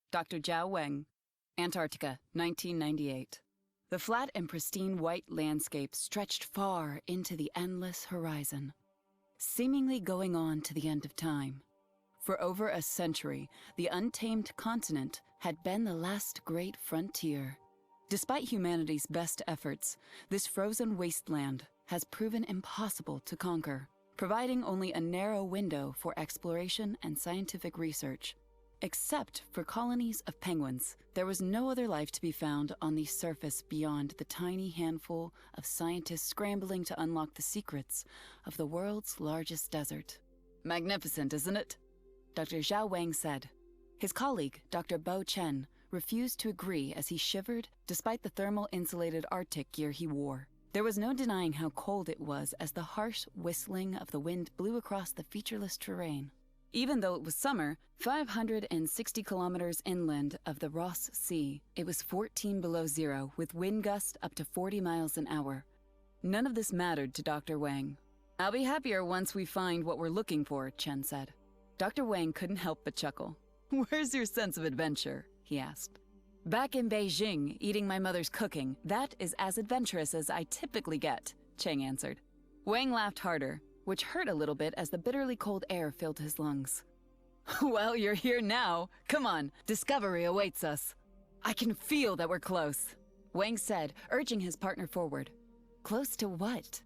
Dr. Zhao Wang, Antarctica, 1998. The flat and pristine white landscape stretched far into the endless horizon, seemingly going on to the end of time. For over a century, the untamed continent had been the last great frontier. Despite humanity's best efforts, this frozen wasteland has proven impossible to conquer, providing only a narrow window for exploration and scientific research. Except for colonies of penguins, there was no other life to be found on the surface beyond the tiny handful of scientists scrambling to unlock the secrets of the world's largest desert. Magnificent, isn't it? Dr. Zhao Wang said. His colleague, Dr. Bo Chen, refused to agree as he shivered despite the thermal insulated Arctic gear he wore. There was no denying how cold it was as the harsh whistling of the wind blew across the featureless terrain. Even though it was summer, 560 kilometers inland of the Ross Sea, it was 14 below zero with wind gusts up to 40 miles an hour. None of this mattered to Dr. Wang. "I'll be happier once we find what we're looking for," Chen said. Dr. Wang couldn't help but chuckle. "Where's your sense of adventure?" he asked. "Back in Beijing, eating my mother's cooking. That is as adventurous as I typically get," Cheng answered. Wang laughed harder, which hurt a little bit as the bitterly cold air filled his lungs. "Well, you're here now. Come on, discovery awaits us." "I can feel that we're close," Wang said, urging his partner forward. "Close to what?"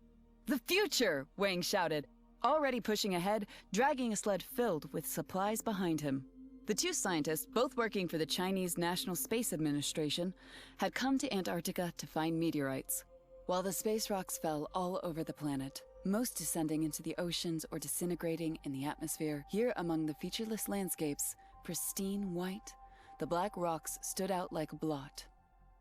"The future," Wang shouted, already pushing ahead, dragging a sled filled with supplies behind him. The two scientists, both working for the Chinese National Space Administration, had come to Antarctica to find meteorites. While the space rocks fell all over the planet, most descending into the oceans or disintegrating in the atmosphere, here among the featureless landscapes, pristine white, the black rocks stood out like a blot.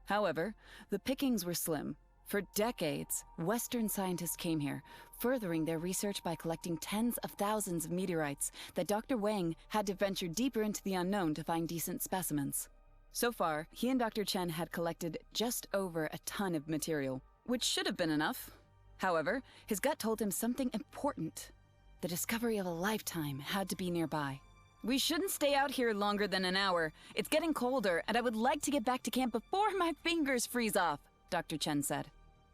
However, the pickings were slim. For decades, Western scientists came here, furthering their research by collecting tens of thousands of meteorites that Dr. Wang had to venture deeper into the unknown to find decent specimens. So far, he and Dr. Chen had collected just over a ton of material, which should have been enough. However, his gut told him something important. The discovery of a lifetime had to be nearby. "We shouldn't stay out here longer than an hour. It's getting colder, and I would like to get back to camp before my fingers freeze off," Dr. Chen said.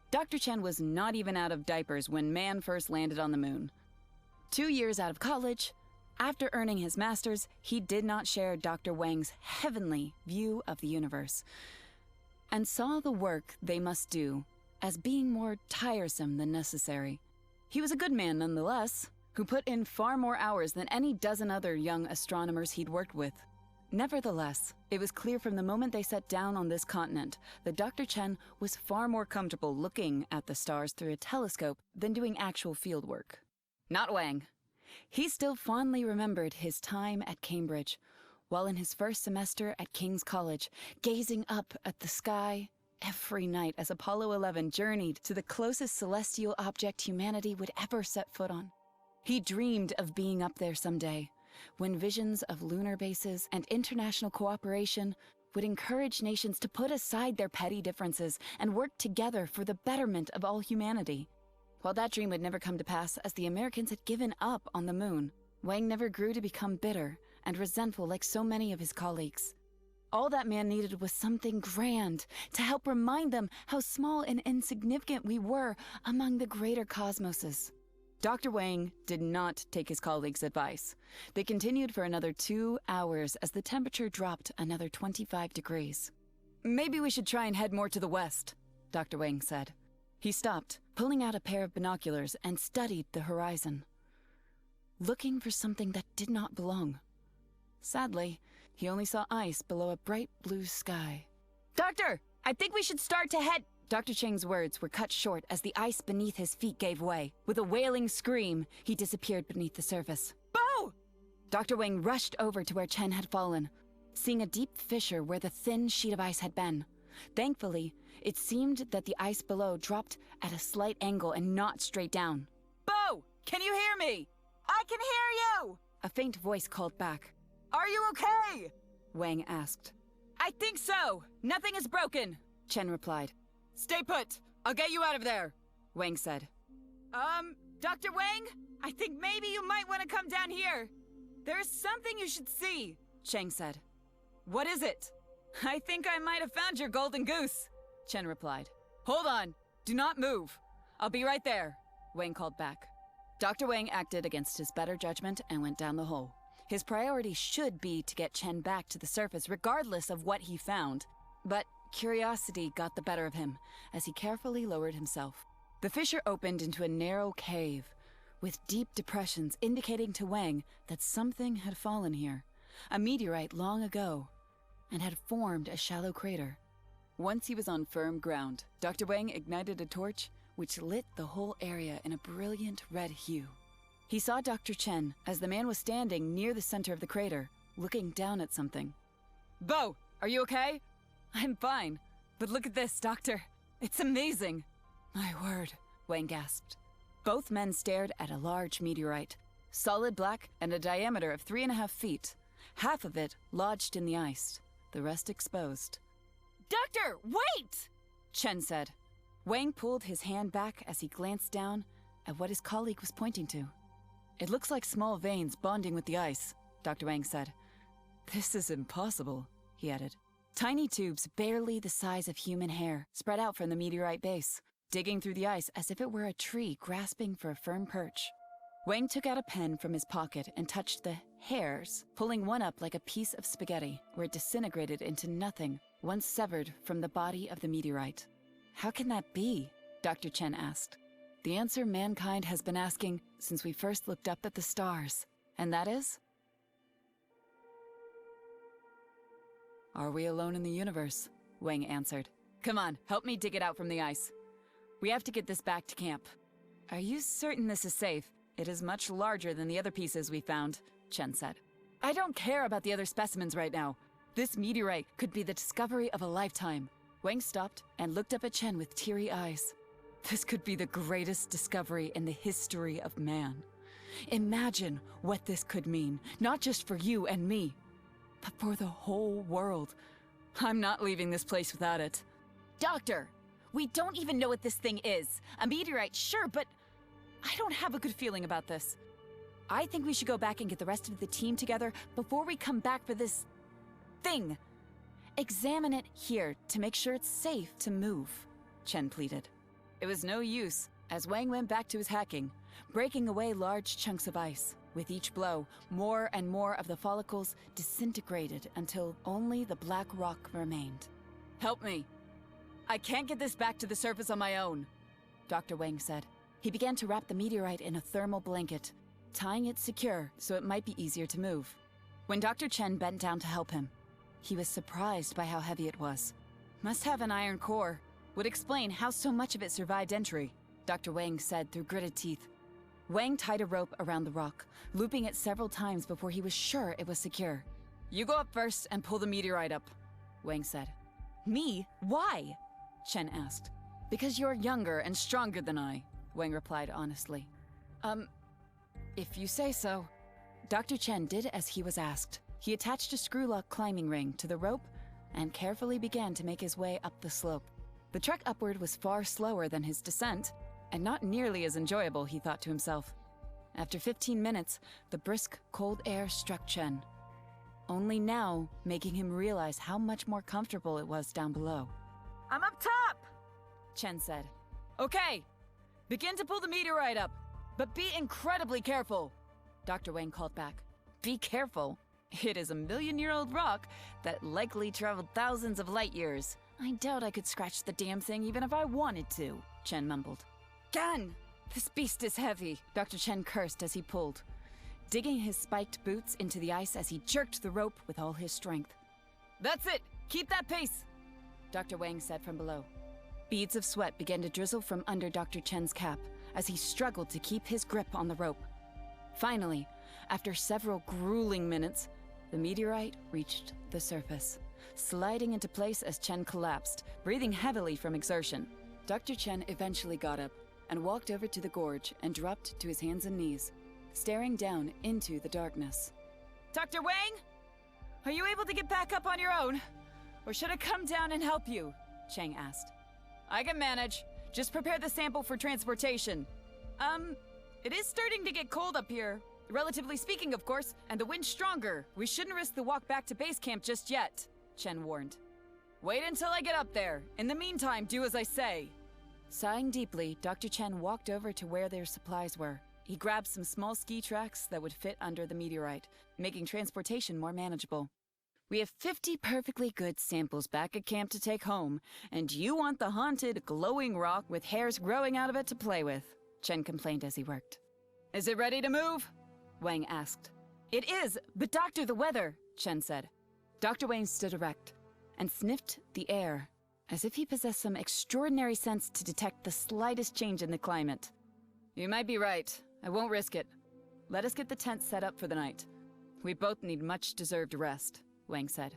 Dr. Chen was not even out of diapers when man first landed on the moon. 2 years out of college, after earning his master's, he did not share Dr. Wang's heavenly view of the universe, and saw the work they must do as being more tiresome than necessary. He was a good man nonetheless, who put in far more hours than any dozen other young astronomers he'd worked with. Nevertheless, it was clear from the moment they set down on this continent that Dr. Chen was far more comfortable looking at the stars through a telescope than doing actual fieldwork. Not Wang. He still fondly remembered his time at Cambridge, while in his first semester at King's College, gazing up at the sky every night as Apollo 11 journeyed to the closest celestial object humanity would ever set foot on. He dreamed of being up there someday, when visions of lunar bases and international cooperation would encourage nations to put aside their petty differences and work together for the betterment of all humanity. While that dream would never come to pass as the Americans had given up on the moon, Wang never grew to become bitter and resentful like so many of his colleagues. All that man needed was something grand to help remind them how small and insignificant we were among the greater cosmoses. Dr. Wang did not take his colleagues' advice. They continued for another 2 hours as the temperature dropped another 25 degrees. "Maybe we should try and head more to the west," Dr. Wang said. He stopped, pulling out a pair of binoculars, and studied the horizon, looking for something that did not belong. Sadly, he only saw ice below a bright blue sky. "Doctor, I think we should start to head—" Dr. Cheng's words were cut short as the ice beneath his feet gave way. With a wailing scream, he disappeared beneath the surface. "Bo!" Dr. Wang rushed over to where Chen had fallen, seeing a deep fissure where the thin sheet of ice had been. Thankfully, it seemed that the ice below dropped at a slight angle and not straight down. "Bo, can you hear me?" "I can hear you!" A faint voice called back. "Are you okay?" Wang asked. "I think so. Nothing is broken," Chen replied. "Stay put. I'll get you out of there," Wang said. Dr. Wang? I think maybe you might want to come down here. There's something you should see," Cheng said. What is it? I think I might have found your golden goose, Chen replied. Hold on. Do not move. I'll be right there, Wang called back. Dr. Wang acted against his better judgment and went down the hole. His priority should be to get Chen back to the surface regardless of what he found. But curiosity got the better of him as he carefully lowered himself. The fissure opened into a narrow cave with deep depressions indicating to Wang that something had fallen here, a meteorite long ago, and had formed a shallow crater. Once he was on firm ground, Dr. Wang ignited a torch which lit the whole area in a brilliant red hue. He saw Dr. Chen as the man was standing near the center of the crater, looking down at something. Bo, are you okay? I'm fine, but look at this, Doctor. It's amazing. My word, Wang gasped. Both men stared at a large meteorite, solid black and a diameter of 3.5 feet, half of it lodged in the ice, the rest exposed. Doctor, wait! Chen said. Wang pulled his hand back as he glanced down at what his colleague was pointing to. It looks like small veins bonding with the ice, Dr. Wang said. This is impossible, he added. Tiny tubes barely the size of human hair spread out from the meteorite base, digging through the ice as if it were a tree grasping for a firm perch. Wang took out a pen from his pocket and touched the hairs, pulling one up like a piece of spaghetti, where it disintegrated into nothing once severed from the body of the meteorite. How can that be? Dr. Chen asked. The answer mankind has been asking since we first looked up at the stars, and that is? Are we alone in the universe? Wang answered. Come on, help me dig it out from the ice. We have to get this back to camp. Are you certain this is safe? It is much larger than the other pieces we found, Chen said. I don't care about the other specimens right now. This meteorite could be the discovery of a lifetime. Wang stopped and looked up at Chen with teary eyes. This could be the greatest discovery in the history of man. Imagine what this could mean, not just for you and me, but for the whole world. I'm not leaving this place without it. Doctor, we don't even know what this thing is. A meteorite, sure, but I don't have a good feeling about this. I think we should go back and get the rest of the team together before we come back for this thing. Examine it here to make sure it's safe to move, Chen pleaded. It was no use, as Wang went back to his hacking, breaking away large chunks of ice. With each blow, more and more of the follicles disintegrated until only the black rock remained. Help me. I can't get this back to the surface on my own, Dr. Wang said. He began to wrap the meteorite in a thermal blanket, tying it secure so it might be easier to move. When Dr. Chen bent down to help him, he was surprised by how heavy it was. Must have an iron core. Would explain how so much of it survived entry, Dr. Wang said through gritted teeth. Wang tied a rope around the rock, looping it several times before he was sure it was secure. You go up first and pull the meteorite up, Wang said. Me? Why? Chen asked. Because you're younger and stronger than I, Wang replied honestly. If you say so. Dr. Chen did as he was asked. He attached a screw-lock climbing ring to the rope and carefully began to make his way up the slope. The trek upward was far slower than his descent, and not nearly as enjoyable, he thought to himself. After 15 minutes, the brisk, cold air struck Chen, only now making him realize how much more comfortable it was down below. I'm up top, Chen said. Okay, begin to pull the meteorite up, but be incredibly careful, Dr. Wang called back. Be careful? It is a million-year-old rock that likely traveled thousands of light years. I doubt I could scratch the damn thing even if I wanted to, Chen mumbled. Gan! This beast is heavy, Dr. Chen cursed as he pulled, digging his spiked boots into the ice as he jerked the rope with all his strength. That's it! Keep that pace! Dr. Wang said from below. Beads of sweat began to drizzle from under Dr. Chen's cap as he struggled to keep his grip on the rope. Finally, after several grueling minutes, the meteorite reached the surface, sliding into place as Chen collapsed, breathing heavily from exertion. Dr. Chen eventually got up and walked over to the gorge and dropped to his hands and knees, staring down into the darkness. Dr. Wang? Are you able to get back up on your own? Or should I come down and help you? Chang asked. I can manage. Just prepare the sample for transportation. It is starting to get cold up here. Relatively speaking, of course, and the wind's stronger. We shouldn't risk the walk back to base camp just yet, Chen warned. Wait until I get up there. In the meantime, do as I say. Sighing deeply, Dr. Chen walked over to where their supplies were. He grabbed some small ski tracks that would fit under the meteorite, making transportation more manageable. We have 50 perfectly good samples back at camp to take home, and you want the haunted, glowing rock with hairs growing out of it to play with, Chen complained as he worked. Is it ready to move? Wang asked. It is, but Doctor, the weather, Chen said. Dr. Wang stood erect and sniffed the air, as if he possessed some extraordinary sense to detect the slightest change in the climate. You might be right. I won't risk it. Let us get the tent set up for the night. We both need much-deserved rest, Wang said.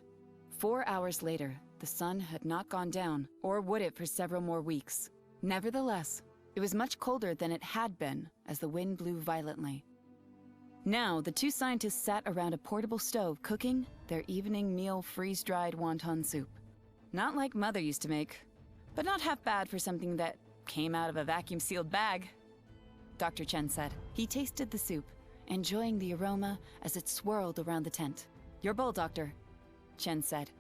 4 hours later, the sun had not gone down, or would it for several more weeks. Nevertheless, it was much colder than it had been as the wind blew violently. Now, the two scientists sat around a portable stove cooking their evening meal freeze-dried wonton soup. Not like Mother used to make, but not half bad for something that came out of a vacuum-sealed bag, Dr. Chen said. He tasted the soup, enjoying the aroma as it swirled around the tent. Your bowl, Doctor, Chen said,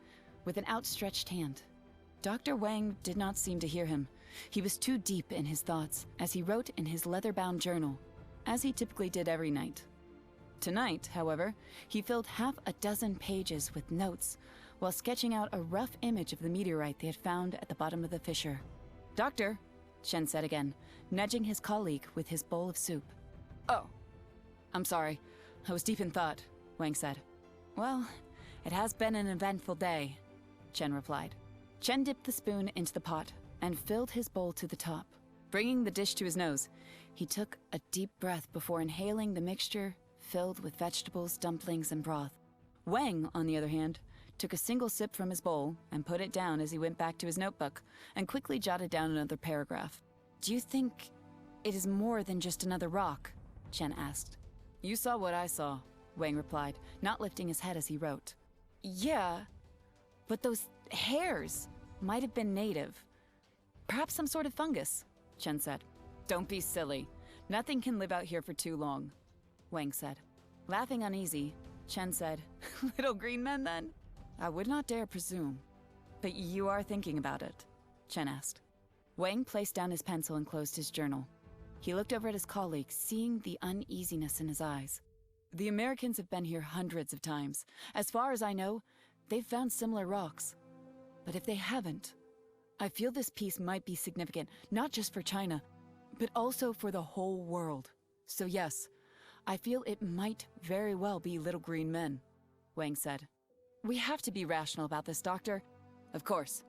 with an outstretched hand. Dr. Wang did not seem to hear him. He was too deep in his thoughts as he wrote in his leather-bound journal, as he typically did every night. Tonight, however, he filled half a dozen pages with notes while sketching out a rough image of the meteorite they had found at the bottom of the fissure. Doctor, Chen said again, nudging his colleague with his bowl of soup. Oh, I'm sorry. I was deep in thought, Wang said. Well, it has been an eventful day, Chen replied. Chen dipped the spoon into the pot and filled his bowl to the top. Bringing the dish to his nose, he took a deep breath before inhaling the mixture filled with vegetables, dumplings, and broth. Wang, on the other hand, took a single sip from his bowl and put it down as he went back to his notebook and quickly jotted down another paragraph. Do you think it is more than just another rock? Chen asked. You saw what I saw, Wang replied, not lifting his head as he wrote. Yeah, but those hairs might have been native. Perhaps some sort of fungus, Chen said. Don't be silly. Nothing can live out here for too long, Wang said. Laughing uneasy, Chen said, Little green men then? I would not dare presume. But you are thinking about it, Chen asked. Wang placed down his pencil and closed his journal. He looked over at his colleague, seeing the uneasiness in his eyes. The Americans have been here hundreds of times. As far as I know, they've found similar rocks. But if they haven't, I feel this piece might be significant, not just for China, but also for the whole world. So yes, I feel it might very well be little green men, Wang said. We have to be rational about this, Doctor. Of course.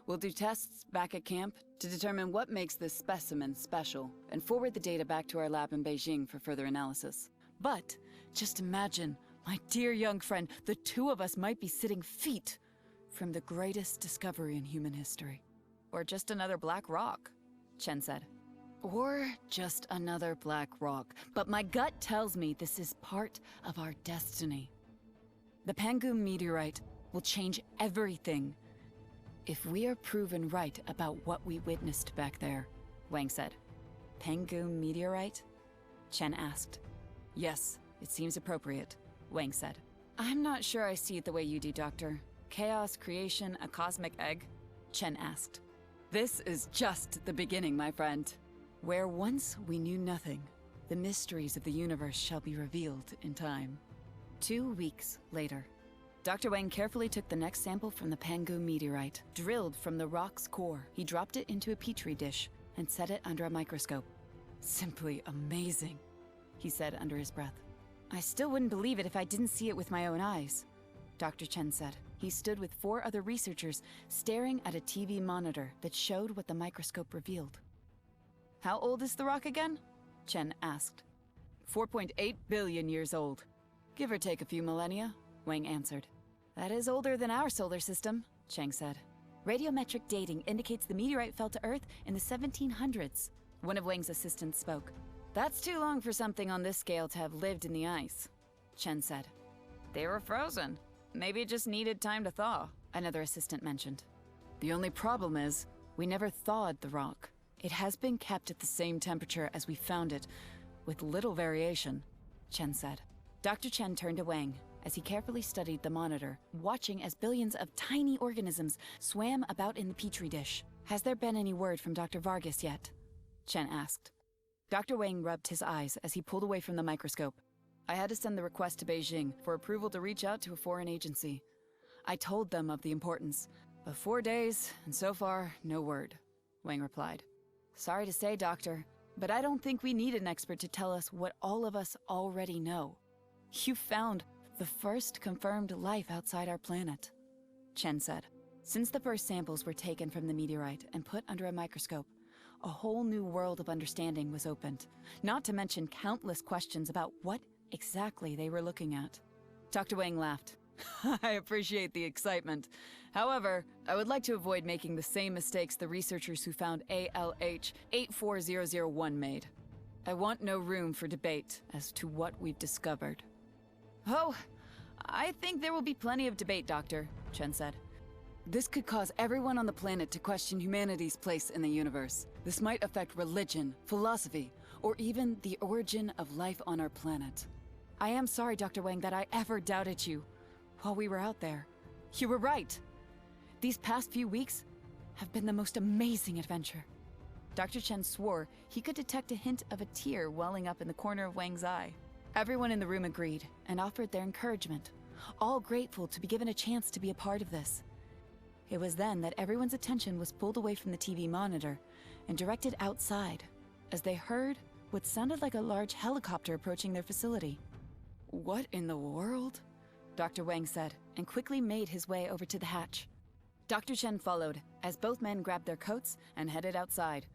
We'll do tests back at camp to determine what makes this specimen special and forward the data back to our lab in Beijing for further analysis. But just imagine, my dear young friend, the two of us might be sitting feet from the greatest discovery in human history. Or just another black rock, Chen said. Or just another black rock. But my gut tells me this is part of our destiny. The Pangu meteorite will change everything if we are proven right about what we witnessed back there, Wang said. Pangu meteorite? Chen asked. Yes, it seems appropriate, Wang said. I'm not sure I see it the way you do, Doctor. Chaos, creation, a cosmic egg? Chen asked. This is just the beginning, my friend. Where once we knew nothing, the mysteries of the universe shall be revealed in time. 2 weeks later, Dr. Wang carefully took the next sample from the Pangu meteorite, drilled from the rock's core. He dropped it into a petri dish and set it under a microscope. Simply amazing, he said under his breath. I still wouldn't believe it if I didn't see it with my own eyes, Dr. Chen said. He stood with 4 other researchers staring at a TV monitor that showed what the microscope revealed. How old is the rock again? Chen asked. 4.8 billion years old. Give or take a few millennia, Wang answered. That is older than our solar system, Chang said. Radiometric dating indicates the meteorite fell to Earth in the 1700s. One of Wang's assistants spoke. That's too long for something on this scale to have lived in the ice, Chen said. They were frozen. Maybe it just needed time to thaw, another assistant mentioned. The only problem is, we never thawed the rock. It has been kept at the same temperature as we found it, with little variation, Chen said. Dr. Chen turned to Wang as he carefully studied the monitor, watching as billions of tiny organisms swam about in the petri dish. Has there been any word from Dr. Vargas yet? Chen asked. Dr. Wang rubbed his eyes as he pulled away from the microscope. I had to send the request to Beijing for approval to reach out to a foreign agency. I told them of the importance, but 4 days, and so far, no word, Wang replied. Sorry to say, Doctor, but I don't think we need an expert to tell us what all of us already know. You found the first confirmed life outside our planet, Chen said. Since the first samples were taken from the meteorite and put under a microscope, a whole new world of understanding was opened, not to mention countless questions about what exactly they were looking at. Dr. Wang laughed. I appreciate the excitement. However, I would like to avoid making the same mistakes the researchers who found ALH 84001 made. I want no room for debate as to what we've discovered. Oh, I think there will be plenty of debate, Doctor, Chen said. This could cause everyone on the planet to question humanity's place in the universe. This might affect religion, philosophy, or even the origin of life on our planet. I am sorry, Dr. Wang, that I ever doubted you while we were out there. You were right. These past few weeks have been the most amazing adventure. Dr. Chen swore he could detect a hint of a tear welling up in the corner of Wang's eye. Everyone in the room agreed and offered their encouragement, all grateful to be given a chance to be a part of this. It was then that everyone's attention was pulled away from the TV monitor and directed outside as they heard what sounded like a large helicopter approaching their facility. What in the world? Dr. Wang said, and quickly made his way over to the hatch. Dr. Chen followed as both men grabbed their coats and headed outside,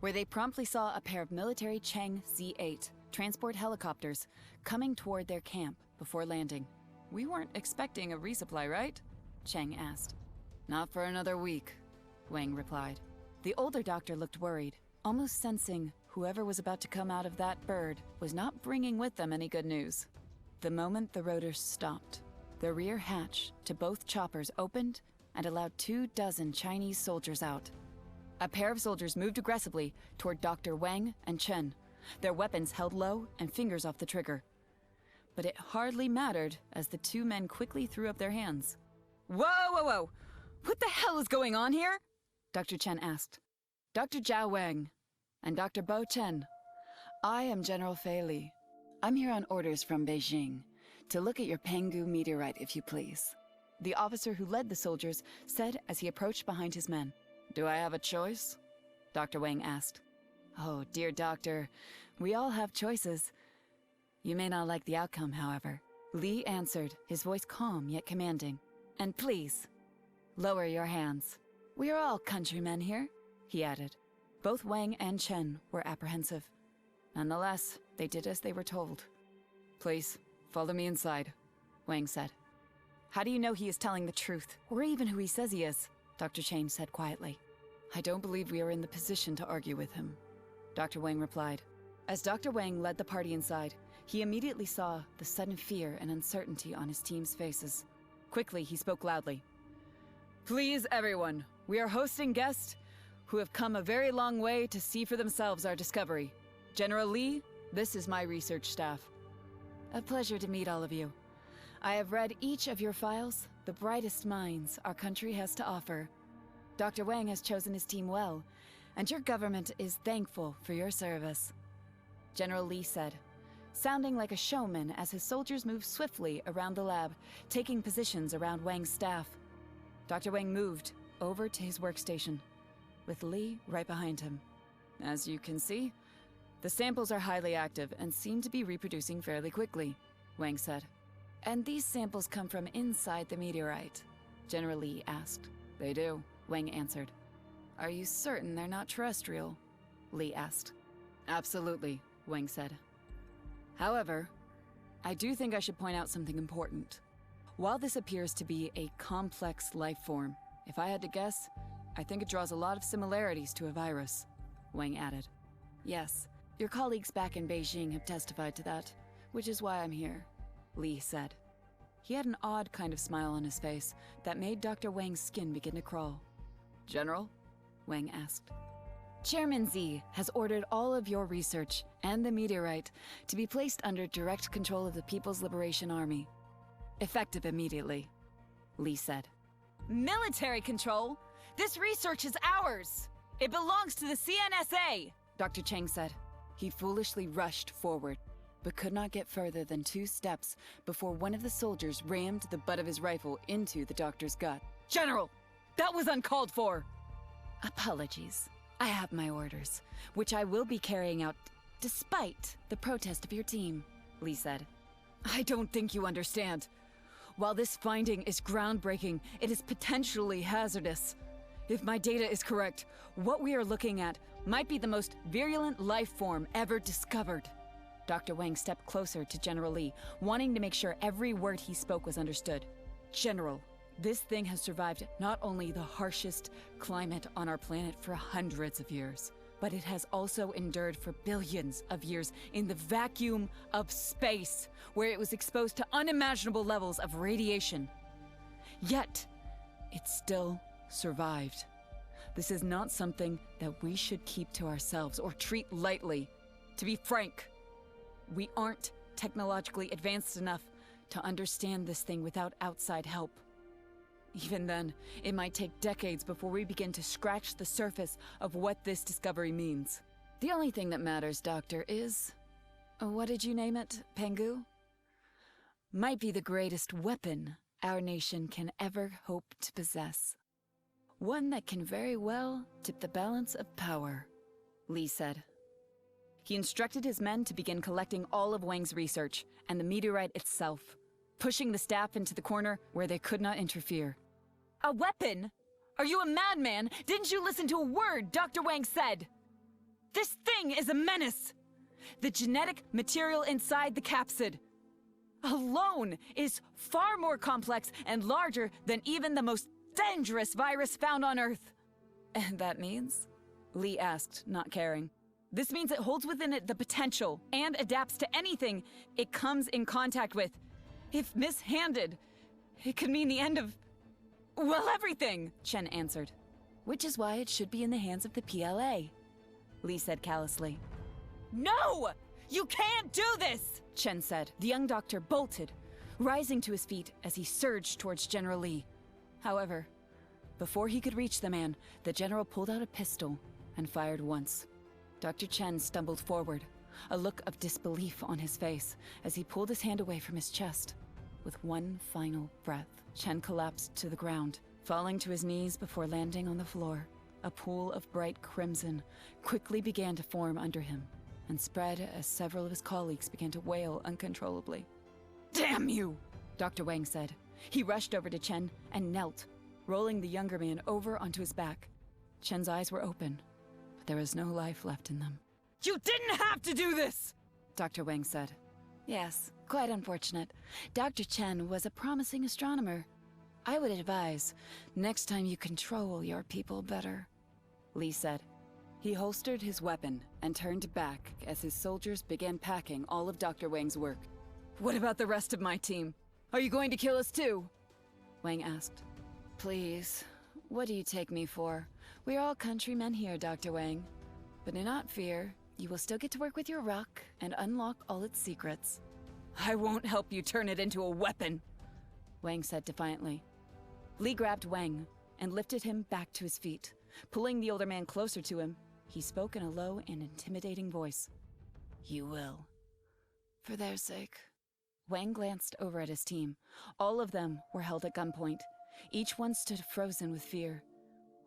where they promptly saw a pair of military Cheng Z-8 transport helicopters coming toward their camp before landing. We weren't expecting a resupply, right? Cheng asked. Not for another week, Wang replied. The older doctor looked worried, almost sensing whoever was about to come out of that bird was not bringing with them any good news. The moment the rotors stopped, the rear hatch to both choppers opened and allowed 24 Chinese soldiers out. A pair of soldiers moved aggressively toward Dr. Wang and Chen, their weapons held low and fingers off the trigger. But it hardly mattered as the two men quickly threw up their hands. Whoa, whoa, whoa! What the hell is going on here? Dr. Chen asked. Dr. Zhao Wang and Dr. Bo Chen. I am General Fei Li. I'm here on orders from Beijing to look at your Pangu meteorite, if you please. The officer who led the soldiers said as he approached behind his men. Do I have a choice? Dr. Wang asked. Oh, dear doctor, we all have choices. You may not like the outcome, however. Li answered, his voice calm yet commanding. And please, lower your hands. We are all countrymen here, he added. Both Wang and Chen were apprehensive. Nonetheless, they did as they were told. Please, follow me inside, Wang said. How do you know he is telling the truth, or even who he says he is? Dr. Chen said quietly. I don't believe we are in the position to argue with him, Dr. Wang replied. As Dr. Wang led the party inside, he immediately saw the sudden fear and uncertainty on his team's faces. Quickly, he spoke loudly. Please, everyone, we are hosting guests who have come a very long way to see for themselves our discovery. General Li, this is my research staff. A pleasure to meet all of you. I have read each of your files, the brightest minds our country has to offer. Dr. Wang has chosen his team well, and your government is thankful for your service. General Li said, sounding like a showman as his soldiers moved swiftly around the lab, taking positions around Wang's staff. Dr. Wang moved over to his workstation, with Li right behind him. As you can see, the samples are highly active and seem to be reproducing fairly quickly, Wang said. And these samples come from inside the meteorite? General Li asked. They do, Wang answered. Are you certain they're not terrestrial? Li asked. Absolutely, Wang said. However, I do think I should point out something important. While this appears to be a complex life form, if I had to guess, I think it draws a lot of similarities to a virus, Wang added. Yes, your colleagues back in Beijing have testified to that, which is why I'm here, Li said. He had an odd kind of smile on his face that made Dr. Wang's skin begin to crawl. General? Wang asked. Chairman Z has ordered all of your research and the meteorite to be placed under direct control of the People's Liberation Army. Effective immediately, Lee said. Military control? This research is ours! It belongs to the CNSA! Dr. Chang said. He foolishly rushed forward, but could not get further than 2 steps before one of the soldiers rammed the butt of his rifle into the doctor's gut. General! That was uncalled for! Apologies. I have my orders, which I will be carrying out despite the protest of your team, Lee said. I don't think you understand. While this finding is groundbreaking, it is potentially hazardous. If my data is correct, what we are looking at might be the most virulent life form ever discovered. Dr. Wang stepped closer to General Lee, wanting to make sure every word he spoke was understood. General, this thing has survived not only the harshest climate on our planet for hundreds of years, but it has also endured for billions of years in the vacuum of space, where it was exposed to unimaginable levels of radiation. Yet, it still survived. This is not something that we should keep to ourselves or treat lightly. To be frank, we aren't technologically advanced enough to understand this thing without outside help. Even then, it might take decades before we begin to scratch the surface of what this discovery means. The only thing that matters, Doctor, is... what did you name it, Pangu? Might be the greatest weapon our nation can ever hope to possess. One that can very well tip the balance of power, Lee said. He instructed his men to begin collecting all of Wang's research and the meteorite itself, pushing the staff into the corner where they could not interfere. A weapon? Are you a madman? Didn't you listen to a word Dr. Wang said? This thing is a menace! The genetic material inside the capsid alone is far more complex and larger than even the most dangerous virus found on Earth. And that means? Lee asked, not caring. This means it holds within it the potential and adapts to anything it comes in contact with. If mishandled, it could mean the end of... well, everything, Chen answered. Which is why it should be in the hands of the PLA, Lee said callously. No! You can't do this! Chen said. The young doctor bolted, rising to his feet as he surged towards General Lee. However, before he could reach the man, the general pulled out a pistol and fired once. Dr. Chen stumbled forward, a look of disbelief on his face as he pulled his hand away from his chest. With one final breath, Chen collapsed to the ground, falling to his knees before landing on the floor. A pool of bright crimson quickly began to form under him and spread as several of his colleagues began to wail uncontrollably. Damn you! Dr. Wang said. He rushed over to Chen and knelt, rolling the younger man over onto his back. Chen's eyes were open, but there was no life left in them. You didn't have to do this! Dr. Wang said. Yes, quite unfortunate. Dr. Chen was a promising astronomer. I would advise, next time you control your people better, Lee said. He holstered his weapon and turned back as his soldiers began packing all of Dr. Wang's work. What about the rest of my team? Are you going to kill us too? Wang asked. Please, what do you take me for? We're all countrymen here, Dr. Wang. But do not fear, you will still get to work with your rock and unlock all its secrets. I won't help you turn it into a weapon, Wang said defiantly. Lee grabbed Wang and lifted him back to his feet. Pulling the older man closer to him, he spoke in a low and intimidating voice. You will. For their sake. Wang glanced over at his team. All of them were held at gunpoint. Each one stood frozen with fear,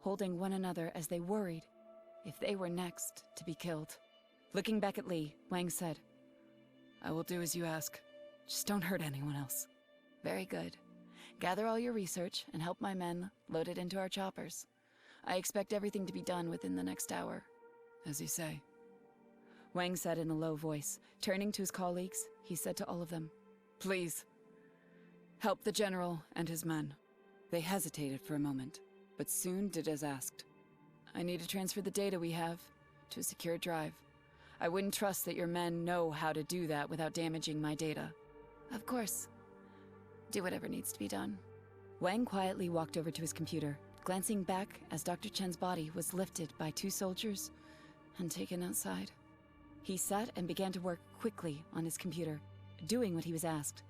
holding one another as they worried if they were next to be killed. Looking back at Lee, Wang said, I will do as you ask. Just don't hurt anyone else. Very good. Gather all your research and help my men load it into our choppers. I expect everything to be done within the next hour. As you say. Wang said in a low voice. Turning to his colleagues, he said to all of them, Please, help the general and his men. They hesitated for a moment, but soon did as asked. I need to transfer the data we have to a secure drive. I wouldn't trust that your men know how to do that without damaging my data. Of course. Do whatever needs to be done. Wang quietly walked over to his computer, glancing back as Dr. Chen's body was lifted by 2 soldiers and taken outside. He sat and began to work quickly on his computer, doing what he was asked.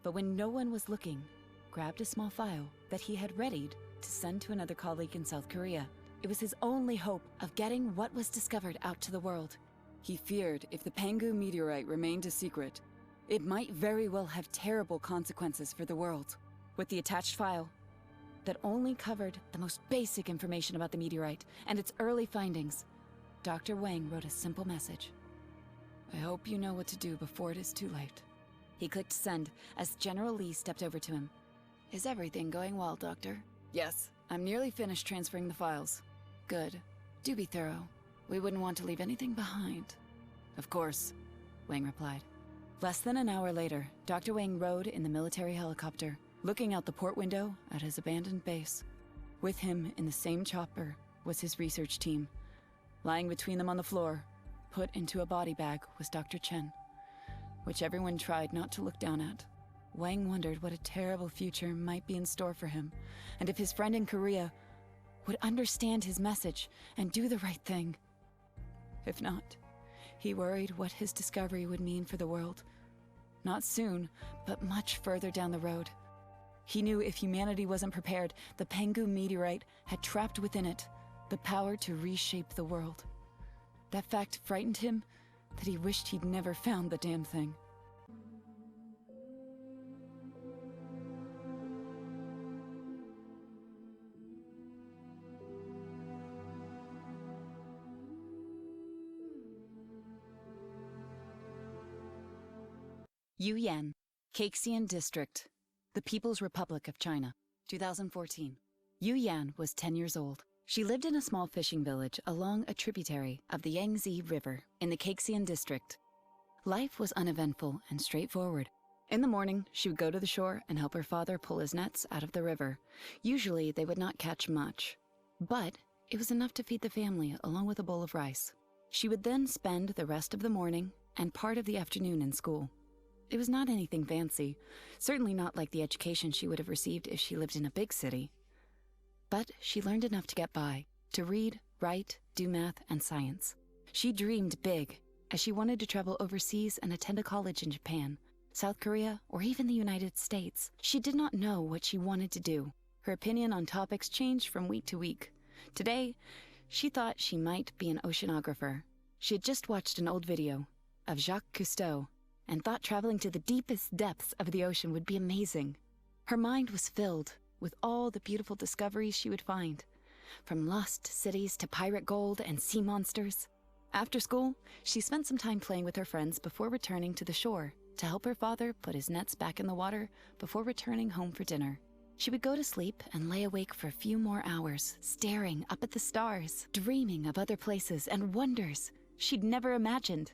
But when no one was looking, grabbed a small file that he had readied to send to another colleague in South Korea. It was his only hope of getting what was discovered out to the world. He feared if the Pangu meteorite remained a secret, it might very well have terrible consequences for the world. With the attached file that only covered the most basic information about the meteorite and its early findings, Dr. Wang wrote a simple message. I hope you know what to do before it is too late. He clicked send as General Lee stepped over to him. Is everything going well, Doctor? Yes, I'm nearly finished transferring the files. Good. Do be thorough. We wouldn't want to leave anything behind. Of course, Wang replied. Less than an hour later, Dr. Wang rode in the military helicopter, looking out the port window at his abandoned base. With him in the same chopper was his research team. Lying between them on the floor, put into a body bag, was Dr. Chen, which everyone tried not to look down at. Wang wondered what a terrible future might be in store for him, and if his friend in Korea would understand his message and do the right thing. If not, he worried what his discovery would mean for the world. Not soon, but much further down the road. He knew if humanity wasn't prepared, the Pangu meteorite had trapped within it the power to reshape the world. That fact frightened him that he wished he'd never found the damn thing. Yuyan, Caxian District, the People's Republic of China, 2014. Yuyan was 10 years old. She lived in a small fishing village along a tributary of the Yangtze River in the Caxian District. Life was uneventful and straightforward. In the morning, she would go to the shore and help her father pull his nets out of the river. Usually, they would not catch much, but it was enough to feed the family along with a bowl of rice. She would then spend the rest of the morning and part of the afternoon in school. It was not anything fancy, certainly not like the education she would have received if she lived in a big city. But she learned enough to get by, to read, write, do math, and science. She dreamed big, as she wanted to travel overseas and attend a college in Japan, South Korea, or even the United States. She did not know what she wanted to do. Her opinion on topics changed from week to week. Today, she thought she might be an oceanographer. She had just watched an old video of Jacques Cousteau and thought traveling to the deepest depths of the ocean would be amazing. Her mind was filled with all the beautiful discoveries she would find, from lost cities to pirate gold and sea monsters. After school, she spent some time playing with her friends before returning to the shore to help her father put his nets back in the water before returning home for dinner. She would go to sleep and lay awake for a few more hours, staring up at the stars, dreaming of other places and wonders she'd never imagined.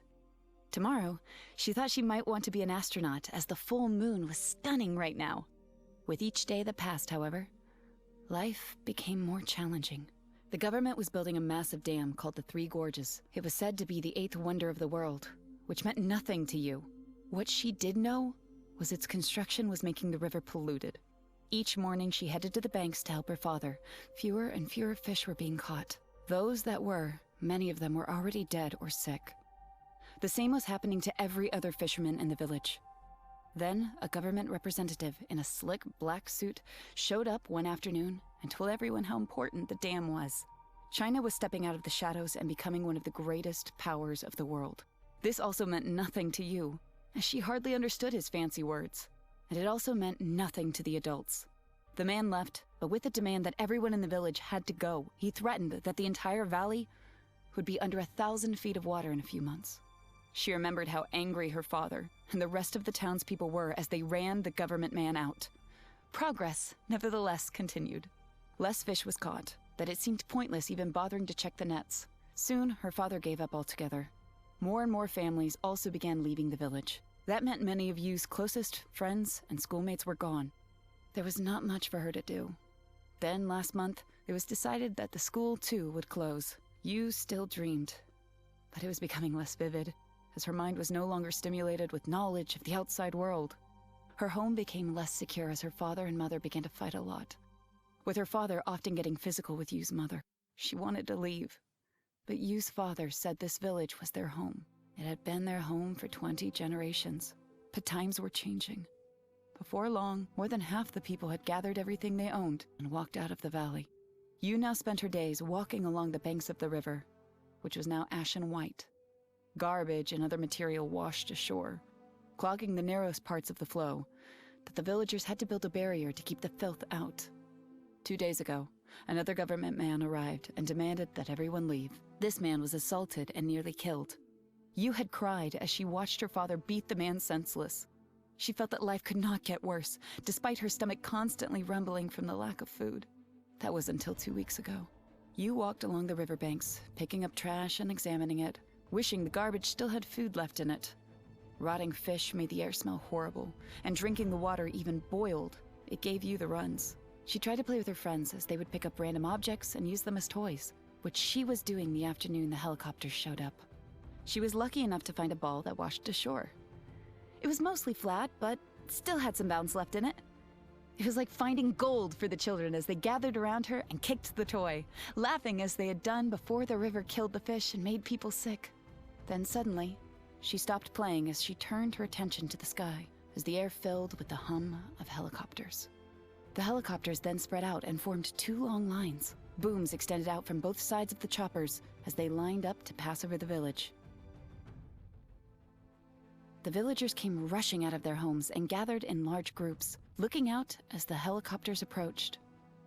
Tomorrow, she thought she might want to be an astronaut, as the full moon was stunning right now. With each day that passed, however, life became more challenging. The government was building a massive dam called the Three Gorges. It was said to be the 8th wonder of the world, which meant nothing to you. What she did know was its construction was making the river polluted. Each morning she headed to the banks to help her father. Fewer and fewer fish were being caught. Those that were, many of them were already dead or sick. The same was happening to every other fisherman in the village. Then, a government representative in a slick black suit showed up one afternoon and told everyone how important the dam was. China was stepping out of the shadows and becoming one of the greatest powers of the world. This also meant nothing to you, as she hardly understood his fancy words. And it also meant nothing to the adults. The man left, but with a demand that everyone in the village had to go. He threatened that the entire valley would be under 1,000 feet of water in a few months. She remembered how angry her father and the rest of the townspeople were as they ran the government man out. Progress, nevertheless, continued. Less fish was caught, but it seemed pointless even bothering to check the nets. Soon, her father gave up altogether. More and more families also began leaving the village. That meant many of Yu's closest friends and schoolmates were gone. There was not much for her to do. Then, last month, it was decided that the school, too, would close. Yu still dreamed, but it was becoming less vivid, as her mind was no longer stimulated with knowledge of the outside world. Her home became less secure as her father and mother began to fight a lot, with her father often getting physical with Yu's mother. She wanted to leave, But Yu's father said this village was their home. It had been their home for 20 generations. But times were changing. Before long, more than half the people had gathered everything they owned and walked out of the valley. Yu now spent her days walking along the banks of the river, which was now ashen white. Garbage and other material washed ashore, clogging the narrowest parts of the flow, but the villagers had to build a barrier to keep the filth out. 2 days ago, another government man arrived and demanded that everyone leave. This man was assaulted and nearly killed. Yu had cried as she watched her father beat the man senseless. She felt that life could not get worse, despite her stomach constantly rumbling from the lack of food. That was until 2 weeks ago. Yu walked along the riverbanks, picking up trash and examining it, wishing the garbage still had food left in it. Rotting fish made the air smell horrible, and drinking the water even boiled. It gave Yu the runs. She tried to play with her friends as they would pick up random objects and use them as toys, which she was doing the afternoon the helicopters showed up. She was lucky enough to find a ball that washed ashore. It was mostly flat, but still had some bounce left in it. It was like finding gold for the children as they gathered around her and kicked the toy, laughing as they had done before the river killed the fish and made people sick. Then suddenly, she stopped playing as she turned her attention to the sky, as the air filled with the hum of helicopters. The helicopters then spread out and formed 2 long lines. Booms extended out from both sides of the choppers as they lined up to pass over the village. The villagers came rushing out of their homes and gathered in large groups, looking out as the helicopters approached.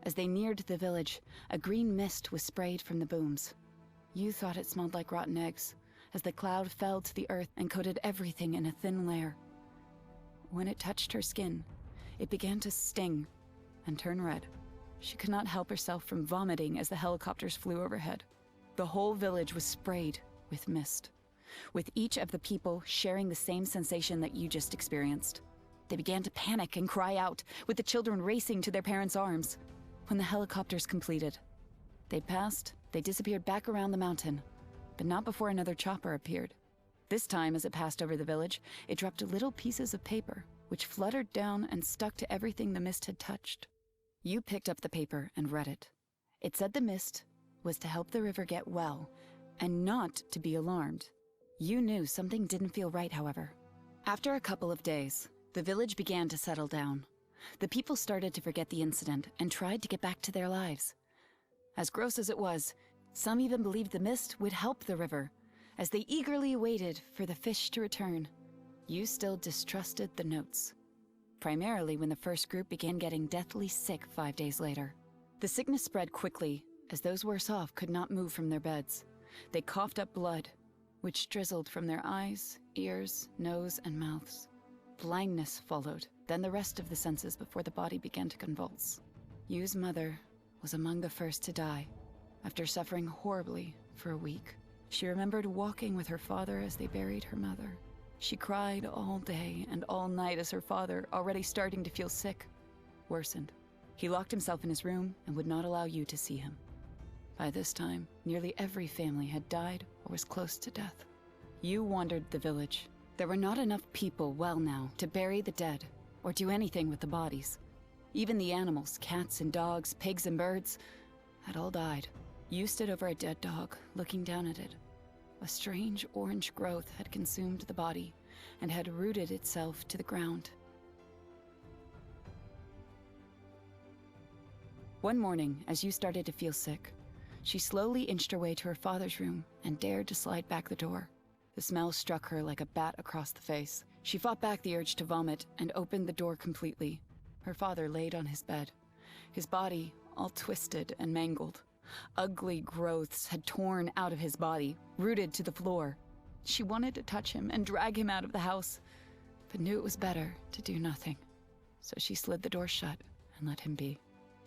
As they neared the village, a green mist was sprayed from the booms. Yu thought it smelled like rotten eggs, as the cloud fell to the earth and coated everything in a thin layer. When it touched her skin, it began to sting and turn red. She could not help herself from vomiting as the helicopters flew overhead. The whole village was sprayed with mist, with each of the people sharing the same sensation that you just experienced. They began to panic and cry out, with the children racing to their parents' arms. When the helicopters completed, they passed, they disappeared back around the mountain, but not before another chopper appeared. This time, as it passed over the village, it dropped little pieces of paper, which fluttered down and stuck to everything the mist had touched. Yu picked up the paper and read it. It said the mist was to help the river get well, and not to be alarmed. Yu knew something didn't feel right, however. After a couple of days, the village began to settle down. The people started to forget the incident and tried to get back to their lives. As gross as it was, some even believed the mist would help the river, as they eagerly waited for the fish to return. Yu still distrusted the notes, primarily when the first group began getting deathly sick 5 days later. The sickness spread quickly, as those worse off could not move from their beds. They coughed up blood, which drizzled from their eyes, ears, nose, and mouths. Blindness followed, then the rest of the senses before the body began to convulse. Yu's mother was among the first to die, after suffering horribly for a week. She remembered walking with her father as they buried her mother. She cried all day and all night as her father, already starting to feel sick, worsened. He locked himself in his room and would not allow Yu to see him. By this time, nearly every family had died or was close to death. Yu wandered the village. There were not enough people well now to bury the dead or do anything with the bodies. Even the animals, cats and dogs, pigs and birds, had all died. Yu stood over a dead dog, looking down at it. A strange orange growth had consumed the body and had rooted itself to the ground. One morning, as Yu started to feel sick, she slowly inched her way to her father's room and dared to slide back the door. The smell struck her like a bat across the face. She fought back the urge to vomit and opened the door completely. Her father laid on his bed, his body all twisted and mangled. Ugly growths had torn out of his body, rooted to the floor. She wanted to touch him and drag him out of the house, but knew it was better to do nothing. So she slid the door shut and let him be.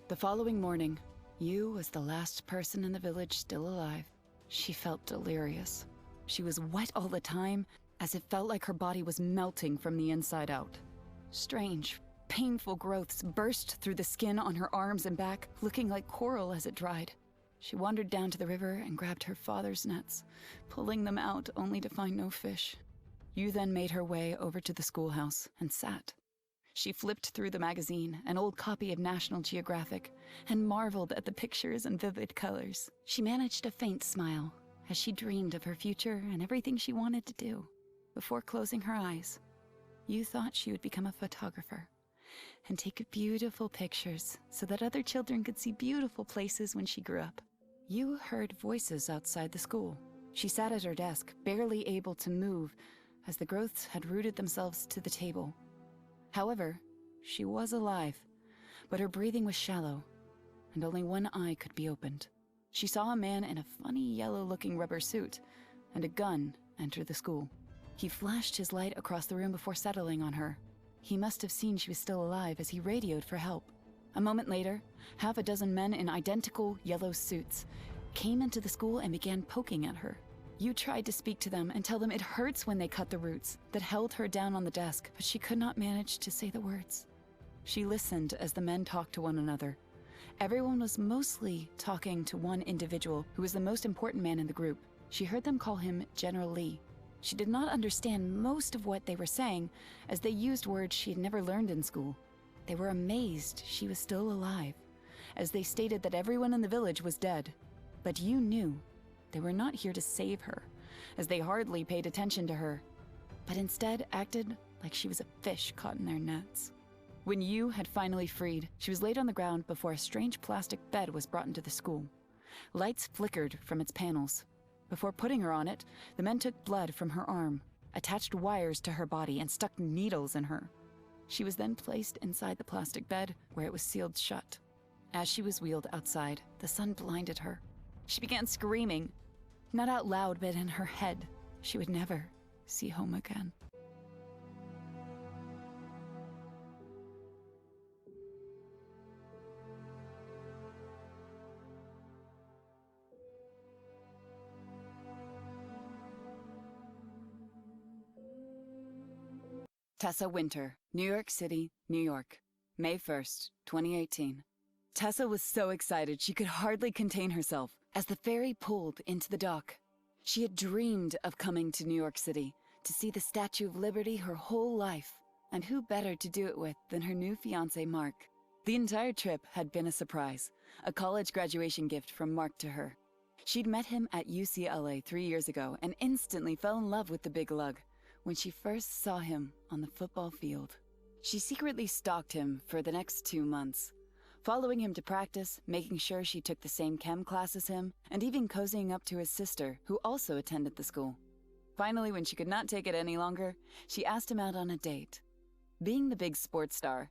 The following morning, Yu was the last person in the village still alive. She felt delirious. She was wet all the time, as it felt like her body was melting from the inside out. Strange, painful growths burst through the skin on her arms and back, looking like coral as it dried. She wandered down to the river and grabbed her father's nets, pulling them out only to find no fish. Yu then made her way over to the schoolhouse and sat. She flipped through the magazine, an old copy of National Geographic, and marveled at the pictures and vivid colors. She managed a faint smile as she dreamed of her future and everything she wanted to do. Before closing her eyes, you thought she would become a photographer and take beautiful pictures so that other children could see beautiful places when she grew up. You heard voices outside the school. She sat at her desk, barely able to move, as the growths had rooted themselves to the table. However, she was alive, but her breathing was shallow, and only one eye could be opened. She saw a man in a funny yellow-looking rubber suit and a gun enter the school. He flashed his light across the room before settling on her. He must have seen she was still alive as he radioed for help. A moment later, half a dozen men in identical yellow suits came into the school and began poking at her. You tried to speak to them and tell them it hurts when they cut the roots that held her down on the desk, but she could not manage to say the words. She listened as the men talked to one another. Everyone was mostly talking to one individual who was the most important man in the group. She heard them call him General Lee. She did not understand most of what they were saying, as they used words she had never learned in school. They were amazed she was still alive, as they stated that everyone in the village was dead. But you knew they were not here to save her, as they hardly paid attention to her, but instead acted like she was a fish caught in their nets. When you had finally freed, she was laid on the ground before a strange plastic bed was brought into the school. Lights flickered from its panels. Before putting her on it, the men took blood from her arm, attached wires to her body, and stuck needles in her. She was then placed inside the plastic bed, where it was sealed shut. As she was wheeled outside, the sun blinded her. She began screaming, not out loud, but in her head. She would never see home again. Tessa Winter, New York City, New York, May 1st, 2018. Tessa was so excited she could hardly contain herself as the ferry pulled into the dock. She had dreamed of coming to New York City to see the Statue of Liberty her whole life, and who better to do it with than her new fiancé, Mark. The entire trip had been a surprise, a college graduation gift from Mark to her. She'd met him at UCLA 3 years ago and instantly fell in love with the big lug when she first saw him on the football field. She secretly stalked him for the next 2 months, following him to practice, making sure she took the same chem class as him, and even cozying up to his sister, who also attended the school. Finally, when she could not take it any longer, she asked him out on a date. Being the big sports star,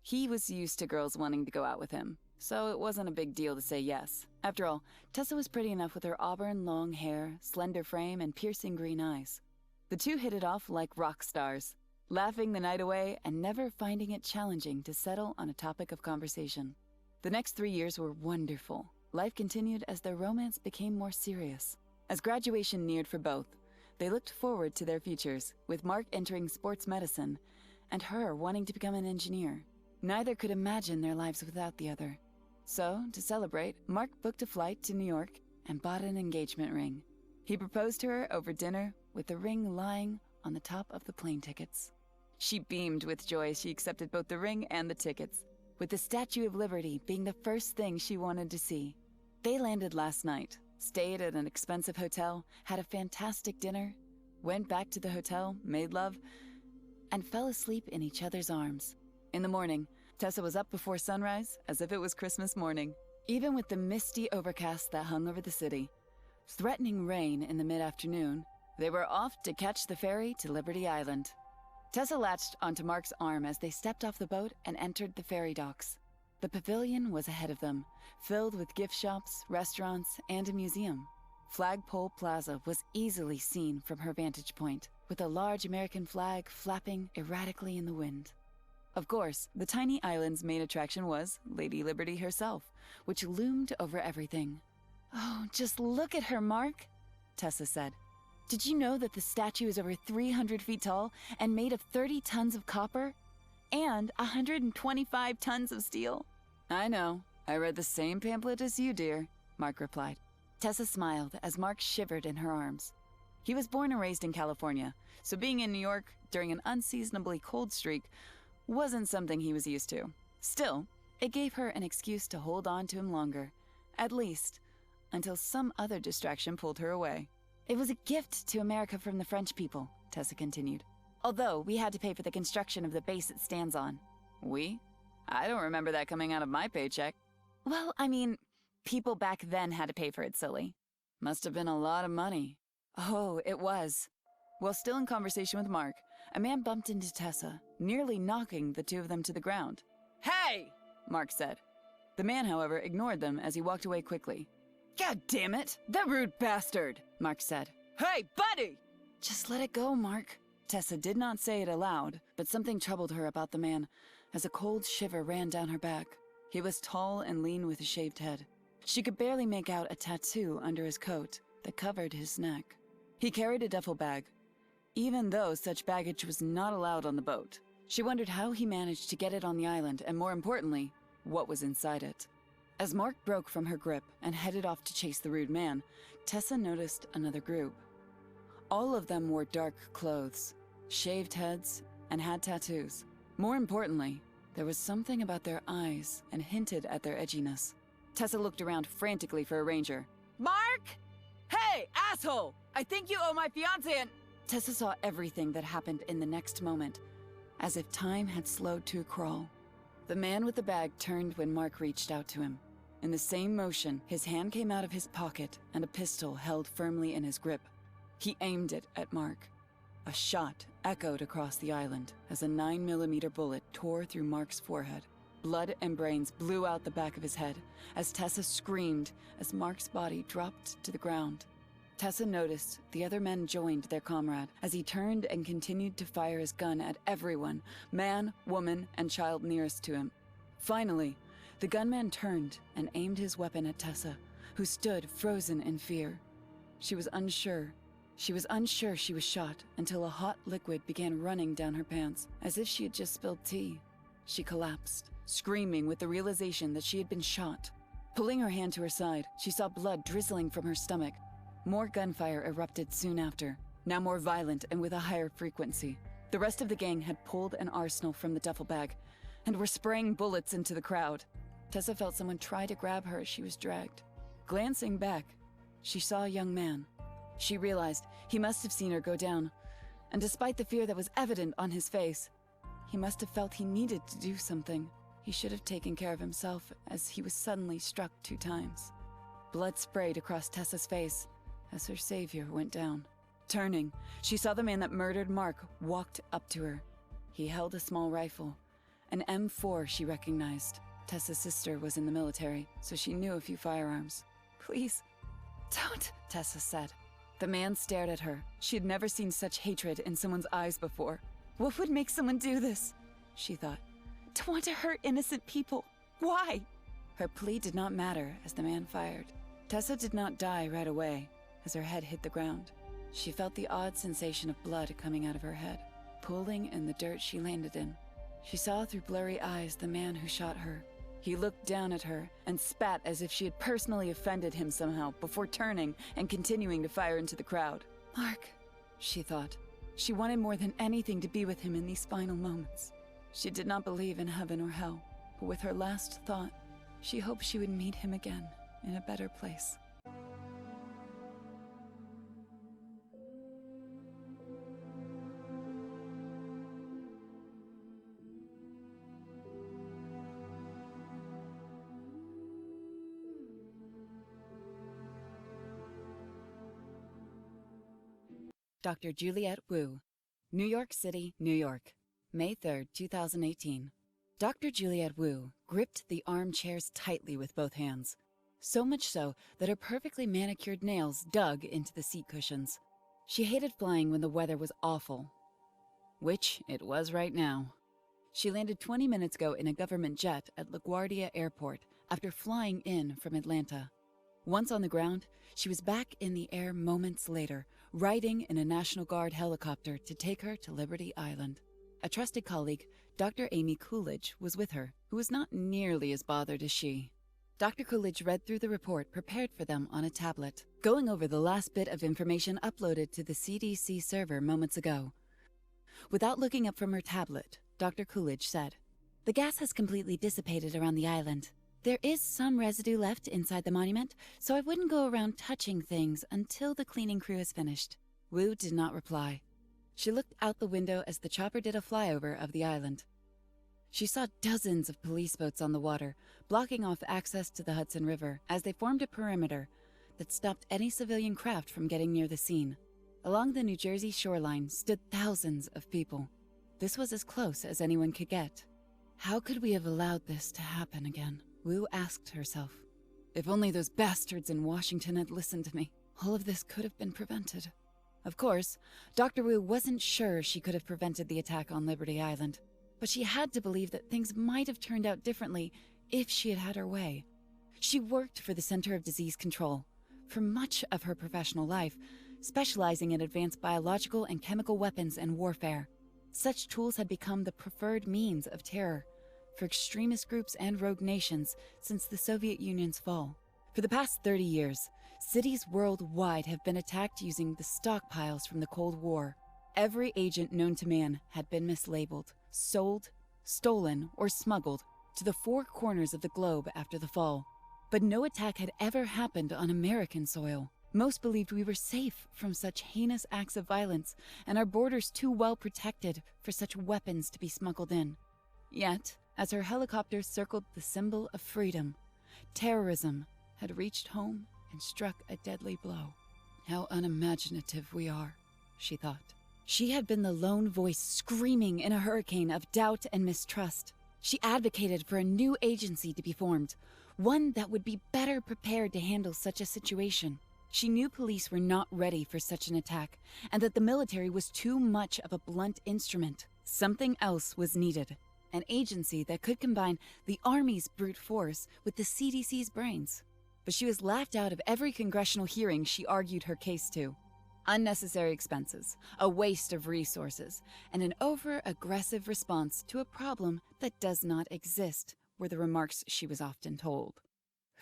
he was used to girls wanting to go out with him, so it wasn't a big deal to say yes. After all, Tessa was pretty enough with her auburn long hair, slender frame, and piercing green eyes. The two hit it off like rock stars, laughing the night away and never finding it challenging to settle on a topic of conversation. The next 3 years were wonderful. Life continued as their romance became more serious. As graduation neared for both, they looked forward to their futures, with Mark entering sports medicine and her wanting to become an engineer. Neither could imagine their lives without the other. So, to celebrate, Mark booked a flight to New York and bought an engagement ring. He proposed to her over dinner with the ring lying on the top of the plane tickets. She beamed with joy as she accepted both the ring and the tickets, with the Statue of Liberty being the first thing she wanted to see. They landed last night, stayed at an expensive hotel, had a fantastic dinner, went back to the hotel, made love, and fell asleep in each other's arms. In the morning, Tessa was up before sunrise, as if it was Christmas morning. Even with the misty overcast that hung over the city, threatening rain in the mid-afternoon, they were off to catch the ferry to Liberty Island. Tessa latched onto Mark's arm as they stepped off the boat and entered the ferry docks. The pavilion was ahead of them, filled with gift shops, restaurants, and a museum. Flagpole Plaza was easily seen from her vantage point, with a large American flag flapping erratically in the wind. Of course, the tiny island's main attraction was Lady Liberty herself, which loomed over everything. "Oh, just look at her, Mark," Tessa said. "Did you know that the statue is over 300 feet tall and made of 30 tons of copper? And 125 tons of steel?" "I know. I read the same pamphlet as you, dear," Mark replied. Tessa smiled as Mark shivered in her arms. He was born and raised in California, so being in New York during an unseasonably cold streak wasn't something he was used to. Still, it gave her an excuse to hold on to him longer, at least until some other distraction pulled her away. It was a gift to America from the French people, Tessa continued. Although we had to pay for the construction of the base it stands on. We? I don't remember that coming out of my paycheck. Well, I mean, people back then had to pay for it, silly. Must have been a lot of money. Oh, it was. While still in conversation with Mark, a man bumped into Tessa, nearly knocking the two of them to the ground. Hey! Mark said. The man, however, ignored them as he walked away quickly. God damn it! That rude bastard! Mark said. Hey, buddy! Just let it go, Mark. Tessa did not say it aloud, but something troubled her about the man, as a cold shiver ran down her back. He was tall and lean with a shaved head. She could barely make out a tattoo under his coat that covered his neck. He carried a duffel bag, even though such baggage was not allowed on the boat. She wondered how he managed to get it on the island, and more importantly, what was inside it. As Mark broke from her grip and headed off to chase the rude man, Tessa noticed another group. All of them wore dark clothes, shaved heads, and had tattoos. More importantly, there was something about their eyes and hinted at their edginess. Tessa looked around frantically for a ranger. Mark! Hey, asshole! I think you owe my fiancé an... Tessa saw everything that happened in the next moment, as if time had slowed to a crawl. The man with the bag turned when Mark reached out to him. In the same motion, his hand came out of his pocket and a pistol held firmly in his grip. He aimed it at Mark. A shot echoed across the island as a 9mm bullet tore through Mark's forehead. Blood and brains blew out the back of his head as Tessa screamed as Mark's body dropped to the ground. Tessa noticed the other men joined their comrade as he turned and continued to fire his gun at everyone, man, woman, and child nearest to him. Finally, the gunman turned and aimed his weapon at Tessa, who stood frozen in fear. She was unsure she was shot until a hot liquid began running down her pants, as if she had just spilled tea. She collapsed, screaming with the realization that she had been shot. Pulling her hand to her side, she saw blood drizzling from her stomach. More gunfire erupted soon after, now more violent and with a higher frequency. The rest of the gang had pulled an arsenal from the duffel bag and were spraying bullets into the crowd. Tessa felt someone try to grab her as she was dragged. Glancing back, she saw a young man. She realized he must have seen her go down, and despite the fear that was evident on his face, he must have felt he needed to do something. He should have taken care of himself, as he was suddenly struck 2 times. Blood sprayed across Tessa's face as her savior went down. Turning, she saw the man that murdered Mark walked up to her. He held a small rifle, an M4 she recognized. Tessa's sister was in the military, so she knew a few firearms. Please, don't, Tessa said. The man stared at her. She had never seen such hatred in someone's eyes before. What would make someone do this? She thought. To want to hurt innocent people. Why? Her plea did not matter as the man fired. Tessa did not die right away as her head hit the ground. She felt the odd sensation of blood coming out of her head, pooling in the dirt she landed in. She saw through blurry eyes the man who shot her. He looked down at her and spat as if she had personally offended him somehow before turning and continuing to fire into the crowd. Mark, she thought. She wanted more than anything to be with him in these final moments. She did not believe in heaven or hell, but with her last thought, she hoped she would meet him again in a better place. Dr. Juliet Wu, New York City, New York, May 3rd, 2018. Dr. Juliet Wu gripped the armchairs tightly with both hands, so much so that her perfectly manicured nails dug into the seat cushions. She hated flying when the weather was awful, which it was right now. She landed 20 minutes ago in a government jet at LaGuardia Airport after flying in from Atlanta. Once on the ground, she was back in the air moments later, riding in a National Guard helicopter to take her to Liberty Island. A trusted colleague, Dr. Amy Coolidge, was with her, who was not nearly as bothered as she. Dr. Coolidge read through the report prepared for them on a tablet, going over the last bit of information uploaded to the CDC server moments ago. Without looking up from her tablet, Dr. Coolidge said, "The gas has completely dissipated around the island. There is some residue left inside the monument, so I wouldn't go around touching things until the cleaning crew is finished. Wu did not reply. She looked out the window as the chopper did a flyover of the island. She saw dozens of police boats on the water, blocking off access to the Hudson River as they formed a perimeter that stopped any civilian craft from getting near the scene. Along the New Jersey shoreline stood thousands of people. This was as close as anyone could get. How could we have allowed this to happen again? Wu asked herself. If only those bastards in Washington had listened to me, all of this could have been prevented. Of course, Dr. Wu wasn't sure she could have prevented the attack on Liberty Island, but she had to believe that things might have turned out differently if she had had her way. She worked for the Center of Disease Control for much of her professional life, specializing in advanced biological and chemical weapons and warfare. Such tools had become the preferred means of terror for extremist groups and rogue nations since the Soviet Union's fall. For the past 30 years, cities worldwide have been attacked using the stockpiles from the Cold War. Every agent known to man had been mislabeled, sold, stolen, or smuggled to the four corners of the globe after the fall. But no attack had ever happened on American soil. Most believed we were safe from such heinous acts of violence, and our borders too well protected for such weapons to be smuggled in. Yet, as her helicopter circled the symbol of freedom, terrorism had reached home and struck a deadly blow. How unimaginative we are, she thought. She had been the lone voice screaming in a hurricane of doubt and mistrust. She advocated for a new agency to be formed, one that would be better prepared to handle such a situation. She knew police were not ready for such an attack, and that the military was too much of a blunt instrument. Something else was needed, an agency that could combine the Army's brute force with the CDC's brains. But she was laughed out of every congressional hearing she argued her case to. Unnecessary expenses, a waste of resources, and an over-aggressive response to a problem that does not exist, were the remarks she was often told.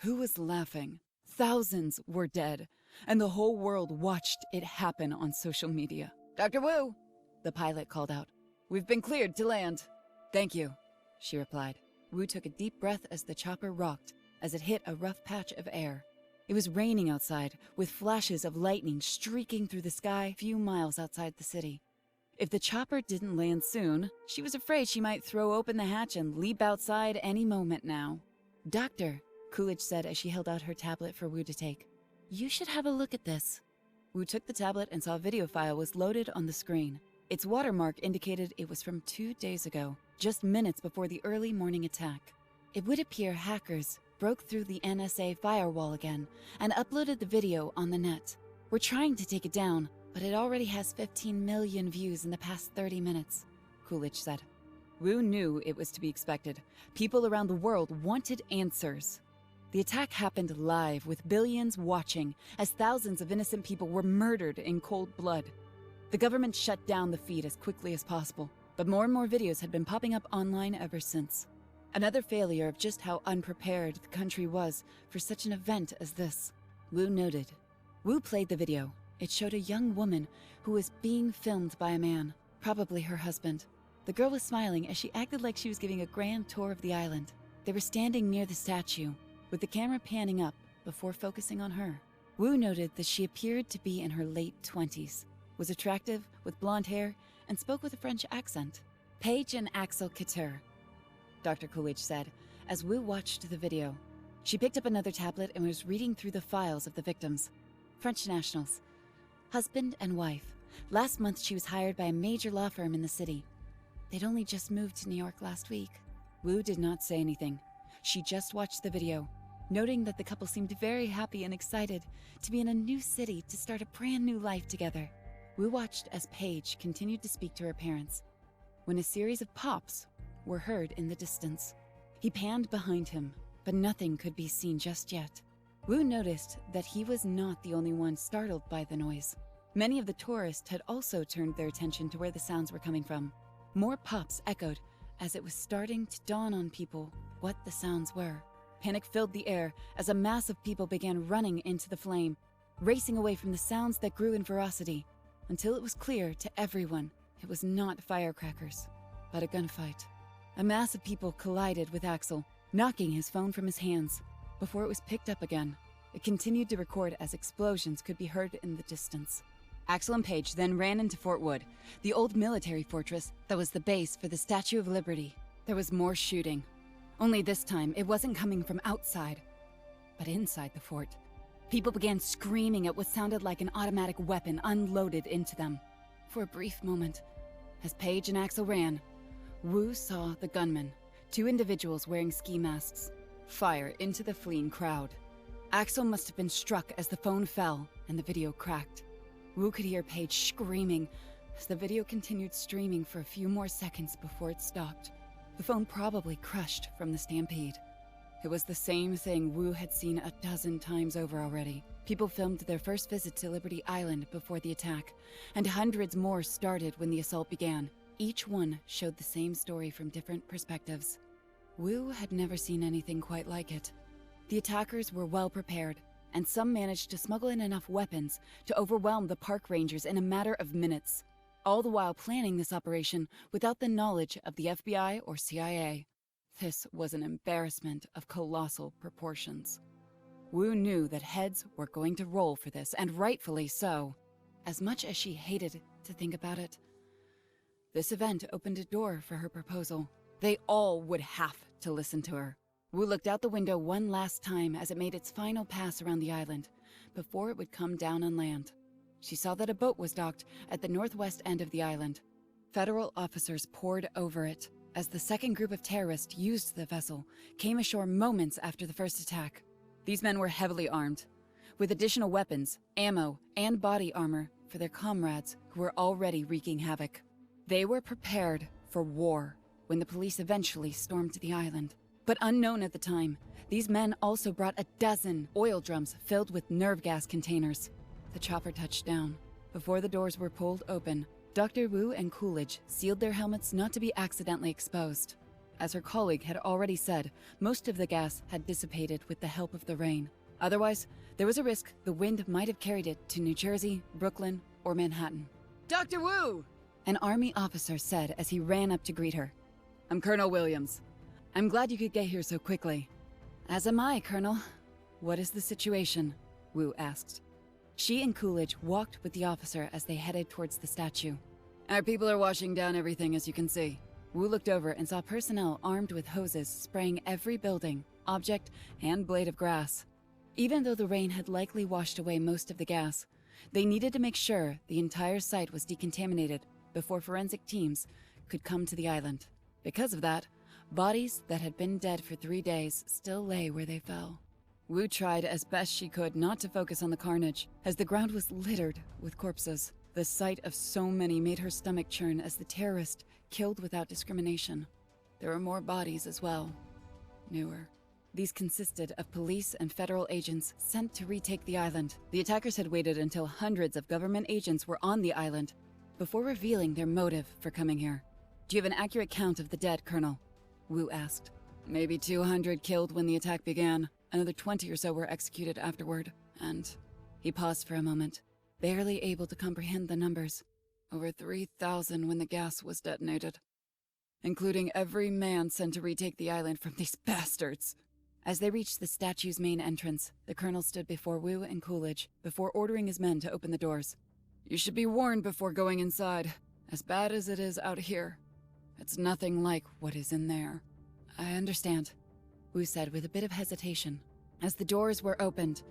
Who was laughing? Thousands were dead, and the whole world watched it happen on social media. Dr. Wu, the pilot called out. We've been cleared to land. Thank you, she replied. Wu took a deep breath as the chopper rocked, as it hit a rough patch of air. It was raining outside, with flashes of lightning streaking through the sky a few miles outside the city. If the chopper didn't land soon, she was afraid she might throw open the hatch and leap outside any moment now. Doctor, Coolidge said as she held out her tablet for Wu to take. You should have a look at this. Wu took the tablet and saw a video file was loaded on the screen. Its watermark indicated it was from 2 days ago, just minutes before the early morning attack. It would appear hackers broke through the NSA firewall again and uploaded the video on the net. We're trying to take it down, but it already has 15 million views in the past 30 minutes, Coolidge said. Wu knew it was to be expected. People around the world wanted answers. The attack happened live, with billions watching, as thousands of innocent people were murdered in cold blood. The government shut down the feed as quickly as possible, but more and more videos had been popping up online ever since. Another failure of just how unprepared the country was for such an event as this, Wu noted. Wu played the video. It showed a young woman who was being filmed by a man, probably her husband. The girl was smiling as she acted like she was giving a grand tour of the island. They were standing near the statue, with the camera panning up before focusing on her. Wu noted that she appeared to be in her late 20s, was attractive, with blonde hair, and spoke with a French accent. Paige and Axel Couture, Dr. Coolidge said, as Wu watched the video. She picked up another tablet and was reading through the files of the victims. French nationals. Husband and wife. Last month she was hired by a major law firm in the city. They'd only just moved to New York last week. Wu did not say anything. She just watched the video, noting that the couple seemed very happy and excited to be in a new city to start a brand new life together. Wu watched as Paige continued to speak to her parents, when a series of pops were heard in the distance. He panned behind him, but nothing could be seen just yet. Wu noticed that he was not the only one startled by the noise. Many of the tourists had also turned their attention to where the sounds were coming from. More pops echoed as it was starting to dawn on people what the sounds were. Panic filled the air as a mass of people began running into the flame, racing away from the sounds that grew in ferocity, until it was clear to everyone it was not firecrackers, but a gunfight. A mass of people collided with Axel, knocking his phone from his hands. Before it was picked up again, it continued to record as explosions could be heard in the distance. Axel and Paige then ran into Fort Wood, the old military fortress that was the base for the Statue of Liberty. There was more shooting. Only this time, it wasn't coming from outside, but inside the fort. People began screaming at what sounded like an automatic weapon unloaded into them. For a brief moment, as Paige and Axel ran, Wu saw the gunmen, 2 individuals wearing ski masks, fire into the fleeing crowd. Axel must have been struck as the phone fell and the video cracked. Wu could hear Paige screaming as the video continued streaming for a few more seconds before it stopped. The phone probably crushed from the stampede. It was the same thing Wu had seen a dozen times over already. People filmed their first visit to Liberty Island before the attack, and hundreds more started when the assault began. Each one showed the same story from different perspectives. Wu had never seen anything quite like it. The attackers were well prepared, and some managed to smuggle in enough weapons to overwhelm the park rangers in a matter of minutes, all the while planning this operation without the knowledge of the FBI or CIA. This was an embarrassment of colossal proportions. Wu knew that heads were going to roll for this, and rightfully so, as much as she hated to think about it. This event opened a door for her proposal. They all would have to listen to her. Wu looked out the window one last time as it made its final pass around the island, before it would come down on land. She saw that a boat was docked at the northwest end of the island. Federal officers poured over it, as the second group of terrorists used the vessel, came ashore moments after the first attack. These men were heavily armed, with additional weapons, ammo, and body armor for their comrades who were already wreaking havoc. They were prepared for war when the police eventually stormed the island. But unknown at the time, these men also brought a dozen oil drums filled with nerve gas containers. The chopper touched down. Before the doors were pulled open, Dr. Wu and Coolidge sealed their helmets not to be accidentally exposed. As her colleague had already said, most of the gas had dissipated with the help of the rain. Otherwise, there was a risk the wind might have carried it to New Jersey, Brooklyn, or Manhattan. "Dr. Wu!" an Army officer said as he ran up to greet her. "I'm Colonel Williams. I'm glad you could get here so quickly." "As am I, Colonel. What is the situation?" Wu asked. She and Coolidge walked with the officer as they headed towards the statue. "Our people are washing down everything, as you can see." Wu looked over and saw personnel armed with hoses spraying every building, object, and blade of grass. Even though the rain had likely washed away most of the gas, they needed to make sure the entire site was decontaminated before forensic teams could come to the island. Because of that, bodies that had been dead for 3 days still lay where they fell. Wu tried as best she could not to focus on the carnage, as the ground was littered with corpses. The sight of so many made her stomach churn as the terrorist killed without discrimination. There were more bodies as well, newer. These consisted of police and federal agents sent to retake the island. The attackers had waited until hundreds of government agents were on the island before revealing their motive for coming here. "Do you have an accurate count of the dead, Colonel?" Wu asked. "Maybe 200 killed when the attack began. Another 20 or so were executed afterward, and..." He paused for a moment, barely able to comprehend the numbers. "Over 3,000 when the gas was detonated, including every man sent to retake the island from these bastards." As they reached the statue's main entrance, the colonel stood before Wu and Coolidge before ordering his men to open the doors. "You should be warned before going inside. As bad as it is out here, it's nothing like what is in there." "I understand," Wu said with a bit of hesitation. As the doors were opened,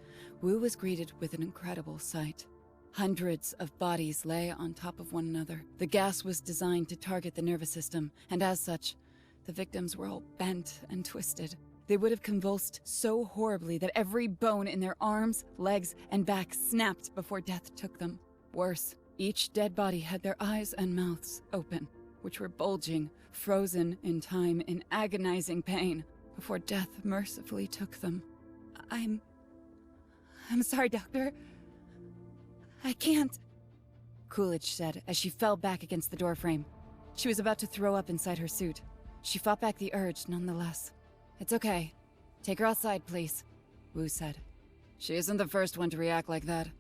Wu was greeted with an incredible sight. Hundreds of bodies lay on top of one another. The gas was designed to target the nervous system, and as such, the victims were all bent and twisted. They would have convulsed so horribly that every bone in their arms, legs, and back snapped before death took them. Worse, each dead body had their eyes and mouths open, which were bulging, frozen in time in agonizing pain, before death mercifully took them. I'm sorry, Doctor. I can't," Coolidge said as she fell back against the doorframe. She was about to throw up inside her suit. She fought back the urge nonetheless. "It's okay. Take her outside, please," Wu said. "She isn't the first one to react like that.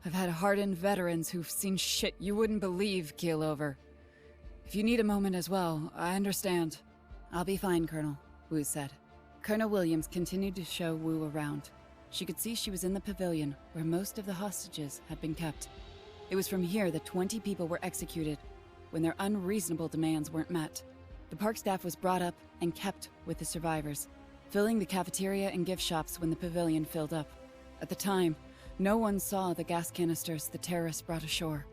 I've had hardened veterans who've seen shit you wouldn't believe keel over. If you need a moment as well, I understand." "I'll be fine, Colonel," Wu said. Colonel Williams continued to show Wu around. She could see she was in the pavilion where most of the hostages had been kept. It was from here that 20 people were executed when their unreasonable demands weren't met. The park staff was brought up and kept with the survivors, filling the cafeteria and gift shops when the pavilion filled up. At the time, no one saw the gas canisters the terrorists brought ashore.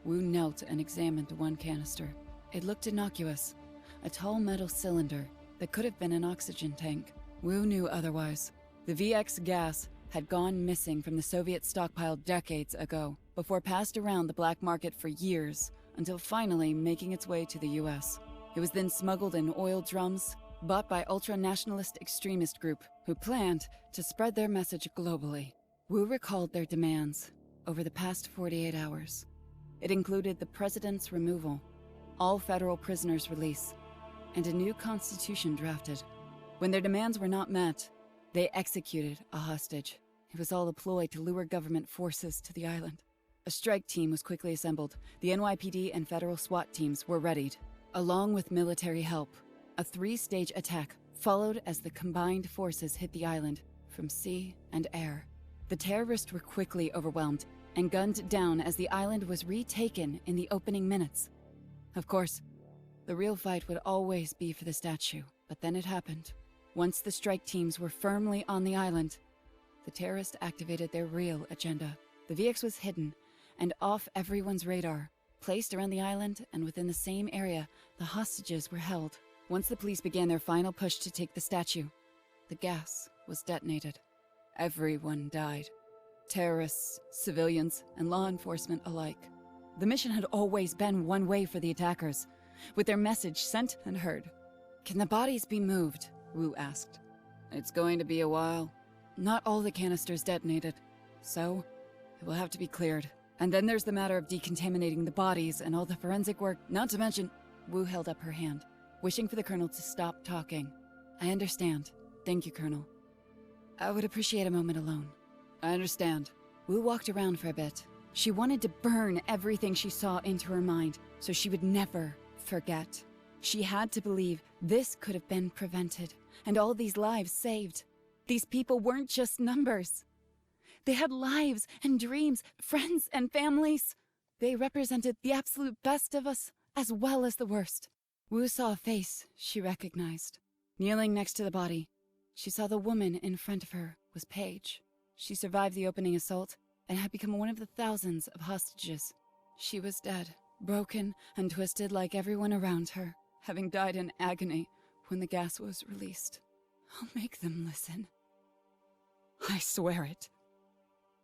Wu knelt and examined one canister. It looked innocuous, a tall metal cylinder that could have been an oxygen tank. Wu knew otherwise. The VX gas had gone missing from the Soviet stockpile decades ago, before passed around the black market for years, until finally making its way to the US. It was then smuggled in oil drums, bought by ultra-nationalist extremist group who planned to spread their message globally. Wu recalled their demands over the past 48 hours. It included the president's removal, all federal prisoners' release, and a new constitution drafted. When their demands were not met, they executed a hostage. It was all a ploy to lure government forces to the island. A strike team was quickly assembled. The NYPD and federal SWAT teams were readied. Along with military help, a 3-stage attack followed as the combined forces hit the island from sea and air. The terrorists were quickly overwhelmed and gunned down as the island was retaken in the opening minutes. Of course, the real fight would always be for the statue, but then it happened. Once the strike teams were firmly on the island, the terrorists activated their real agenda. The VX was hidden and off everyone's radar. Placed around the island and within the same area, the hostages were held. Once the police began their final push to take the statue, the gas was detonated. Everyone died. Terrorists, civilians, and law enforcement alike. The mission had always been one way for the attackers, with their message sent and heard. "Can the bodies be moved?" Wu asked. "It's going to be a while. Not all the canisters detonated, so it will have to be cleared. And then there's the matter of decontaminating the bodies and all the forensic work, not to mention..." Wu held up her hand, wishing for the Colonel to stop talking. "I understand. Thank you, Colonel. I would appreciate a moment alone." "I understand." Wu walked around for a bit. She wanted to burn everything she saw into her mind, so she would never forget. She had to believe this could have been prevented, and all these lives saved. These people weren't just numbers. They had lives and dreams, friends and families. They represented the absolute best of us, as well as the worst. Wu saw a face she recognized. Kneeling next to the body, she saw the woman in front of her was Paige. She survived the opening assault and had become one of the thousands of hostages. She was dead, broken and twisted like everyone around her, having died in agony when the gas was released. "I'll make them listen. I swear it,"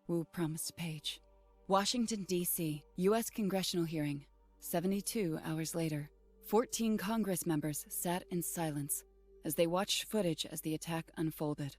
Wu promised Paige. Washington, D.C., U.S. congressional hearing. 72 hours later, 14 Congress members sat in silence as they watched footage as the attack unfolded.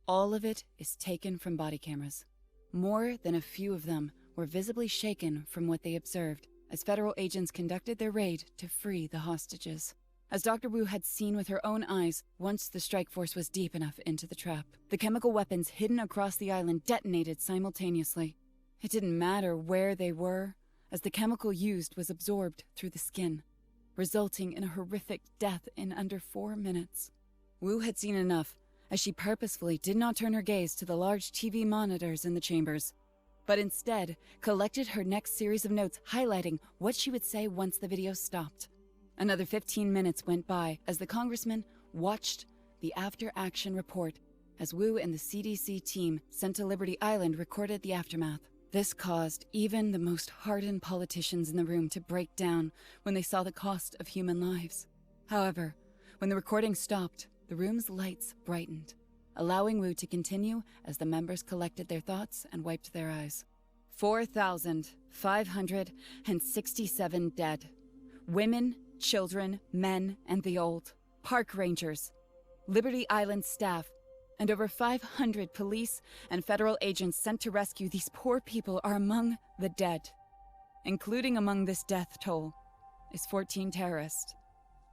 All of it is taken from body cameras. More than a few of them were visibly shaken from what they observed as federal agents conducted their raid to free the hostages. As Dr. Wu had seen with her own eyes, once the strike force was deep enough into the trap, the chemical weapons hidden across the island detonated simultaneously. It didn't matter where they were, as the chemical used was absorbed through the skin, resulting in a horrific death in under 4 minutes. Wu had seen enough, as she purposefully did not turn her gaze to the large TV monitors in the chambers, but instead collected her next series of notes highlighting what she would say once the video stopped. Another 15 minutes went by as the congressman watched the after-action report as Wu and the CDC team sent to Liberty Island recorded the aftermath. This caused even the most hardened politicians in the room to break down when they saw the cost of human lives. However, when the recording stopped, the room's lights brightened, allowing Wu to continue as the members collected their thoughts and wiped their eyes. 4,567 dead. Women, children, men, and the old. Park rangers, Liberty Island staff, and over 500 police and federal agents sent to rescue these poor people are among the dead. Including among this death toll is 14 terrorists,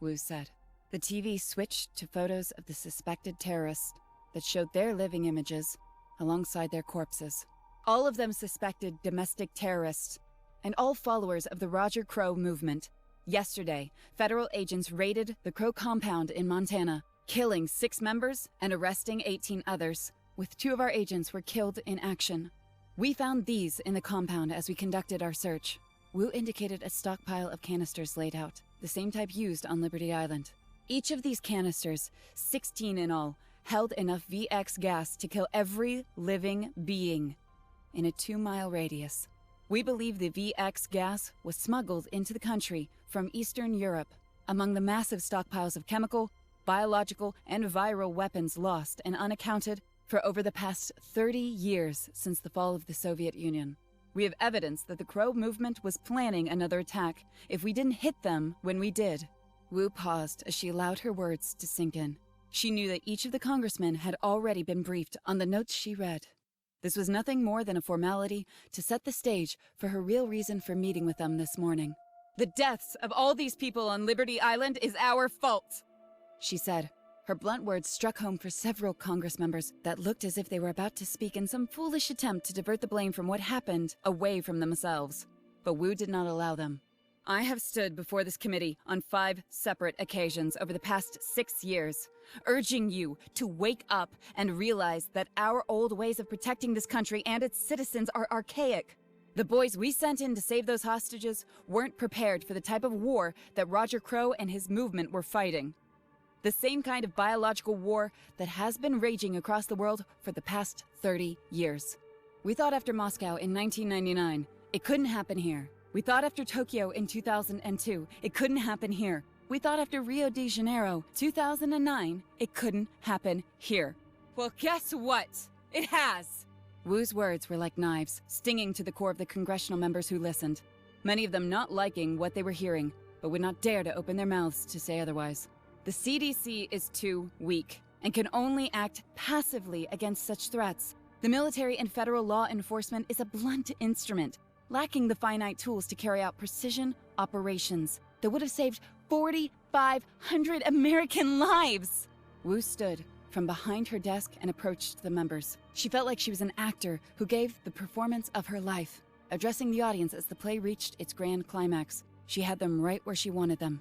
Wu said. The TV switched to photos of the suspected terrorists that showed their living images alongside their corpses. All of them suspected domestic terrorists, and all followers of the Roger Crow movement. Yesterday, federal agents raided the Crow compound in Montana, killing 6 members and arresting 18 others, with 2 of our agents were killed in action. We found these in the compound as we conducted our search. Wu indicated a stockpile of canisters laid out, the same type used on Liberty Island. Each of these canisters, 16 in all, held enough VX gas to kill every living being in a 2-mile radius. We believe the VX gas was smuggled into the country from Eastern Europe among the massive stockpiles of chemical, biological, and viral weapons lost and unaccounted for over the past 30 years since the fall of the Soviet Union. We have evidence that the Crow movement was planning another attack if we didn't hit them when we did. Wu paused as she allowed her words to sink in. She knew that each of the congressmen had already been briefed on the notes she read. This was nothing more than a formality to set the stage for her real reason for meeting with them this morning. "The deaths of all these people on Liberty Island is our fault," she said. Her blunt words struck home for several Congress members that looked as if they were about to speak in some foolish attempt to divert the blame from what happened away from themselves. But Wu did not allow them. "I have stood before this committee on 5 separate occasions over the past 6 years, urging you to wake up and realize that our old ways of protecting this country and its citizens are archaic. The boys we sent in to save those hostages weren't prepared for the type of war that Roger Crow and his movement were fighting. The same kind of biological war that has been raging across the world for the past 30 years. We thought after Moscow in 1999, it couldn't happen here. We thought after Tokyo in 2002, it couldn't happen here. We thought after Rio de Janeiro, 2009, it couldn't happen here. Well, guess what? It has!" Wu's words were like knives, stinging to the core of the congressional members who listened, many of them not liking what they were hearing, but would not dare to open their mouths to say otherwise. The CDC is too weak and can only act passively against such threats. The military and federal law enforcement is a blunt instrument, lacking the finite tools to carry out precision operations that would have saved 4,500 American lives. Wu stood from behind her desk and approached the members. She felt like she was an actor who gave the performance of her life, addressing the audience as the play reached its grand climax. She had them right where she wanted them.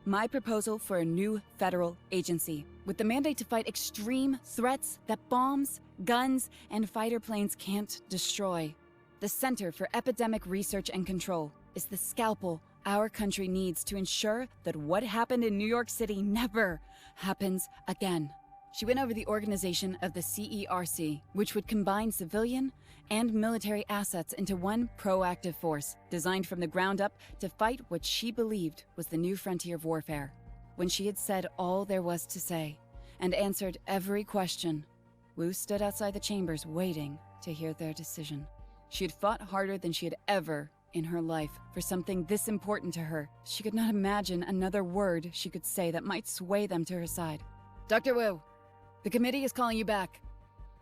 My proposal for a new federal agency, with the mandate to fight extreme threats that bombs, guns, and fighter planes can't destroy. The Center for Epidemic Research and Control is the scalpel our country needs to ensure that what happened in New York City never happens again. She went over the organization of the CERC, which would combine civilian and military assets into one proactive force, designed from the ground up to fight what she believed was the new frontier of warfare. When she had said all there was to say, and answered every question, Wu stood outside the chambers waiting to hear their decision. She had fought harder than she had ever in her life for something this important to her. She could not imagine another word she could say that might sway them to her side. "Dr. Wu, the committee is calling you back,"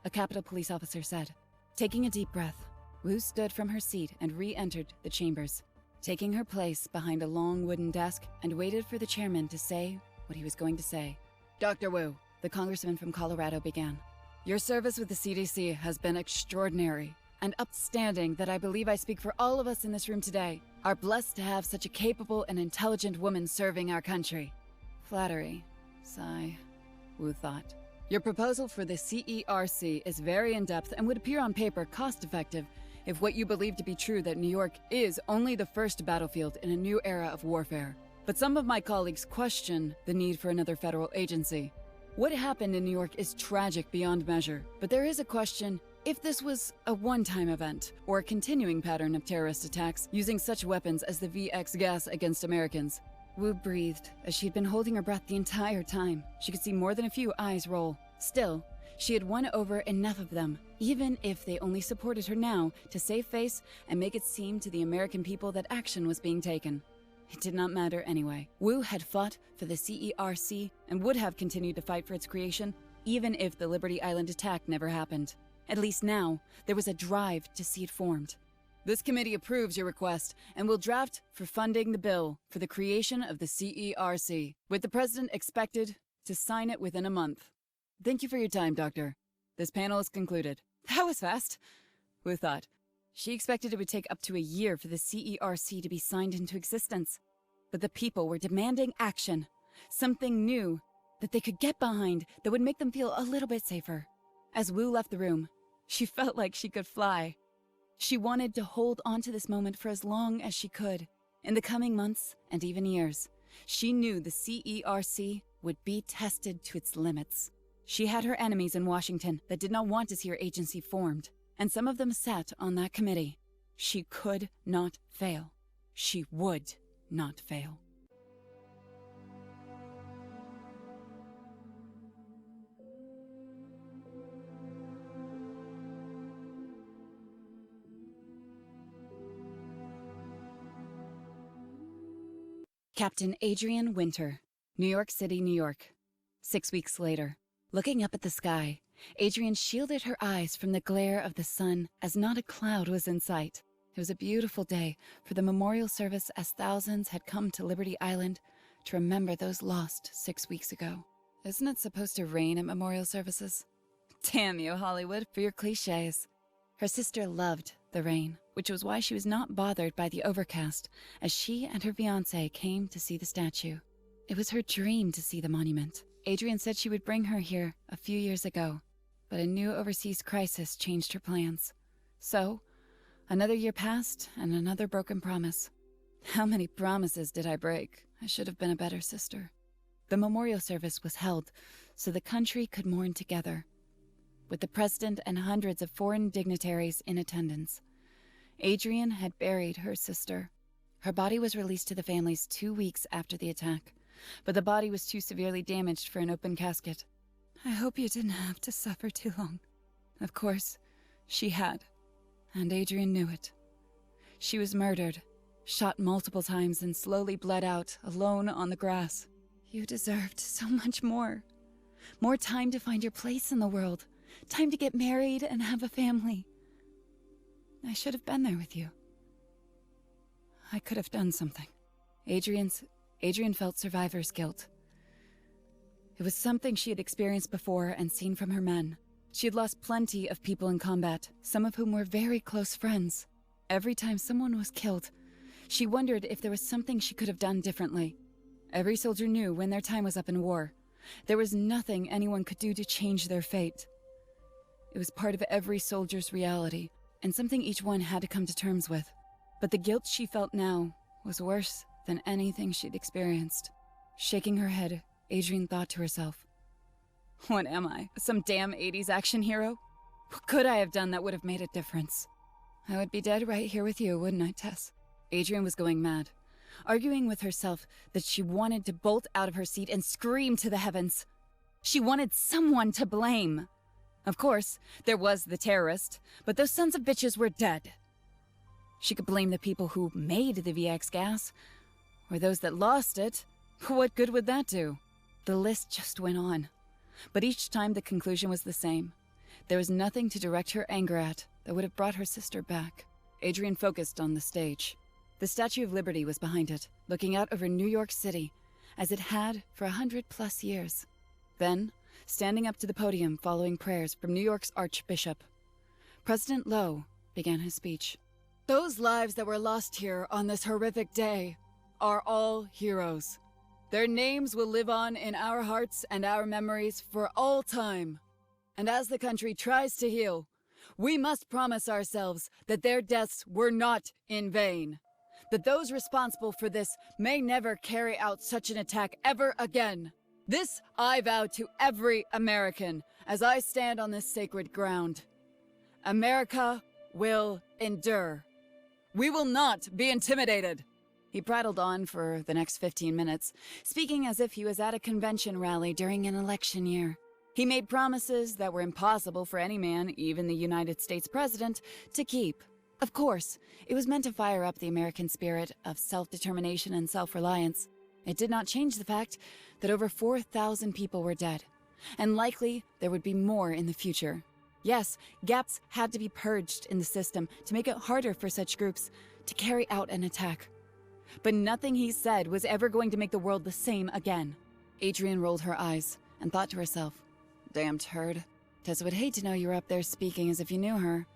a Capitol police officer said. Taking a deep breath, Wu stood from her seat and re-entered the chambers, taking her place behind a long wooden desk and waited for the chairman to say what he was going to say. "Dr. Wu," the congressman from Colorado began, "your service with the CDC has been extraordinary and upstanding that I believe I speak for all of us in this room today, are blessed to have such a capable and intelligent woman serving our country." Flattery. Sigh, Wu thought. "Your proposal for the CERC is very in-depth and would appear on paper cost-effective if what you believe to be true that New York is only the first battlefield in a new era of warfare. But some of my colleagues question the need for another federal agency. What happened in New York is tragic beyond measure, but there is a question if this was a one-time event or a continuing pattern of terrorist attacks using such weapons as the VX gas against Americans." Wu breathed as she had been holding her breath the entire time. She could see more than a few eyes roll. Still, she had won over enough of them, even if they only supported her now, to save face and make it seem to the American people that action was being taken. It did not matter anyway. Wu had fought for the CERC and would have continued to fight for its creation, even if the Liberty Island attack never happened. At least now, there was a drive to see it formed. "This committee approves your request and will draft for funding the bill for the creation of the CERC, with the president expected to sign it within a month. Thank you for your time, Doctor. This panel is concluded." That was fast, Wu thought. She expected it would take up to a year for the CERC to be signed into existence. But the people were demanding action. Something new that they could get behind that would make them feel a little bit safer. As Wu left the room, she felt like she could fly. She wanted to hold on to this moment for as long as she could. In the coming months and even years, she knew the CERC would be tested to its limits. She had her enemies in Washington that did not want to see her agency formed, and some of them sat on that committee. She could not fail. She would not fail. Captain Adrian Winter, New York City, New York. 6 weeks later, looking up at the sky, Adrian shielded her eyes from the glare of the sun as not a cloud was in sight. It was a beautiful day for the memorial service as thousands had come to Liberty Island to remember those lost 6 weeks ago. Isn't it supposed to rain at memorial services? Damn you, Hollywood, for your cliches. Her sister loved the rain, which was why she was not bothered by the overcast as she and her fiancé came to see the statue. It was her dream to see the monument. Adrian said she would bring her here a few years ago, but a new overseas crisis changed her plans. So, another year passed and another broken promise. How many promises did I break? I should have been a better sister. The memorial service was held so the country could mourn together, with the president and hundreds of foreign dignitaries in attendance. Adrian had buried her sister. Her body was released to the families 2 weeks after the attack, but the body was too severely damaged for an open casket. I hope you didn't have to suffer too long. Of course, she had, and Adrian knew it. She was murdered, shot multiple times, and slowly bled out, alone on the grass. You deserved so much more. More time to find your place in the world. Time to get married and have a family. I should have been there with you. I could have done something. Adrian felt survivor's guilt. It was something she had experienced before and seen from her men. She had lost plenty of people in combat, some of whom were very close friends. Every time someone was killed, she wondered if there was something she could have done differently. Every soldier knew when their time was up in war. There was nothing anyone could do to change their fate. It was part of every soldier's reality, and something each one had to come to terms with. But the guilt she felt now was worse than anything she'd experienced. Shaking her head, Adrian thought to herself, "What am I, some damn 80s action hero? What could I have done that would have made a difference? I would be dead right here with you, wouldn't I, Tess?" Adrian was going mad, arguing with herself that she wanted to bolt out of her seat and scream to the heavens. She wanted someone to blame. Of course, there was the terrorist, but those sons of bitches were dead. She could blame the people who made the VX gas, or those that lost it. What good would that do? The list just went on. But each time the conclusion was the same. There was nothing to direct her anger at that would have brought her sister back. Adrian focused on the stage. The Statue of Liberty was behind it, looking out over New York City, as it had for 100+ years. Then, standing up to the podium following prayers from New York's Archbishop, President Lowe began his speech. "Those lives that were lost here on this horrific day are all heroes. Their names will live on in our hearts and our memories for all time. And as the country tries to heal, we must promise ourselves that their deaths were not in vain. That those responsible for this may never carry out such an attack ever again. This I vow to every American as I stand on this sacred ground. America will endure. We will not be intimidated." He prattled on for the next 15 minutes, speaking as if he was at a convention rally during an election year. He made promises that were impossible for any man, even the United States president, to keep. Of course, it was meant to fire up the American spirit of self-determination and self-reliance. It did not change the fact that over 4,000 people were dead, and likely there would be more in the future. Yes, gaps had to be purged in the system to make it harder for such groups to carry out an attack. But nothing he said was ever going to make the world the same again. Adrian rolled her eyes and thought to herself, "Damn turd. Tessa would hate to know you were up there speaking as if you knew her.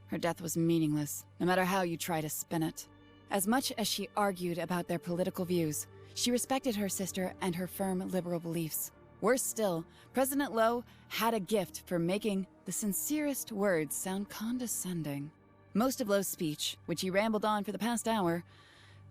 Her death was meaningless, no matter how you try to spin it." As much as she argued about their political views, she respected her sister and her firm liberal beliefs. Worse still, President Lowe had a gift for making the sincerest words sound condescending. Most of Lowe's speech, which he rambled on for the past hour,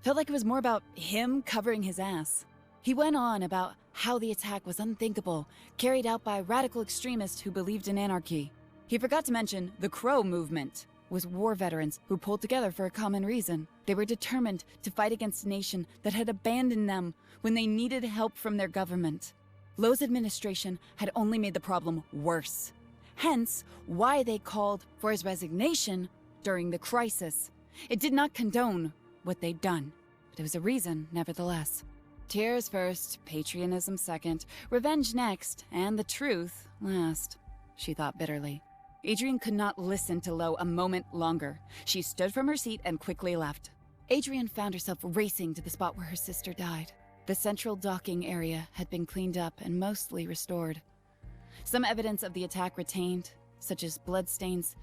felt like it was more about him covering his ass. He went on about how the attack was unthinkable, carried out by radical extremists who believed in anarchy. He forgot to mention the Crow movement was war veterans who pulled together for a common reason. They were determined to fight against a nation that had abandoned them when they needed help from their government. Lowe's administration had only made the problem worse. Hence, why they called for his resignation during the crisis. It did not condone what they'd done, but it was a reason nevertheless. Tears first, patriotism second, revenge next, and the truth last, she thought bitterly. Adrian could not listen to Lowe a moment longer. She stood from her seat and quickly left. Adrian found herself racing to the spot where her sister died. The central docking area had been cleaned up and mostly restored. Some evidence of the attack retained, such as bloodstains,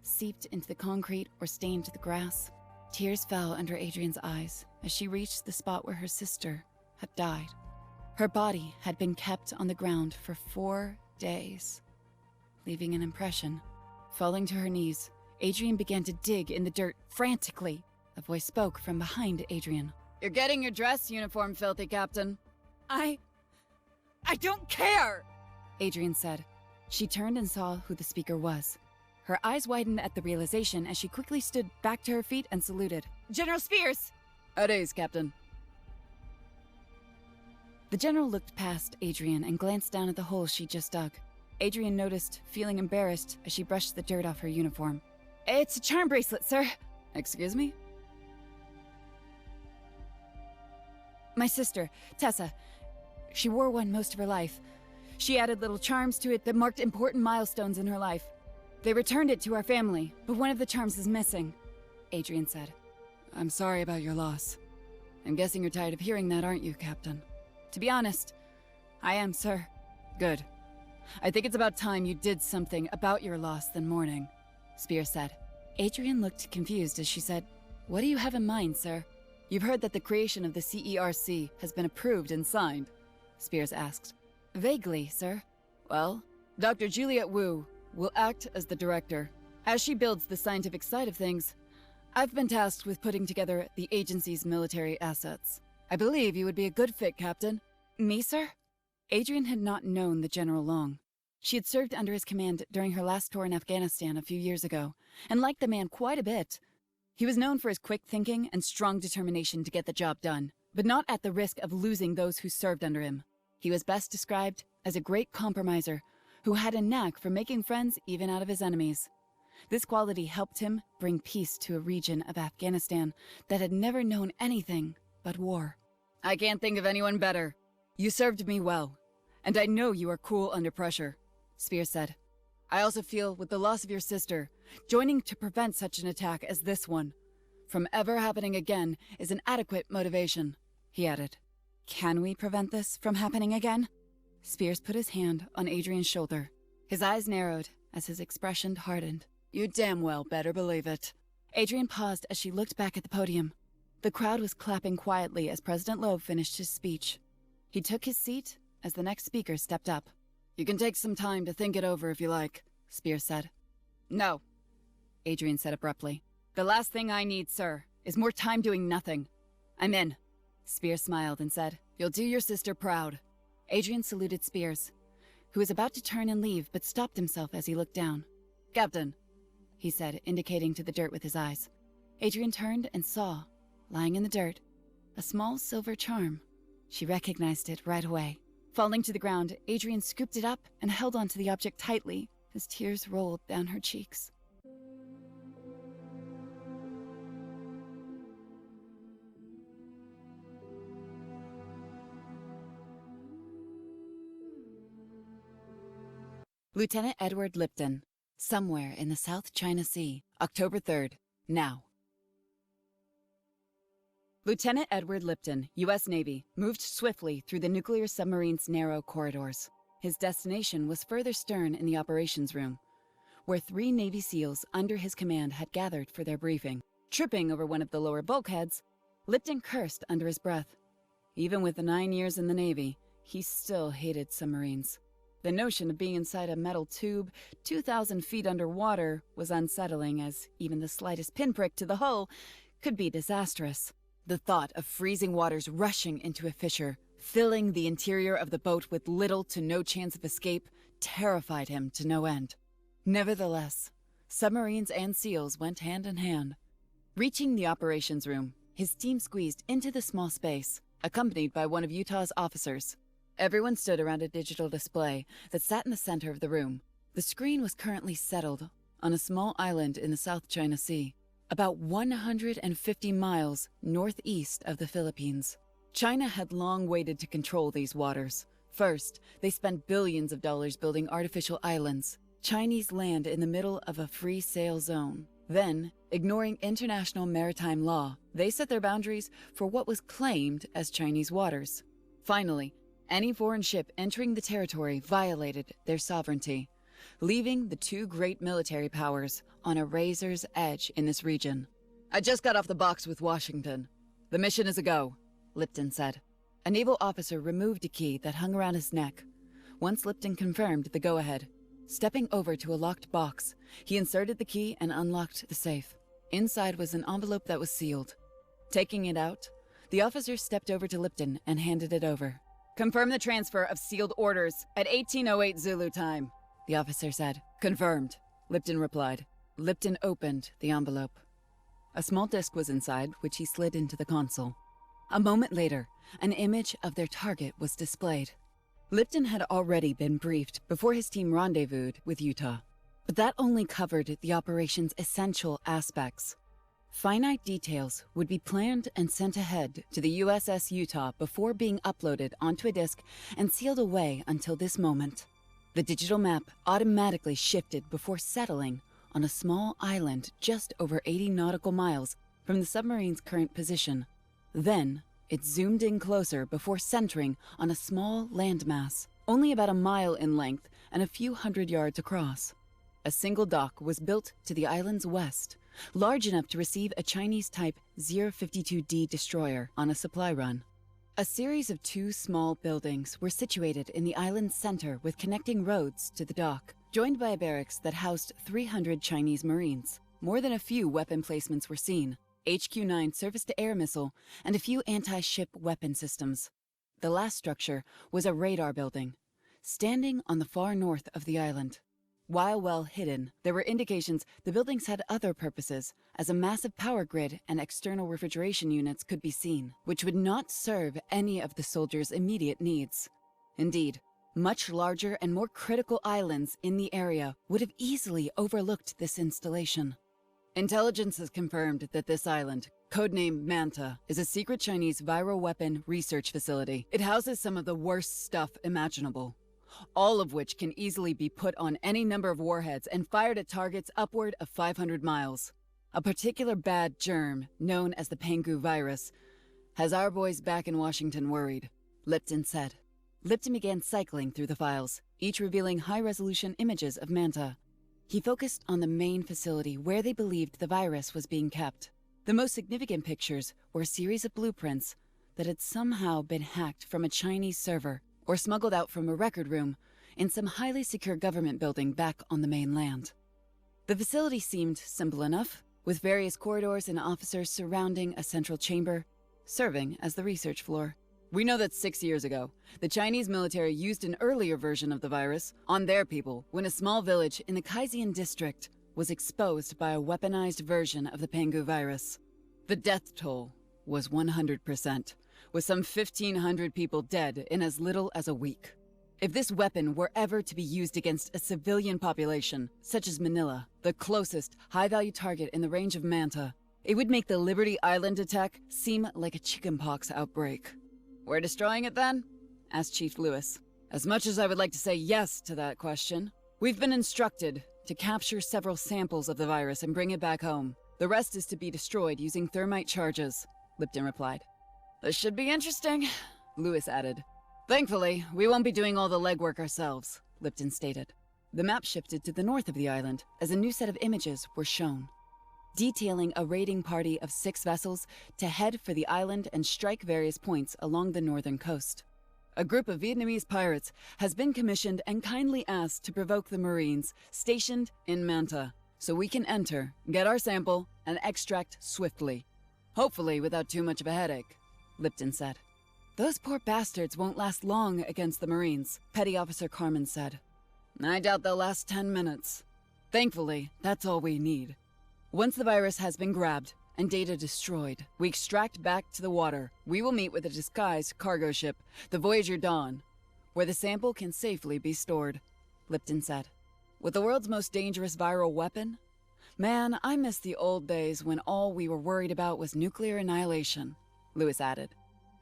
seeped into the concrete or stained the grass. Tears fell under Adrian's eyes as she reached the spot where her sister had died. Her body had been kept on the ground for 4 days, leaving an impression. Falling to her knees, Adrian began to dig in the dirt frantically. A voice spoke from behind Adrian. "You're getting your dress uniform filthy, Captain." I don't care," Adrian said. She turned and saw who the speaker was. Her eyes widened at the realization as she quickly stood back to her feet and saluted. "General Spears!" "At ease, Captain." The general looked past Adrian and glanced down at the hole she just dug. Adrian noticed, feeling embarrassed as she brushed the dirt off her uniform. "It's a charm bracelet, sir." "Excuse me?" "My sister, Tessa. She wore one most of her life. She added little charms to it that marked important milestones in her life. They returned it to our family, but one of the charms is missing," Adrian said. "I'm sorry about your loss. I'm guessing you're tired of hearing that, aren't you, Captain?" "To be honest, I am, sir." "Good. I think it's about time you did something about your loss than mourning," Spears said. Adrian looked confused as she said, "What do you have in mind, sir?" "You've heard that the creation of the CERC has been approved and signed?" Spears asked. "Vaguely, sir." "Well, Dr. Juliet Wu will act as the director. As she builds the scientific side of things, I've been tasked with putting together the agency's military assets. I believe you would be a good fit, Captain." "Me, sir?" Adrian had not known the general long. She had served under his command during her last tour in Afghanistan a few years ago, and liked the man quite a bit. He was known for his quick thinking and strong determination to get the job done, but not at the risk of losing those who served under him. He was best described as a great compromiser who had a knack for making friends even out of his enemies. This quality helped him bring peace to a region of Afghanistan that had never known anything but war. "I can't think of anyone better. You served me well, and I know you are cool under pressure," Spears said. "I also feel with the loss of your sister, joining to prevent such an attack as this one from ever happening again is an adequate motivation," he added. "Can we prevent this from happening again?" Spears put his hand on Adrian's shoulder. His eyes narrowed as his expression hardened. "You damn well better believe it." Adrian paused as she looked back at the podium. The crowd was clapping quietly as President Lowe finished his speech. He took his seat as the next speaker stepped up. "You can take some time to think it over if you like," Spears said. "No," Adrian said abruptly. "The last thing I need, sir, is more time doing nothing. I'm in." Spears smiled and said, "You'll do your sister proud." Adrian saluted Spears, who was about to turn and leave but stopped himself as he looked down. "Captain," he said, indicating to the dirt with his eyes. Adrian turned and saw, lying in the dirt, a small silver charm. She recognized it right away. Falling to the ground, Adrian scooped it up and held onto the object tightly as tears rolled down her cheeks. Lieutenant Edward Lipton, somewhere in the South China Sea, October 3rd, now. Lieutenant Edward Lipton, U.S. Navy, moved swiftly through the nuclear submarine's narrow corridors. His destination was further stern in the operations room, where 3 Navy SEALs under his command had gathered for their briefing. Tripping over one of the lower bulkheads, Lipton cursed under his breath. Even with the 9 years in the Navy, he still hated submarines. The notion of being inside a metal tube 2,000 feet underwater was unsettling, as even the slightest pinprick to the hull could be disastrous. The thought of freezing waters rushing into a fissure, filling the interior of the boat with little to no chance of escape, terrified him to no end. Nevertheless, submarines and SEALs went hand in hand. Reaching the operations room, his team squeezed into the small space, accompanied by one of Utah's officers. Everyone stood around a digital display that sat in the center of the room. The screen was currently settled on a small island in the South China Sea, about 150 miles northeast of the Philippines. China had long waited to control these waters. First, they spent billions of dollars building artificial islands, Chinese land in the middle of a free sail zone. Then, ignoring international maritime law, they set their boundaries for what was claimed as Chinese waters. Finally, any foreign ship entering the territory violated their sovereignty, leaving the two great military powers on a razor's edge in this region. "I just got off the box with Washington. The mission is a go," Lipton said. A naval officer removed a key that hung around his neck. Once Lipton confirmed the go-ahead, stepping over to a locked box, he inserted the key and unlocked the safe. Inside was an envelope that was sealed. Taking it out, the officer stepped over to Lipton and handed it over. "Confirm the transfer of sealed orders at 1808 Zulu time," the officer said. "Confirmed," Lipton replied. Lipton opened the envelope. A small disc was inside, which he slid into the console. A moment later, an image of their target was displayed. Lipton had already been briefed before his team rendezvoused with Utah, but that only covered the operation's essential aspects. Finite details would be planned and sent ahead to the USS Utah before being uploaded onto a disk and sealed away until this moment. The digital map automatically shifted before settling on a small island just over 80 nautical miles from the submarine's current position. Then, it zoomed in closer before centering on a small landmass, only about a mile in length and a few hundred yards across. A single dock was built to the island's west, large enough to receive a Chinese-type 052D destroyer on a supply run. A series of two small buildings were situated in the island's center with connecting roads to the dock, joined by a barracks that housed 300 Chinese Marines. More than a few weapon placements were seen, HQ-9 surface-to-air missile, and a few anti-ship weapon systems. The last structure was a radar building, standing on the far north of the island. While well hidden, there were indications the buildings had other purposes, as a massive power grid and external refrigeration units could be seen, which would not serve any of the soldiers' immediate needs. Indeed, much larger and more critical islands in the area would have easily overlooked this installation. Intelligence has confirmed that this island, codenamed Manta, is a secret Chinese viral weapon research facility. It houses some of the worst stuff imaginable, all of which can easily be put on any number of warheads and fired at targets upward of 500 miles. A particular bad germ, known as the Pangu Virus, has our boys back in Washington worried, Lipton said. Lipton began cycling through the files, each revealing high-resolution images of Manta. He focused on the main facility where they believed the virus was being kept. The most significant pictures were a series of blueprints that had somehow been hacked from a Chinese server or smuggled out from a record room in some highly secure government building back on the mainland. The facility seemed simple enough, with various corridors and officers surrounding a central chamber, serving as the research floor. "We know that 6 years ago, the Chinese military used an earlier version of the virus on their people when a small village in the Kaizen district was exposed by a weaponized version of the Pangu virus. The death toll was 100%, with some 1,500 people dead in as little as a week. If this weapon were ever to be used against a civilian population, such as Manila, the closest high-value target in the range of Manta, it would make the Liberty Island attack seem like a chickenpox outbreak." "We're destroying it then?" asked Chief Lewis. "As much as I would like to say yes to that question, we've been instructed to capture several samples of the virus and bring it back home. The rest is to be destroyed using thermite charges," Lipton replied. "This should be interesting," Lewis added. "Thankfully, we won't be doing all the legwork ourselves," Lipton stated. The map shifted to the north of the island as a new set of images were shown. detailing a raiding party of 6 vessels to head for the island and strike various points along the northern coast. A group of Vietnamese pirates has been commissioned and kindly asked to provoke the Marines stationed in Manta, so we can enter, get our sample, and extract swiftly. Hopefully without too much of a headache, Lipton said. Those poor bastards won't last long against the Marines, Petty Officer Carmen said. I doubt they'll last 10 minutes. Thankfully, that's all we need. Once the virus has been grabbed and data destroyed, we extract back to the water. We will meet with a disguised cargo ship, the Voyager Dawn, where the sample can safely be stored, Lipton said. With the world's most dangerous viral weapon? Man, I miss the old days when all we were worried about was nuclear annihilation, Lewis added.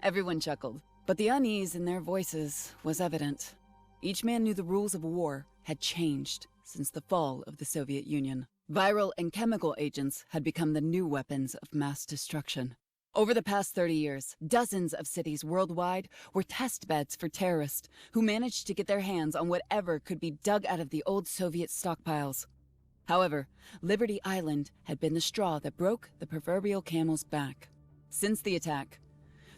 Everyone chuckled, but the unease in their voices was evident. Each man knew the rules of war had changed since the fall of the Soviet Union. Viral and chemical agents had become the new weapons of mass destruction. Over the past 30 years, dozens of cities worldwide were test beds for terrorists who managed to get their hands on whatever could be dug out of the old Soviet stockpiles. However, Liberty Island had been the straw that broke the proverbial camel's back. Since the attack,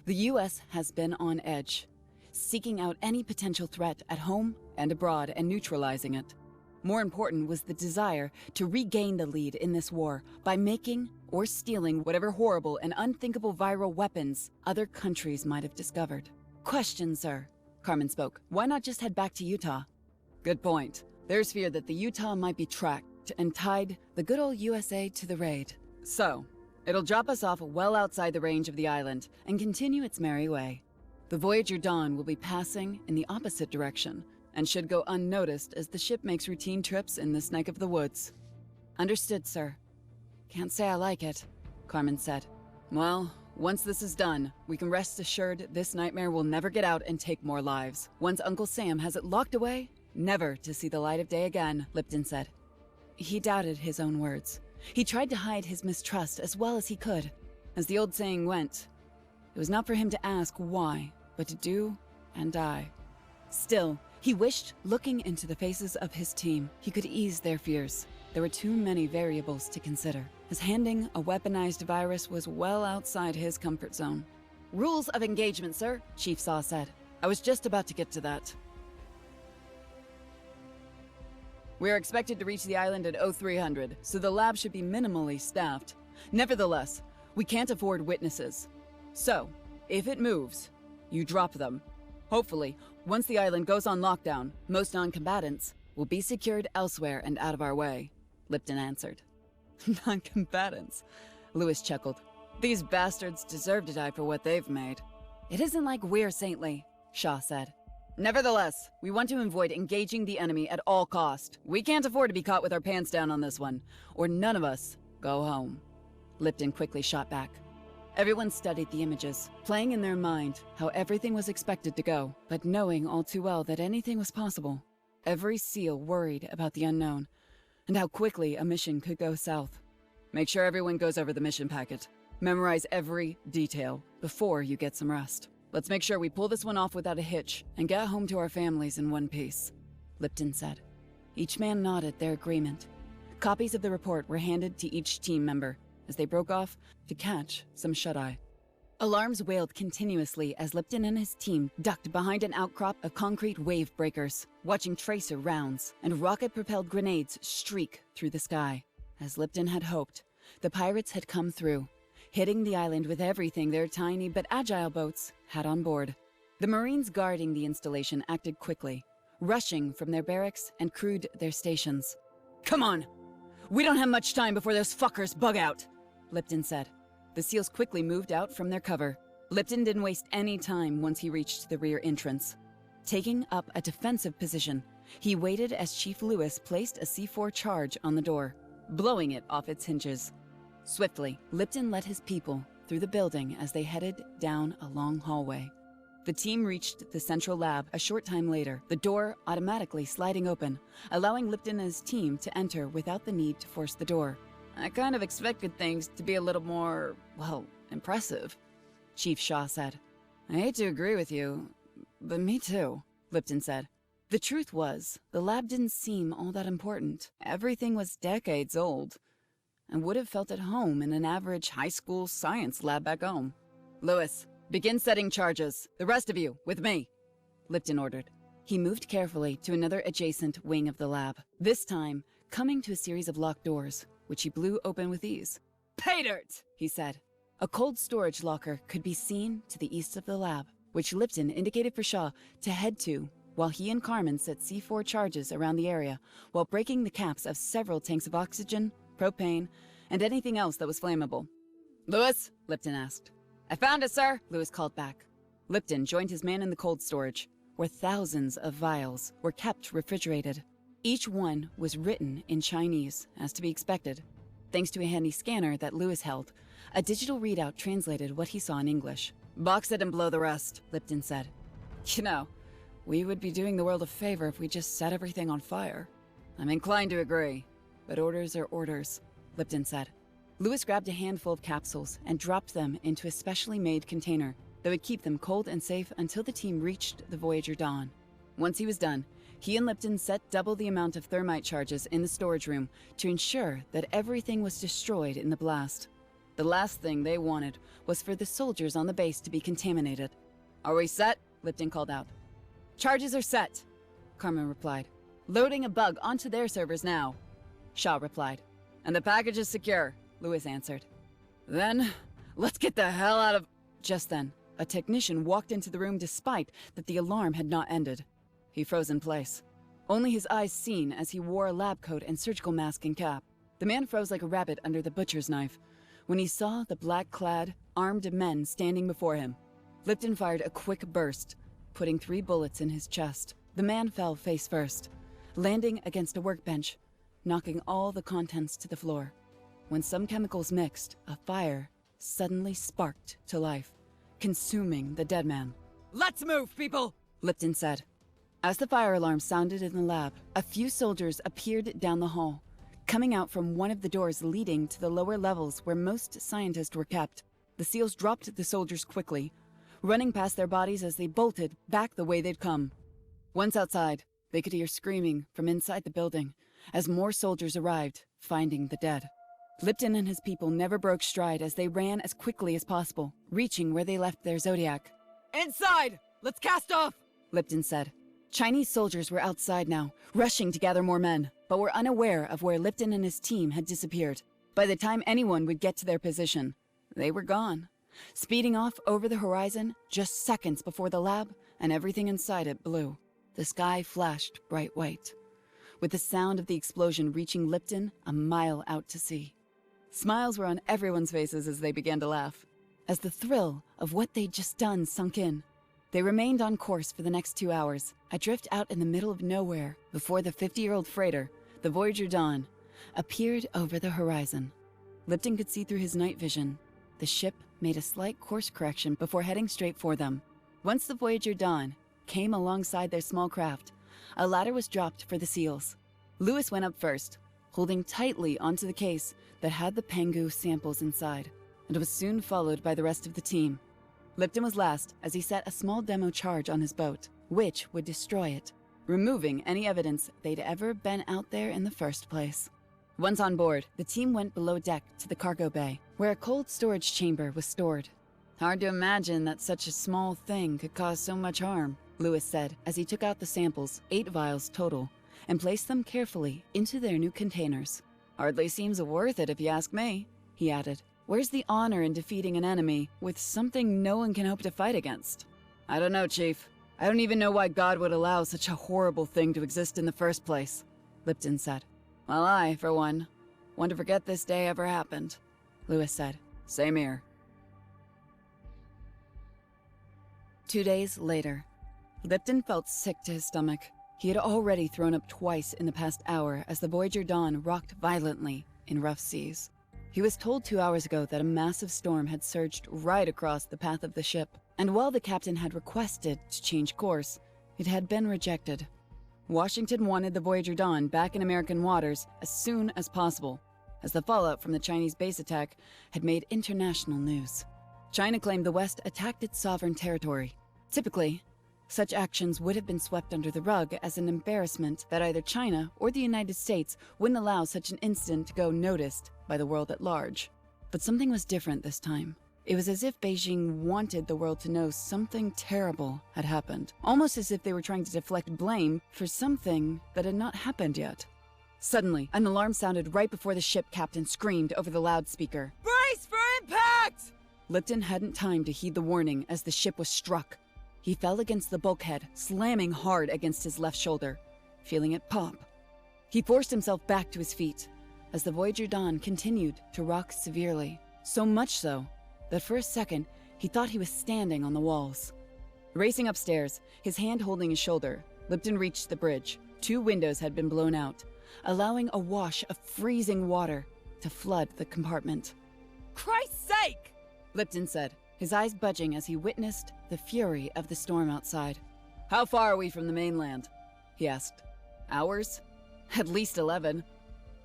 the U.S. has been on edge, seeking out any potential threat at home and abroad and neutralizing it. More important was the desire to regain the lead in this war by making or stealing whatever horrible and unthinkable viral weapons other countries might have discovered. Question, sir, Carmen spoke. Why not just head back to Utah? Good point. There's fear that the Utah might be tracked and tied the good old USA to the raid. So, it'll drop us off well outside the range of the island and continue its merry way. The Voyager Dawn will be passing in the opposite direction, and should go unnoticed as the ship makes routine trips in this neck of the woods. Understood, sir. Can't say I like it, Carmen said. Well, once this is done, we can rest assured this nightmare will never get out and take more lives. Once Uncle Sam has it locked away, never to see the light of day again, Lipton said. He doubted his own words. He tried to hide his mistrust as well as he could. As the old saying went, it was not for him to ask why, but to do and die. Still, he wished, looking into the faces of his team, he could ease their fears. There were too many variables to consider, as handing a weaponized virus was well outside his comfort zone. Rules of engagement, sir, Chief Saw said. I was just about to get to that. We are expected to reach the island at 0300, so the lab should be minimally staffed. Nevertheless, we can't afford witnesses. So, if it moves, you drop them. Hopefully, once the island goes on lockdown, most non-combatants will be secured elsewhere and out of our way, Lipton answered. Non-combatants? Lewis chuckled. These bastards deserve to die for what they've made. It isn't like we're saintly, Shaw said. Nevertheless, we want to avoid engaging the enemy at all cost. We can't afford to be caught with our pants down on this one, or none of us go home. Lipton quickly shot back. Everyone studied the images, playing in their mind how everything was expected to go, but knowing all too well that anything was possible. Every SEAL worried about the unknown, and how quickly a mission could go south. Make sure everyone goes over the mission packet. Memorize every detail before you get some rest. Let's make sure we pull this one off without a hitch and get home to our families in one piece, Lipton said. Each man nodded their agreement. Copies of the report were handed to each team member as they broke off to catch some shut-eye. Alarms wailed continuously as Lipton and his team ducked behind an outcrop of concrete wave breakers, watching tracer rounds and rocket-propelled grenades streak through the sky. As Lipton had hoped, the pirates had come through, hitting the island with everything their tiny but agile boats had on board. The Marines guarding the installation acted quickly, rushing from their barracks and crewed their stations. Come on! We don't have much time before those fuckers bug out, Lipton said. The SEALs quickly moved out from their cover. Lipton didn't waste any time once he reached the rear entrance. Taking up a defensive position, he waited as Chief Lewis placed a C4 charge on the door, blowing it off its hinges. Swiftly, Lipton led his people through the building as they headed down a long hallway. The team reached the central lab a short time later, the door automatically sliding open, allowing Lipton and his team to enter without the need to force the door. I kind of expected things to be a little more, well, impressive, Chief Shaw said. I hate to agree with you, but me too, Lipton said. The truth was, the lab didn't seem all that important. Everything was decades old. and would have felt at home in an average high school science lab back home. "Lewis, begin setting charges. The rest of you, with me," Lipton ordered. He moved carefully to another adjacent wing of the lab, this time coming to a series of locked doors, which he blew open with ease. "Pay dirt," he said. A cold storage locker could be seen to the east of the lab, which Lipton indicated for Shaw to head to while he and Carmen set C4 charges around the area while breaking the caps of several tanks of oxygen, propane, and anything else that was flammable. "Lewis?" Lipton asked. "I found it, sir," Lewis called back. Lipton joined his man in the cold storage, where thousands of vials were kept refrigerated. Each one was written in Chinese, as to be expected. Thanks to a handy scanner that Lewis held, a digital readout translated what he saw in English. "Box it and blow the rest," Lipton said. "You know, we would be doing the world a favor if we just set everything on fire." "I'm inclined to agree, but orders are orders," Lipton said. Lewis grabbed a handful of capsules and dropped them into a specially made container that would keep them cold and safe until the team reached the Voyager Dawn. Once he was done, he and Lipton set double the amount of thermite charges in the storage room to ensure that everything was destroyed in the blast. The last thing they wanted was for the soldiers on the base to be contaminated. "Are we set?" Lipton called out. "Charges are set," Carmen replied. "Loading a bug onto their servers now," Shaw replied. "And the package is secure," Lewis answered. "Then, let's get the hell out of—" Just then, a technician walked into the room despite that the alarm had not ended. He froze in place, only his eyes seen as he wore a lab coat and surgical mask and cap. The man froze like a rabbit under the butcher's knife when he saw the black-clad, armed men standing before him. Lipton fired a quick burst, putting 3 bullets in his chest. The man fell face first, landing against a workbench, knocking all the contents to the floor. When some chemicals mixed, a fire suddenly sparked to life, consuming the dead man. "Let's move, people!" Lipton said. As the fire alarm sounded in the lab, a few soldiers appeared down the hall, coming out from one of the doors leading to the lower levels where most scientists were kept. The SEALs dropped the soldiers quickly, running past their bodies as they bolted back the way they'd come. Once outside, they could hear screaming from inside the building as more soldiers arrived, finding the dead. Lipton and his people never broke stride as they ran as quickly as possible, reaching where they left their Zodiac. "Inside! Let's cast off!" Lipton said. Chinese soldiers were outside now, rushing to gather more men, but were unaware of where Lipton and his team had disappeared. By the time anyone would get to their position, they were gone, speeding off over the horizon just seconds before the lab and everything inside it blew. The sky flashed bright white, with the sound of the explosion reaching Lipton a mile out to sea. Smiles were on everyone's faces as they began to laugh, as the thrill of what they'd just done sunk in. They remained on course for the next 2 hours, adrift out in the middle of nowhere before the 50-year-old freighter, the Voyager Dawn, appeared over the horizon. Lipton could see through his night vision. The ship made a slight course correction before heading straight for them. Once the Voyager Dawn came alongside their small craft, a ladder was dropped for the SEALs. Lewis went up first, holding tightly onto the case that had the Pangu samples inside, and was soon followed by the rest of the team. Lipton was last as he set a small demo charge on his boat, which would destroy it, removing any evidence they'd ever been out there in the first place. Once on board, the team went below deck to the cargo bay, where a cold storage chamber was stored. "Hard to imagine that such a small thing could cause so much harm," Lewis said as he took out the samples, 8 vials total, and placed them carefully into their new containers. "Hardly seems worth it if you ask me," he added. "Where's the honor in defeating an enemy with something no one can hope to fight against?" "I don't know, Chief. I don't even know why God would allow such a horrible thing to exist in the first place," Lipton said. "Well, I, for one, want to forget this day ever happened," Lewis said. "Same here." 2 days later, Lipton felt sick to his stomach. He had already thrown up twice in the past hour as the Voyager Dawn rocked violently in rough seas. He was told 2 hours ago that a massive storm had surged right across the path of the ship, and while the captain had requested to change course, it had been rejected. Washington wanted the Voyager Dawn back in American waters as soon as possible, as the fallout from the Chinese base attack had made international news. China claimed the West attacked its sovereign territory. Typically, Such actions would have been swept under the rug as an embarrassment that either China or the United States wouldn't allow such an incident to go noticed by the world at large. But something was different this time. It was as if Beijing wanted the world to know something terrible had happened, almost as if they were trying to deflect blame for something that had not happened yet. Suddenly, an alarm sounded right before the ship captain screamed over the loudspeaker. "Brace for impact!" Lipton hadn't time to heed the warning as the ship was struck. He fell against the bulkhead, slamming hard against his left shoulder, feeling it pop. He forced himself back to his feet as the Voyager Dawn continued to rock severely, so much so that for a second he thought he was standing on the walls. Racing upstairs, his hand holding his shoulder, Lipton reached the bridge. 2 windows had been blown out, allowing a wash of freezing water to flood the compartment. "Christ's sake!" Lipton said, his eyes budging as he witnessed the fury of the storm outside. "How far are we from the mainland?" he asked. "Hours? At least 11.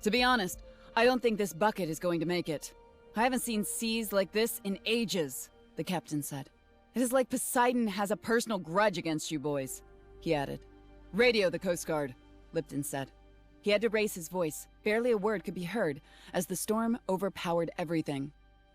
To be honest, I don't think this bucket is going to make it. I haven't seen seas like this in ages," the captain said. "It is like Poseidon has a personal grudge against you boys," he added. "Radio the Coast Guard," Lipton said. He had to raise his voice. Barely a word could be heard as the storm overpowered everything.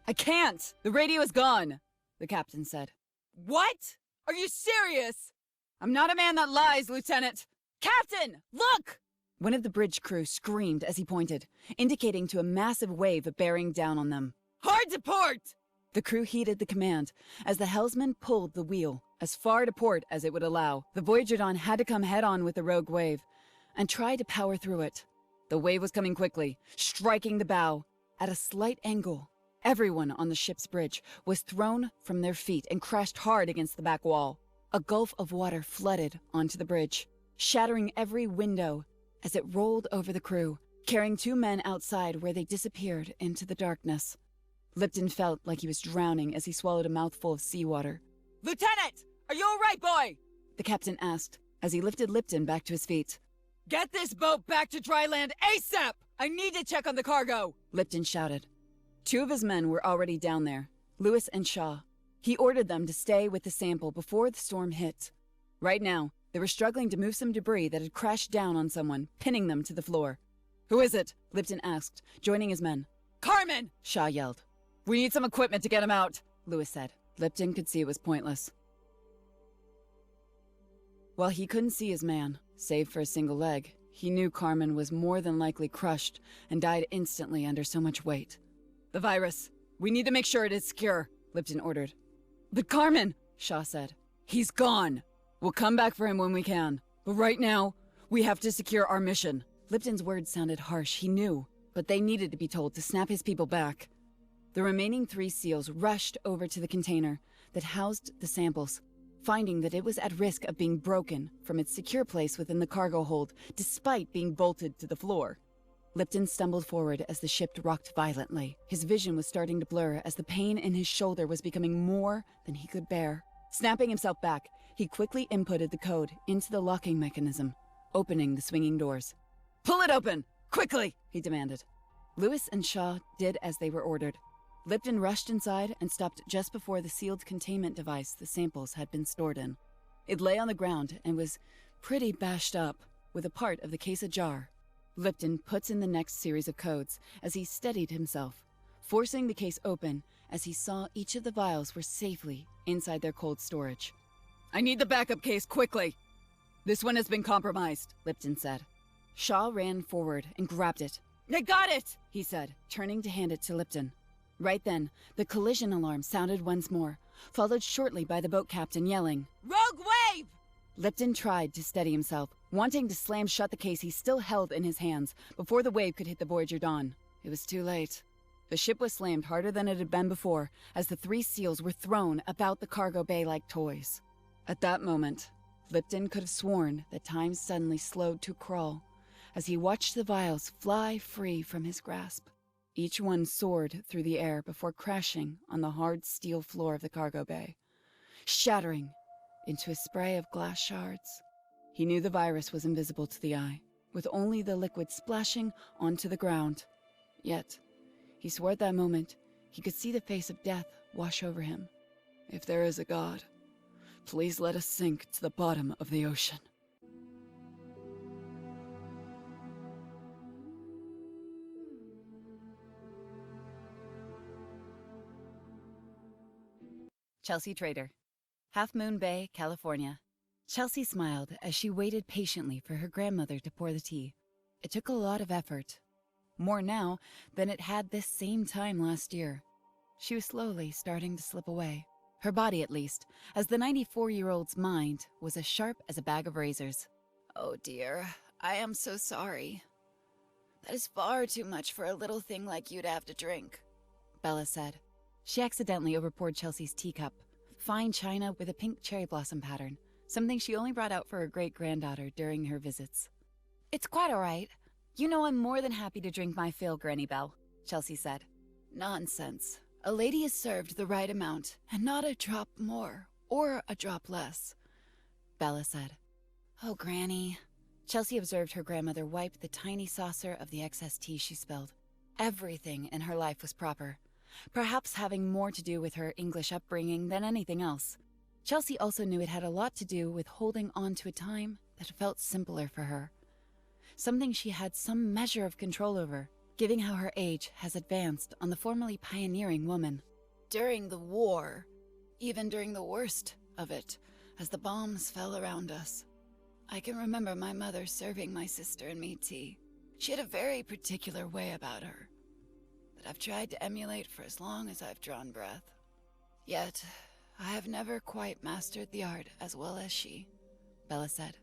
"I can't! The radio is gone!" the captain said. "What? Are you serious?" "I'm not a man that lies, Lieutenant! Captain, look!" One of the bridge crew screamed as he pointed, indicating to a massive wave bearing down on them. "Hard to port!" The crew heeded the command as the helmsman pulled the wheel as far to port as it would allow. The Voyager Dawn had to come head-on with the rogue wave and try to power through it. The wave was coming quickly, striking the bow at a slight angle. Everyone on the ship's bridge was thrown from their feet and crashed hard against the back wall. A gulf of water flooded onto the bridge, shattering every window as it rolled over the crew, carrying 2 men outside where they disappeared into the darkness. Lipton felt like he was drowning as he swallowed a mouthful of seawater. "Lieutenant, are you all right, boy?" the captain asked as he lifted Lipton back to his feet. "Get this boat back to dry land ASAP! I need to check on the cargo!" Lipton shouted. 2 of his men were already down there, Lewis and Shaw. He ordered them to stay with the sample before the storm hit. Right now, they were struggling to move some debris that had crashed down on someone, pinning them to the floor. "Who is it?" Lipton asked, joining his men. "Carmen!" Shaw yelled. "We need some equipment to get him out," Lewis said. Lipton could see it was pointless. While he couldn't see his man, save for a single leg, he knew Carmen was more than likely crushed and died instantly under so much weight. "The virus. We need to make sure it is secure," Lipton ordered. "But Carmen," Shaw said. "He's gone. We'll come back for him when we can. But right now, we have to secure our mission." Lipton's words sounded harsh, he knew, but they needed to be told to snap his people back. The remaining 3 SEALs rushed over to the container that housed the samples, finding that it was at risk of being broken from its secure place within the cargo hold, despite being bolted to the floor. Lipton stumbled forward as the ship rocked violently. His vision was starting to blur as the pain in his shoulder was becoming more than he could bear. Snapping himself back, he quickly inputted the code into the locking mechanism, opening the swinging doors. "Pull it open! Quickly!" he demanded. Lewis and Shaw did as they were ordered. Lipton rushed inside and stopped just before the sealed containment device the samples had been stored in. It lay on the ground and was pretty bashed up, with a part of the case ajar. Lipton puts in the next series of codes as he steadied himself, forcing the case open as he saw each of the vials were safely inside their cold storage. "I need the backup case quickly!" "This one has been compromised," Lipton said. Shaw ran forward and grabbed it. "I got it!" he said, turning to hand it to Lipton. Right then, the collision alarm sounded once more, followed shortly by the boat captain yelling, "Rogue wave!" Lipton tried to steady himself, wanting to slam shut the case he still held in his hands before the wave could hit the Voyager Dawn. It was too late. The ship was slammed harder than it had been before as the 3 SEALs were thrown about the cargo bay like toys. At that moment, Lipton could have sworn that time suddenly slowed to a crawl as he watched the vials fly free from his grasp. Each one soared through the air before crashing on the hard steel floor of the cargo bay, shattering into a spray of glass shards. He knew the virus was invisible to the eye, with only the liquid splashing onto the ground. Yet, he swore at that moment he could see the face of death wash over him. If there is a God, Please let us sink to the bottom of the ocean. Chelsey Trader, Half Moon Bay, California. Chelsey smiled as she waited patiently for her grandmother to pour the tea. It took a lot of effort. More now than it had this same time last year. She was slowly starting to slip away. Her body, at least, as the 94-year-old's mind was as sharp as a bag of razors. Oh dear, I am so sorry. That is far too much for a little thing like you to have to drink, Bella said. She accidentally overpoured Chelsey's teacup, fine china with a pink cherry blossom pattern, something she only brought out for her great-granddaughter during her visits. It's quite all right. You know I'm more than happy to drink my fill, Granny Belle, Chelsey said. Nonsense. A lady is served the right amount, and not a drop more, or a drop less, Bella said. Oh, Granny. Chelsey observed her grandmother wipe the tiny saucer of the excess tea she spilled. Everything in her life was proper, perhaps having more to do with her English upbringing than anything else. Chelsey also knew it had a lot to do with holding on to a time that felt simpler for her. Something she had some measure of control over, given how her age has advanced on the formerly pioneering woman. During the war, even during the worst of it, as the bombs fell around us, I can remember my mother serving my sister and me tea. She had a very particular way about her that I've tried to emulate for as long as I've drawn breath. Yet, I have never quite mastered the art as well as she, Bella said.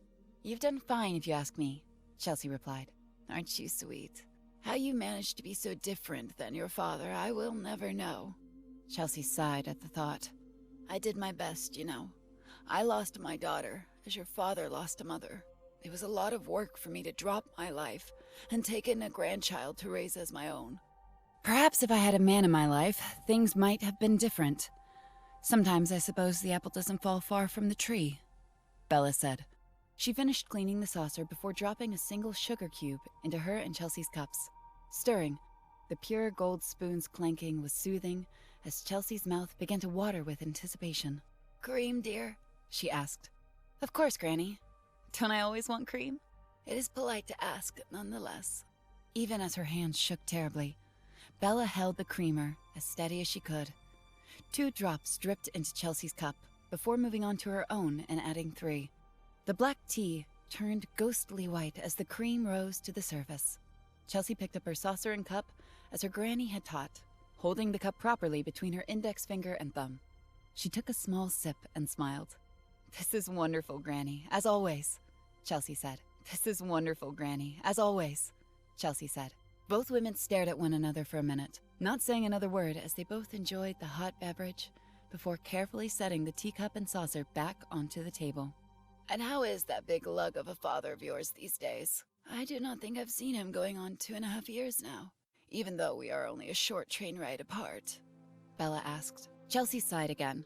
You've done fine if you ask me, Chelsey replied. Aren't you sweet? How you managed to be so different than your father, I will never know. Chelsey sighed at the thought. I did my best, you know. I lost my daughter, as your father lost a mother. It was a lot of work for me to drop my life and take in a grandchild to raise as my own. Perhaps if I had a man in my life, things might have been different. Sometimes I suppose the apple doesn't fall far from the tree, Bella said. She finished cleaning the saucer before dropping a single sugar cube into her and Chelsey's cups. Stirring, the pure gold spoons clanking was soothing as Chelsey's mouth began to water with anticipation. Cream, dear? She asked. Of course, Granny. Don't I always want cream? It is polite to ask, nonetheless. Even as her hands shook terribly, Bella held the creamer as steady as she could. 2 drops dripped into Chelsey's cup before moving on to her own and adding 3. The black tea turned ghostly white as the cream rose to the surface. Chelsey picked up her saucer and cup as her granny had taught, holding the cup properly between her index finger and thumb. She took a small sip and smiled. This is wonderful, Granny, as always, Chelsey said. This is wonderful, Granny, as always, Chelsey said. Both women stared at one another for a minute, not saying another word as they both enjoyed the hot beverage before carefully setting the teacup and saucer back onto the table. And how is that big lug of a father of yours these days? I do not think I've seen him going on 2.5 years now, even though we are only a short train ride apart, Bella asked. Chelsey sighed again.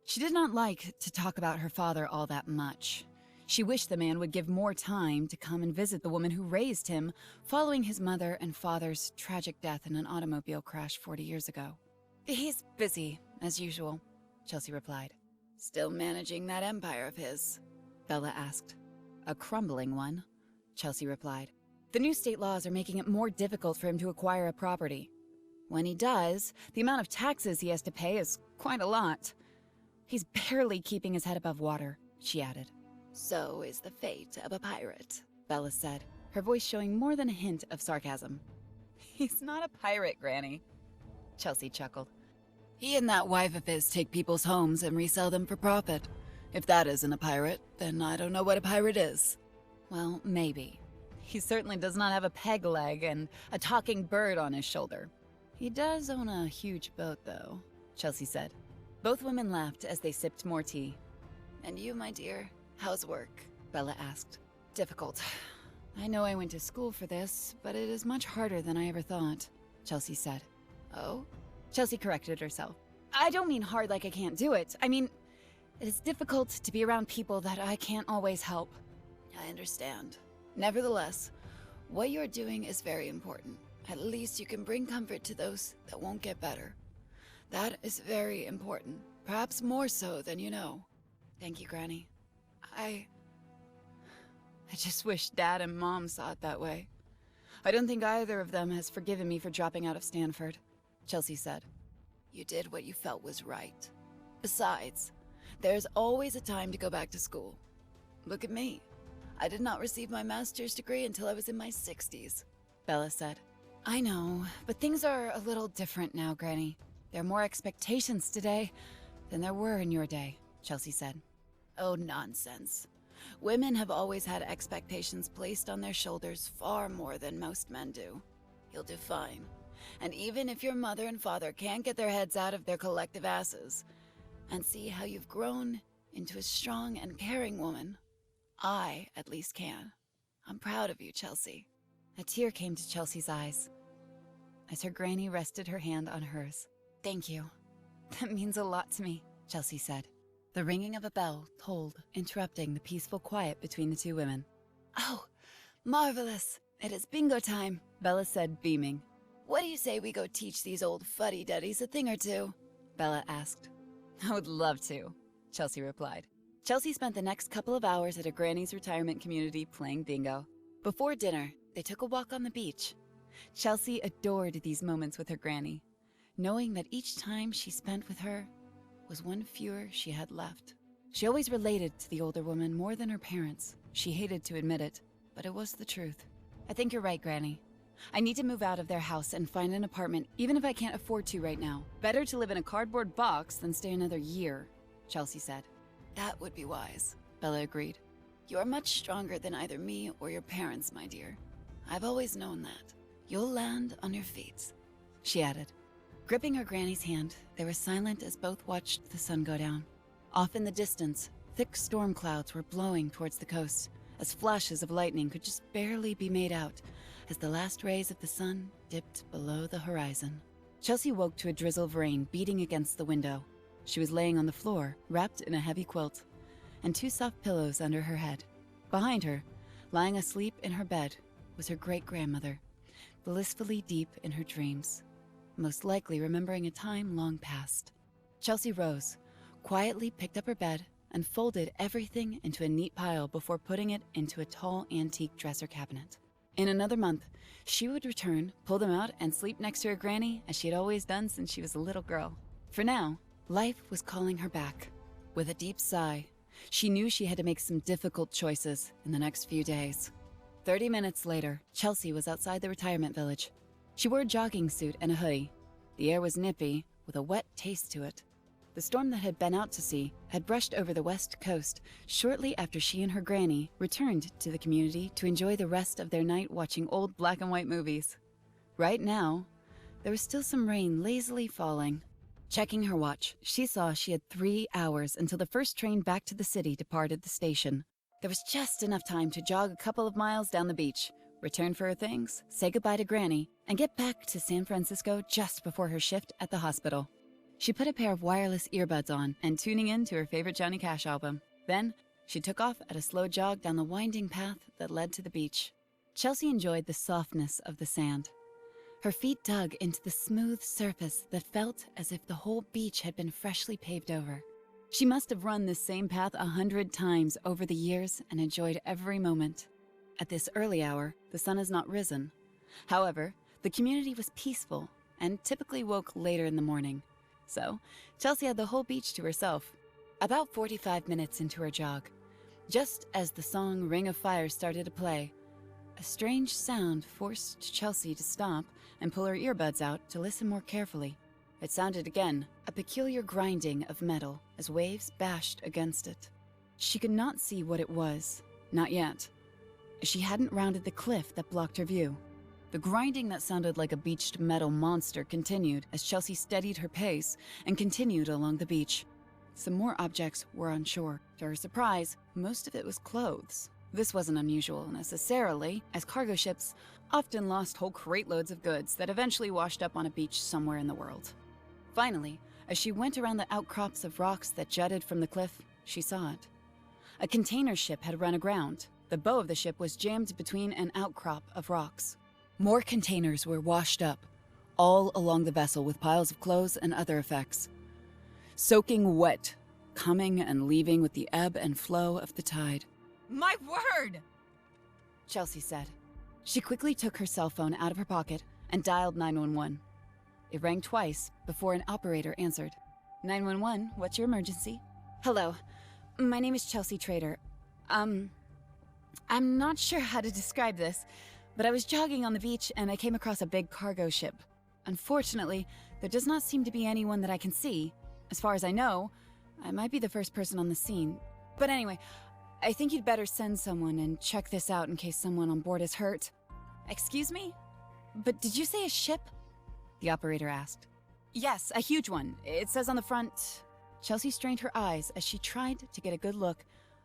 She did not like to talk about her father all that much. She wished the man would give more time to come and visit the woman who raised him following his mother and father's tragic death in an automobile crash 40 years ago. He's busy, as usual, Chelsey replied. Still managing that empire of his? Bella asked. A crumbling one, Chelsey replied. The new state laws are making it more difficult for him to acquire a property. When he does, the amount of taxes he has to pay is quite a lot. He's barely keeping his head above water, she added. So is the fate of a pirate, Bella said, her voice showing more than a hint of sarcasm. He's not a pirate, Granny, Chelsey chuckled. He and that wife of his take people's homes and resell them for profit. If that isn't a pirate, then I don't know what a pirate is. Well, maybe. He certainly does not have a peg leg and a talking bird on his shoulder. He does own a huge boat, though, Chelsey said. Both women laughed as they sipped more tea. And you, my dear, how's work? Bella asked. Difficult. I know I went to school for this, but it is much harder than I ever thought, Chelsey said. Oh? Chelsey corrected herself. I don't mean hard like I can't do it. I mean, it is difficult to be around people that I can't always help. I understand. Nevertheless, what you're doing is very important. At least you can bring comfort to those that won't get better. That is very important, perhaps more so than you know. Thank you, Granny. I just wish Dad and Mom saw it that way. I don't think either of them has forgiven me for dropping out of Stanford, Chelsey said. You did what you felt was right. Besides, there's always a time to go back to school. Look at me. I did not receive my master's degree until I was in my 60s, Bella said. I know, but things are a little different now, Granny. There are more expectations today than there were in your day, Chelsey said. Oh, nonsense. Women have always had expectations placed on their shoulders far more than most men do. You'll do fine. And even if your mother and father can't get their heads out of their collective asses, and see how you've grown into a strong and caring woman, I at least can. I'm proud of you, Chelsey. A tear came to Chelsea's eyes as her granny rested her hand on hers. Thank you. That means a lot to me, Chelsey said. The ringing of a bell tolled, interrupting the peaceful quiet between the two women. Oh, marvelous. It is bingo time, Bella said, beaming. What do you say we go teach these old fuddy-duddies a thing or two? Bella asked. I would love to, Chelsey replied. Chelsey spent the next couple of hours at her granny's retirement community playing bingo. Before dinner, they took a walk on the beach. Chelsey adored these moments with her granny, knowing that each time she spent with her was one fewer she had left. She always related to the older woman more than her parents. She hated to admit it, but it was the truth. I think you're right, Granny. I need to move out of their house and find an apartment, even if I can't afford to right now. Better to live in a cardboard box than stay another year, Chelsey said. That would be wise, Bella agreed. You are much stronger than either me or your parents, my dear. I've always known that. You'll land on your feet, she added. Gripping her granny's hand, they were silent as both watched the sun go down. Off in the distance, thick storm clouds were blowing towards the coast, as flashes of lightning could just barely be made out as the last rays of the sun dipped below the horizon. Chelsey woke to a drizzle of rain beating against the window. She was laying on the floor, wrapped in a heavy quilt, and two soft pillows under her head. Behind her, lying asleep in her bed, was her great-grandmother, blissfully deep in her dreams, most likely remembering a time long past. Chelsey rose, quietly picked up her bed, and folded everything into a neat pile before putting it into a tall antique dresser cabinet. In another month, she would return, pull them out, and sleep next to her granny as she had always done since she was a little girl. For now, life was calling her back. With a deep sigh, she knew she had to make some difficult choices in the next few days. 30 minutes later, Chelsey was outside the retirement village. She wore a jogging suit and a hoodie. The air was nippy, with a wet taste to it. The storm that had been out to sea had brushed over the west coast shortly after she and her granny returned to the community to enjoy the rest of their night watching old black and white movies. Right now, there was still some rain lazily falling. Checking her watch, she saw she had 3 hours until the first train back to the city departed the station. There was just enough time to jog a couple of miles down the beach, return for her things, say goodbye to Granny, and get back to San Francisco just before her shift at the hospital. She put a pair of wireless earbuds on and tuning in to her favorite Johnny Cash album. Then, she took off at a slow jog down the winding path that led to the beach. Chelsey enjoyed the softness of the sand. Her feet dug into the smooth surface that felt as if the whole beach had been freshly paved over. She must have run this same path 100 times over the years and enjoyed every moment. At this early hour, the sun has not risen. However, the community was peaceful and typically woke later in the morning. So, Chelsey had the whole beach to herself. About 45 minutes into her jog, just as the song Ring of Fire started to play, a strange sound forced Chelsey to stop and pull her earbuds out to listen more carefully. It sounded again, a peculiar grinding of metal as waves bashed against it. She could not see what it was, not yet. She hadn't rounded the cliff that blocked her view. The grinding that sounded like a beached metal monster continued as Chelsey steadied her pace and continued along the beach. Some more objects were on shore. To her surprise, most of it was clothes. This wasn't unusual necessarily, as cargo ships often lost whole crate loads of goods that eventually washed up on a beach somewhere in the world. Finally, as she went around the outcrops of rocks that jutted from the cliff, she saw it. A container ship had run aground. The bow of the ship was jammed between an outcrop of rocks. More containers were washed up, all along the vessel with piles of clothes and other effects. Soaking wet, coming and leaving with the ebb and flow of the tide. My word! Chelsey said. She quickly took her cell phone out of her pocket and dialed 911. It rang twice before an operator answered. 911, what's your emergency? Hello, my name is Chelsey Trader. I'm not sure how to describe this, but I was jogging on the beach and I came across a big cargo ship. Unfortunately, there does not seem to be anyone that I can see. As far as I know, I might be the first person on the scene. But anyway, I think you'd better send someone and check this out in case someone on board is hurt. Excuse me? But did you say a ship? The operator asked. Yes, a huge one. It says on the front... Chelsey strained her eyes as she tried to get a good look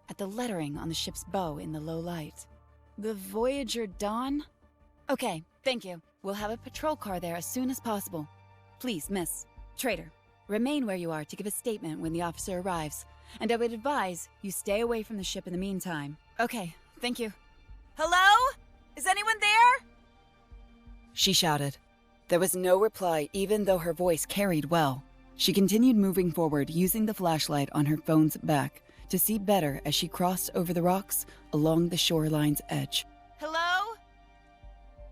at the lettering on the ship's bow in the low light. The Voyager Dawn? Okay, thank you. We'll have a patrol car there as soon as possible. Please, miss. Trader, remain where you are to give a statement when the officer arrives, and I would advise you stay away from the ship in the meantime. Okay, thank you. Hello? Is anyone there? She shouted. There was no reply, even though her voice carried well. She continued moving forward, using the flashlight on her phone's back to see better as she crossed over the rocks along the shoreline's edge. Hello?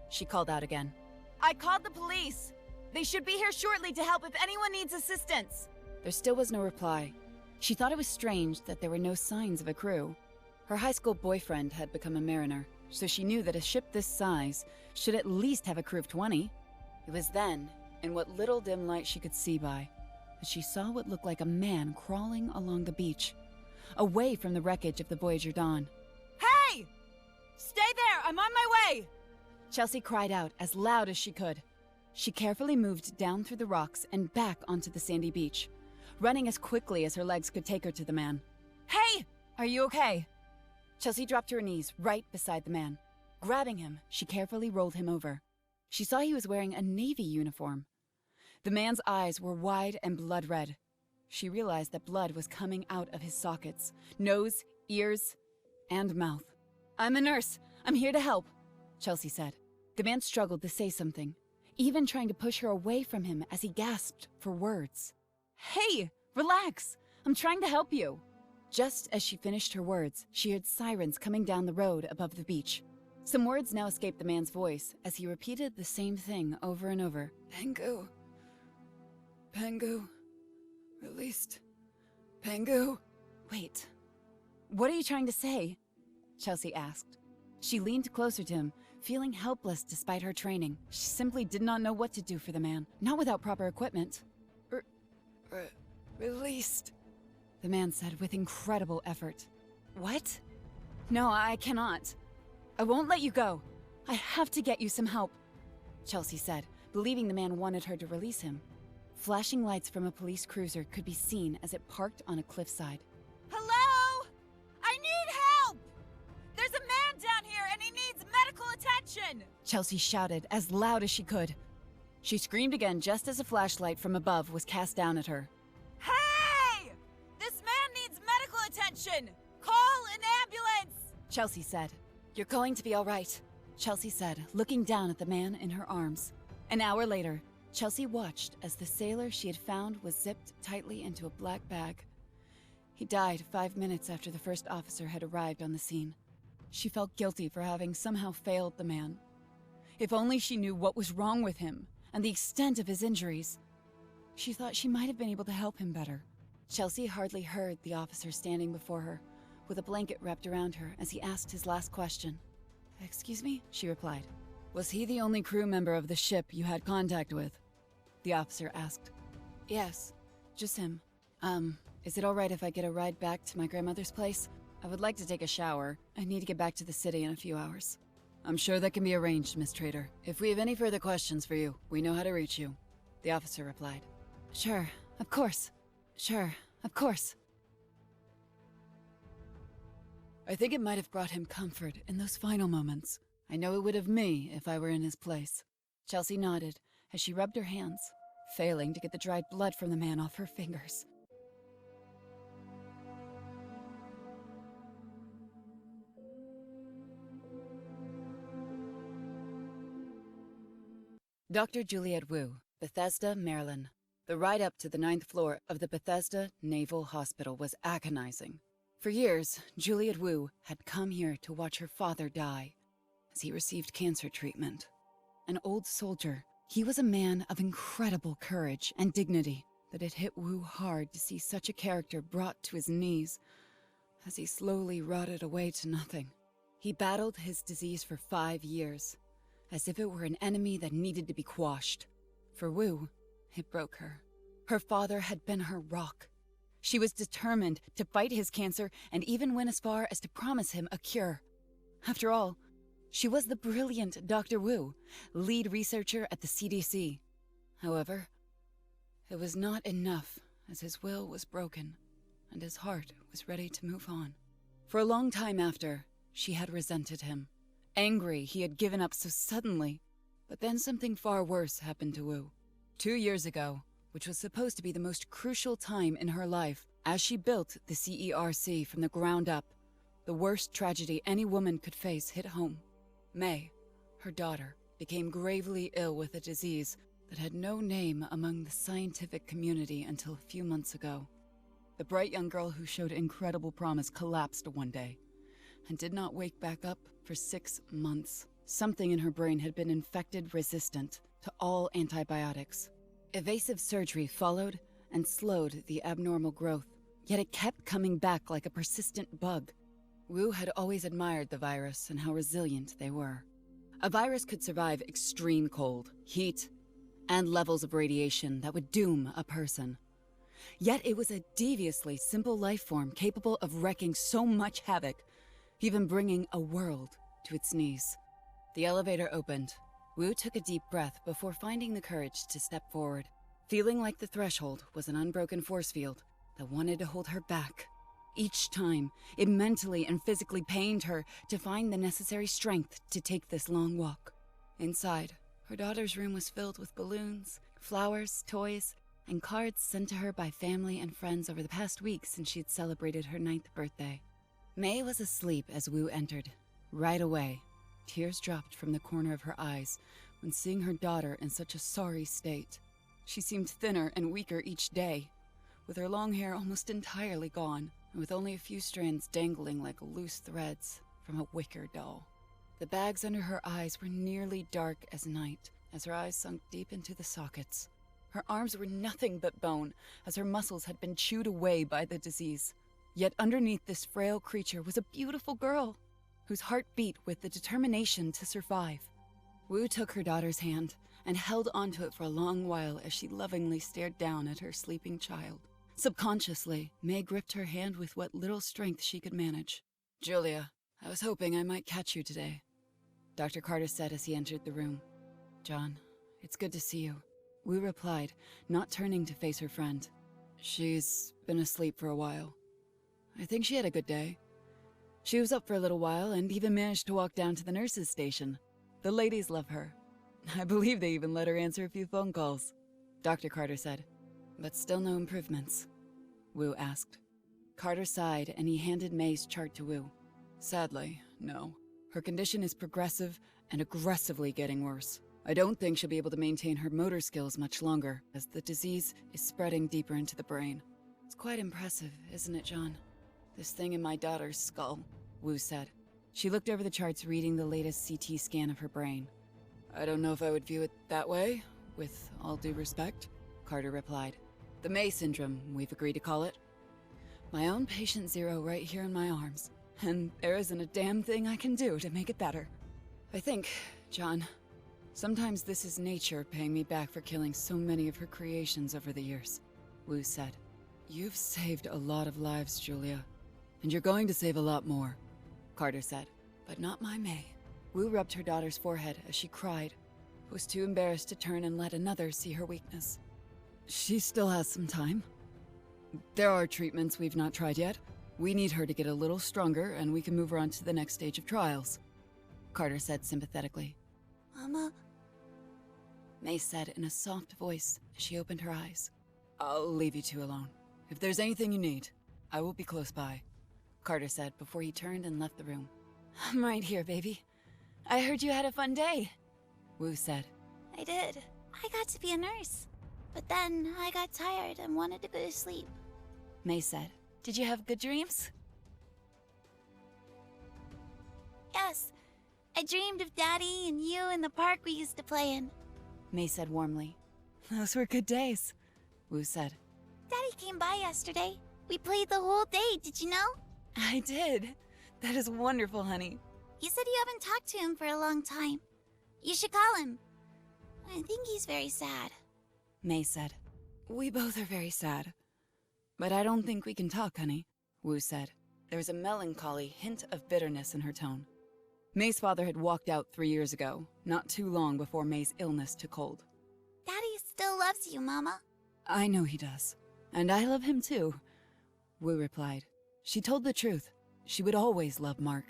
She called out again. I called the police. They should be here shortly to help if anyone needs assistance. There still was no reply. She thought it was strange that there were no signs of a crew. Her high school boyfriend had become a mariner, so she knew that a ship this size should at least have a crew of 20. It was then, in what little dim light she could see by, that she saw what looked like a man crawling along the beach, away from the wreckage of the Voyager Dawn. Hey! Stay there! I'm on my way! Chelsey cried out as loud as she could. She carefully moved down through the rocks and back onto the sandy beach, running as quickly as her legs could take her to the man. Hey! Are you okay? Chelsey dropped to her knees right beside the man. Grabbing him, she carefully rolled him over. She saw he was wearing a Navy uniform. The man's eyes were wide and blood red. She realized that blood was coming out of his sockets, nose, ears, and mouth. I'm a nurse. I'm here to help, Chelsey said. The man struggled to say something, even trying to push her away from him as he gasped for words. Hey, relax. I'm trying to help you. Just as she finished her words, she heard sirens coming down the road above the beach. Some words now escaped the man's voice as he repeated the same thing over and over. Pangu. Pangu. Released. Pangu. Wait. What are you trying to say? Chelsey asked. She leaned closer to him, feeling helpless despite her training. She simply did not know what to do for the man, not without proper equipment. Released, the man said with incredible effort. What? No, I cannot. I won't let you go. I have to get you some help, Chelsey said, believing the man wanted her to release him. Flashing lights from a police cruiser could be seen as it parked on a cliffside. Hello? I need help! There's a man down here and he needs medical attention! Chelsey shouted as loud as she could. She screamed again just as a flashlight from above was cast down at her. Hey! This man needs medical attention! Call an ambulance! Chelsey said. You're going to be all right, Chelsey said, looking down at the man in her arms. An hour later, Chelsey watched as the sailor she had found was zipped tightly into a black bag. He died 5 minutes after the first officer had arrived on the scene. She felt guilty for having somehow failed the man. If only she knew what was wrong with him and the extent of his injuries. She thought she might have been able to help him better. Chelsey hardly heard the officer standing before her, with a blanket wrapped around her as he asked his last question. Excuse me? She replied. Was he the only crew member of the ship you had contact with? The officer asked. Yes, just him. Is it all right if I get a ride back to my grandmother's place? I would like to take a shower. I need to get back to the city in a few hours. I'm sure that can be arranged, Miss Trader. If we have any further questions for you, we know how to reach you. The officer replied. Sure, of course. Sure, of course. I think it might have brought him comfort in those final moments. I know it would have me if I were in his place. Chelsey nodded as she rubbed her hands, failing to get the dried blood from the man off her fingers. Dr. Juliet Wu, Bethesda, Maryland. The ride up to the 9th floor of the Bethesda Naval Hospital was agonizing. For years, Juliet Wu had come here to watch her father die as he received cancer treatment. An old soldier, he was a man of incredible courage and dignity, but it hit Wu hard to see such a character brought to his knees as he slowly rotted away to nothing. He battled his disease for 5 years, as if it were an enemy that needed to be quashed. For Wu, it broke her. Her father had been her rock. She was determined to fight his cancer and even went as far as to promise him a cure. After all, she was the brilliant Dr. Wu, lead researcher at the CDC. However, it was not enough, as his will was broken, and his heart was ready to move on. For a long time after, she had resented him, angry he had given up so suddenly. But then something far worse happened to Wu. 2 years ago, which was supposed to be the most crucial time in her life, as she built the CERC from the ground up, the worst tragedy any woman could face hit home. May, her daughter, became gravely ill with a disease that had no name among the scientific community until a few months ago. The bright young girl who showed incredible promise collapsed one day and did not wake back up for 6 months. Something in her brain had been infected resistant to all antibiotics. Evasive surgery followed and slowed the abnormal growth, yet it kept coming back like a persistent bug. Wu had always admired the virus and how resilient they were. A virus could survive extreme cold, heat, and levels of radiation that would doom a person. Yet it was a deviously simple life form capable of wreaking so much havoc, even bringing a world to its knees. The elevator opened. Wu took a deep breath before finding the courage to step forward, feeling like the threshold was an unbroken force field that wanted to hold her back. Each time, it mentally and physically pained her to find the necessary strength to take this long walk. Inside, her daughter's room was filled with balloons, flowers, toys, and cards sent to her by family and friends over the past week since she'd celebrated her 9th birthday. May was asleep as Wu entered. Right away, tears dropped from the corner of her eyes when seeing her daughter in such a sorry state. She seemed thinner and weaker each day, with her long hair almost entirely gone, and with only a few strands dangling like loose threads from a wicker doll. The bags under her eyes were nearly dark as night, as her eyes sunk deep into the sockets. Her arms were nothing but bone, as her muscles had been chewed away by the disease. Yet underneath this frail creature was a beautiful girl, whose heart beat with the determination to survive. Wu took her daughter's hand and held onto it for a long while as she lovingly stared down at her sleeping child. Subconsciously, May gripped her hand with what little strength she could manage. "Julia, I was hoping I might catch you today," Dr. Carter said as he entered the room. "John, it's good to see you," Wu replied, not turning to face her friend. "She's been asleep for a while. I think she had a good day. She was up for a little while and even managed to walk down to the nurse's station. The ladies love her. I believe they even let her answer a few phone calls," Dr. Carter said. "But still no improvements?" Wu asked. Carter sighed and he handed May's chart to Wu. "Sadly, no. Her condition is progressive and aggressively getting worse. I don't think she'll be able to maintain her motor skills much longer, as the disease is spreading deeper into the brain." "It's quite impressive, isn't it, John? This thing in my daughter's skull," Wu said. She looked over the charts, reading the latest CT scan of her brain. "I don't know if I would view it that way, with all due respect," Carter replied. "The May syndrome, we've agreed to call it. My own patient zero right here in my arms, and there isn't a damn thing I can do to make it better. I think, John, sometimes this is nature paying me back for killing so many of her creations over the years," Wu said. "You've saved a lot of lives, Julia, and you're going to save a lot more," Carter said. "But not my May." Wu rubbed her daughter's forehead as she cried, but was too embarrassed to turn and let another see her weakness. "She still has some time. There are treatments we've not tried yet. We need her to get a little stronger, and we can move her on to the next stage of trials," Carter said sympathetically. Mama? May said in a soft voice as she opened her eyes. "I'll leave you two alone. If there's anything you need, I will be close by," Carter said before he turned and left the room. "I'm right here, baby. I heard you had a fun day," Wu said. I did. I got to be a nurse. But then I got tired and wanted to go to sleep. May said. Did you have good dreams? Yes, I dreamed of Daddy and you in the park we used to play in. May said warmly. Those were good days, Wu said. Daddy came by yesterday. We played the whole day, did you know? I did. That is wonderful, honey. You said you haven't talked to him for a long time. You should call him. I think he's very sad. May said. We both are very sad. But I don't think we can talk, honey, Wu said. There was a melancholy hint of bitterness in her tone. May's father had walked out 3 years ago, not too long before May's illness took hold. Daddy still loves you, Mama. I know he does. And I love him too, Wu replied. She told the truth. She would always love Mark.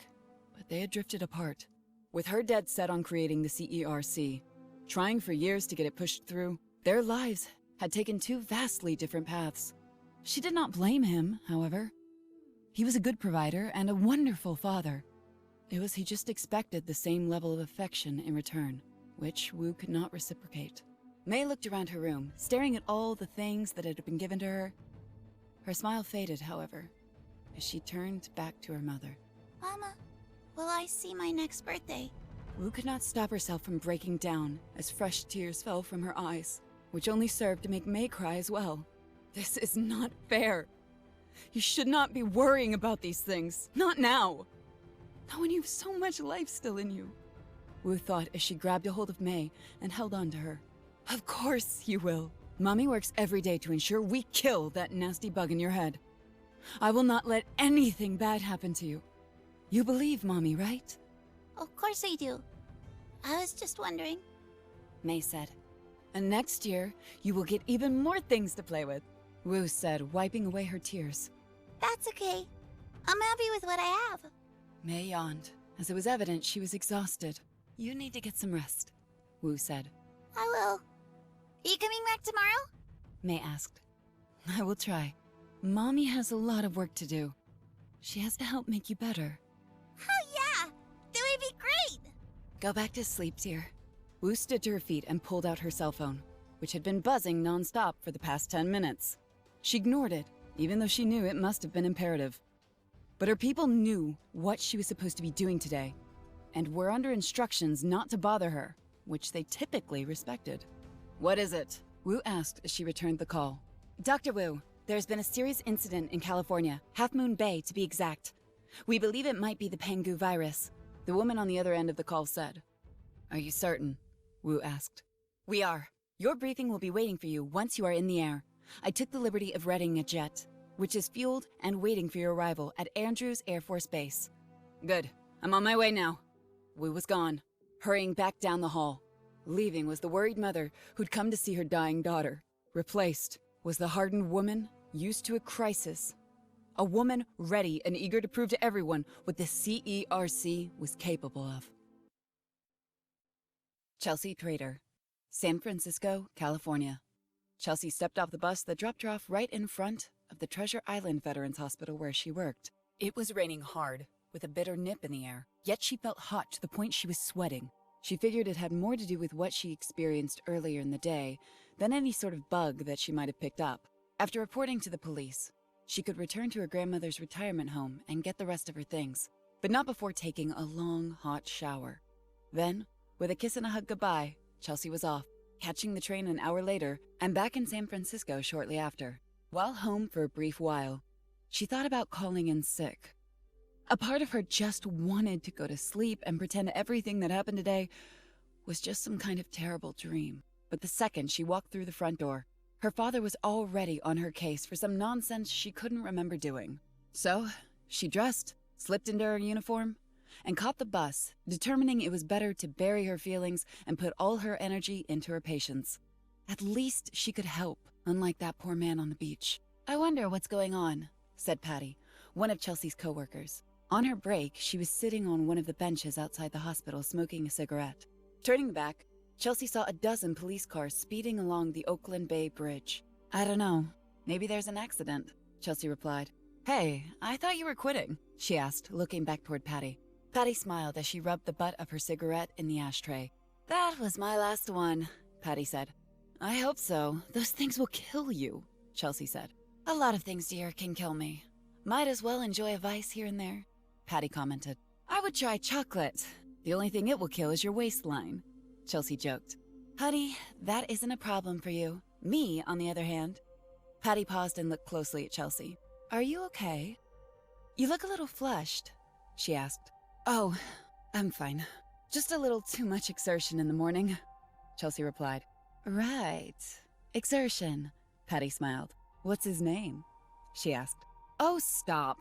But they had drifted apart. With her dead set on creating the CERC, trying for years to get it pushed through, their lives had taken two vastly different paths. She did not blame him, however. He was a good provider and a wonderful father. It was he just expected the same level of affection in return, which Wu could not reciprocate. May looked around her room, staring at all the things that had been given to her. Her smile faded, however, as she turned back to her mother. Mama, will I see my next birthday? Wu could not stop herself from breaking down as fresh tears fell from her eyes, which only served to make May cry as well. This is not fair. You should not be worrying about these things. Not now. Not when you have so much life still in you. Wu thought as she grabbed a hold of May and held on to her. Of course you will. Mommy works every day to ensure we kill that nasty bug in your head. I will not let anything bad happen to you. You believe Mommy, right? Of course I do. I was just wondering. May said. And next year, you will get even more things to play with, Wu said, wiping away her tears. That's okay. I'm happy with what I have. May yawned, as it was evident she was exhausted. You need to get some rest, Wu said. I will. Are you coming back tomorrow? May asked. I will try. Mommy has a lot of work to do. She has to help make you better. Oh yeah! That would be great! Go back to sleep, dear. Wu stood to her feet and pulled out her cell phone, which had been buzzing non-stop for the past 10 minutes. She ignored it, even though she knew it must have been imperative. But her people knew what she was supposed to be doing today, and were under instructions not to bother her, which they typically respected. What is it? Wu asked as she returned the call. Dr. Wu, there's been a serious incident in California, Half Moon Bay to be exact. We believe it might be the Pangu Virus, the woman on the other end of the call said. Are you certain? Wu asked. We are. Your briefing will be waiting for you once you are in the air. I took the liberty of readying a jet, which is fueled and waiting for your arrival at Andrews Air Force Base. Good. I'm on my way now. Wu was gone, hurrying back down the hall. Leaving was the worried mother who'd come to see her dying daughter. Replaced was the hardened woman used to a crisis. A woman ready and eager to prove to everyone what the CERC was capable of. Chelsey Prater, San Francisco, California. Chelsey stepped off the bus that dropped her off right in front of the Treasure Island Veterans Hospital where she worked. It was raining hard, with a bitter nip in the air, yet she felt hot to the point she was sweating. She figured it had more to do with what she experienced earlier in the day than any sort of bug that she might have picked up. After reporting to the police, she could return to her grandmother's retirement home and get the rest of her things, but not before taking a long, hot shower. Then, with a kiss and a hug goodbye, Chelsey was off, catching the train an hour later and back in San Francisco shortly after. While home for a brief while, she thought about calling in sick. A part of her just wanted to go to sleep and pretend everything that happened today was just some kind of terrible dream. But the second she walked through the front door, her father was already on her case for some nonsense she couldn't remember doing. So, she dressed, slipped into her uniform, and caught the bus, determining it was better to bury her feelings and put all her energy into her patients. At least she could help, unlike that poor man on the beach. I wonder what's going on, said Patty, one of Chelsey's coworkers. On her break, she was sitting on one of the benches outside the hospital smoking a cigarette. Turning back, Chelsey saw a dozen police cars speeding along the Oakland Bay Bridge. I don't know. Maybe there's an accident, Chelsey replied. Hey, I thought you were quitting, she asked, looking back toward Patty. Patty smiled as she rubbed the butt of her cigarette in the ashtray. That was my last one, Patty said. I hope so. Those things will kill you, Chelsey said. A lot of things, dear, can kill me. Might as well enjoy a vice here and there, Patty commented. I would try chocolate. The only thing it will kill is your waistline, Chelsey joked. Honey, that isn't a problem for you. Me, on the other hand. Patty paused and looked closely at Chelsey. Are you okay? You look a little flushed, she asked. Oh, I'm fine. Just a little too much exertion in the morning, Chelsey replied. Right. Exertion, Patty smiled. What's his name? She asked. Oh, stop.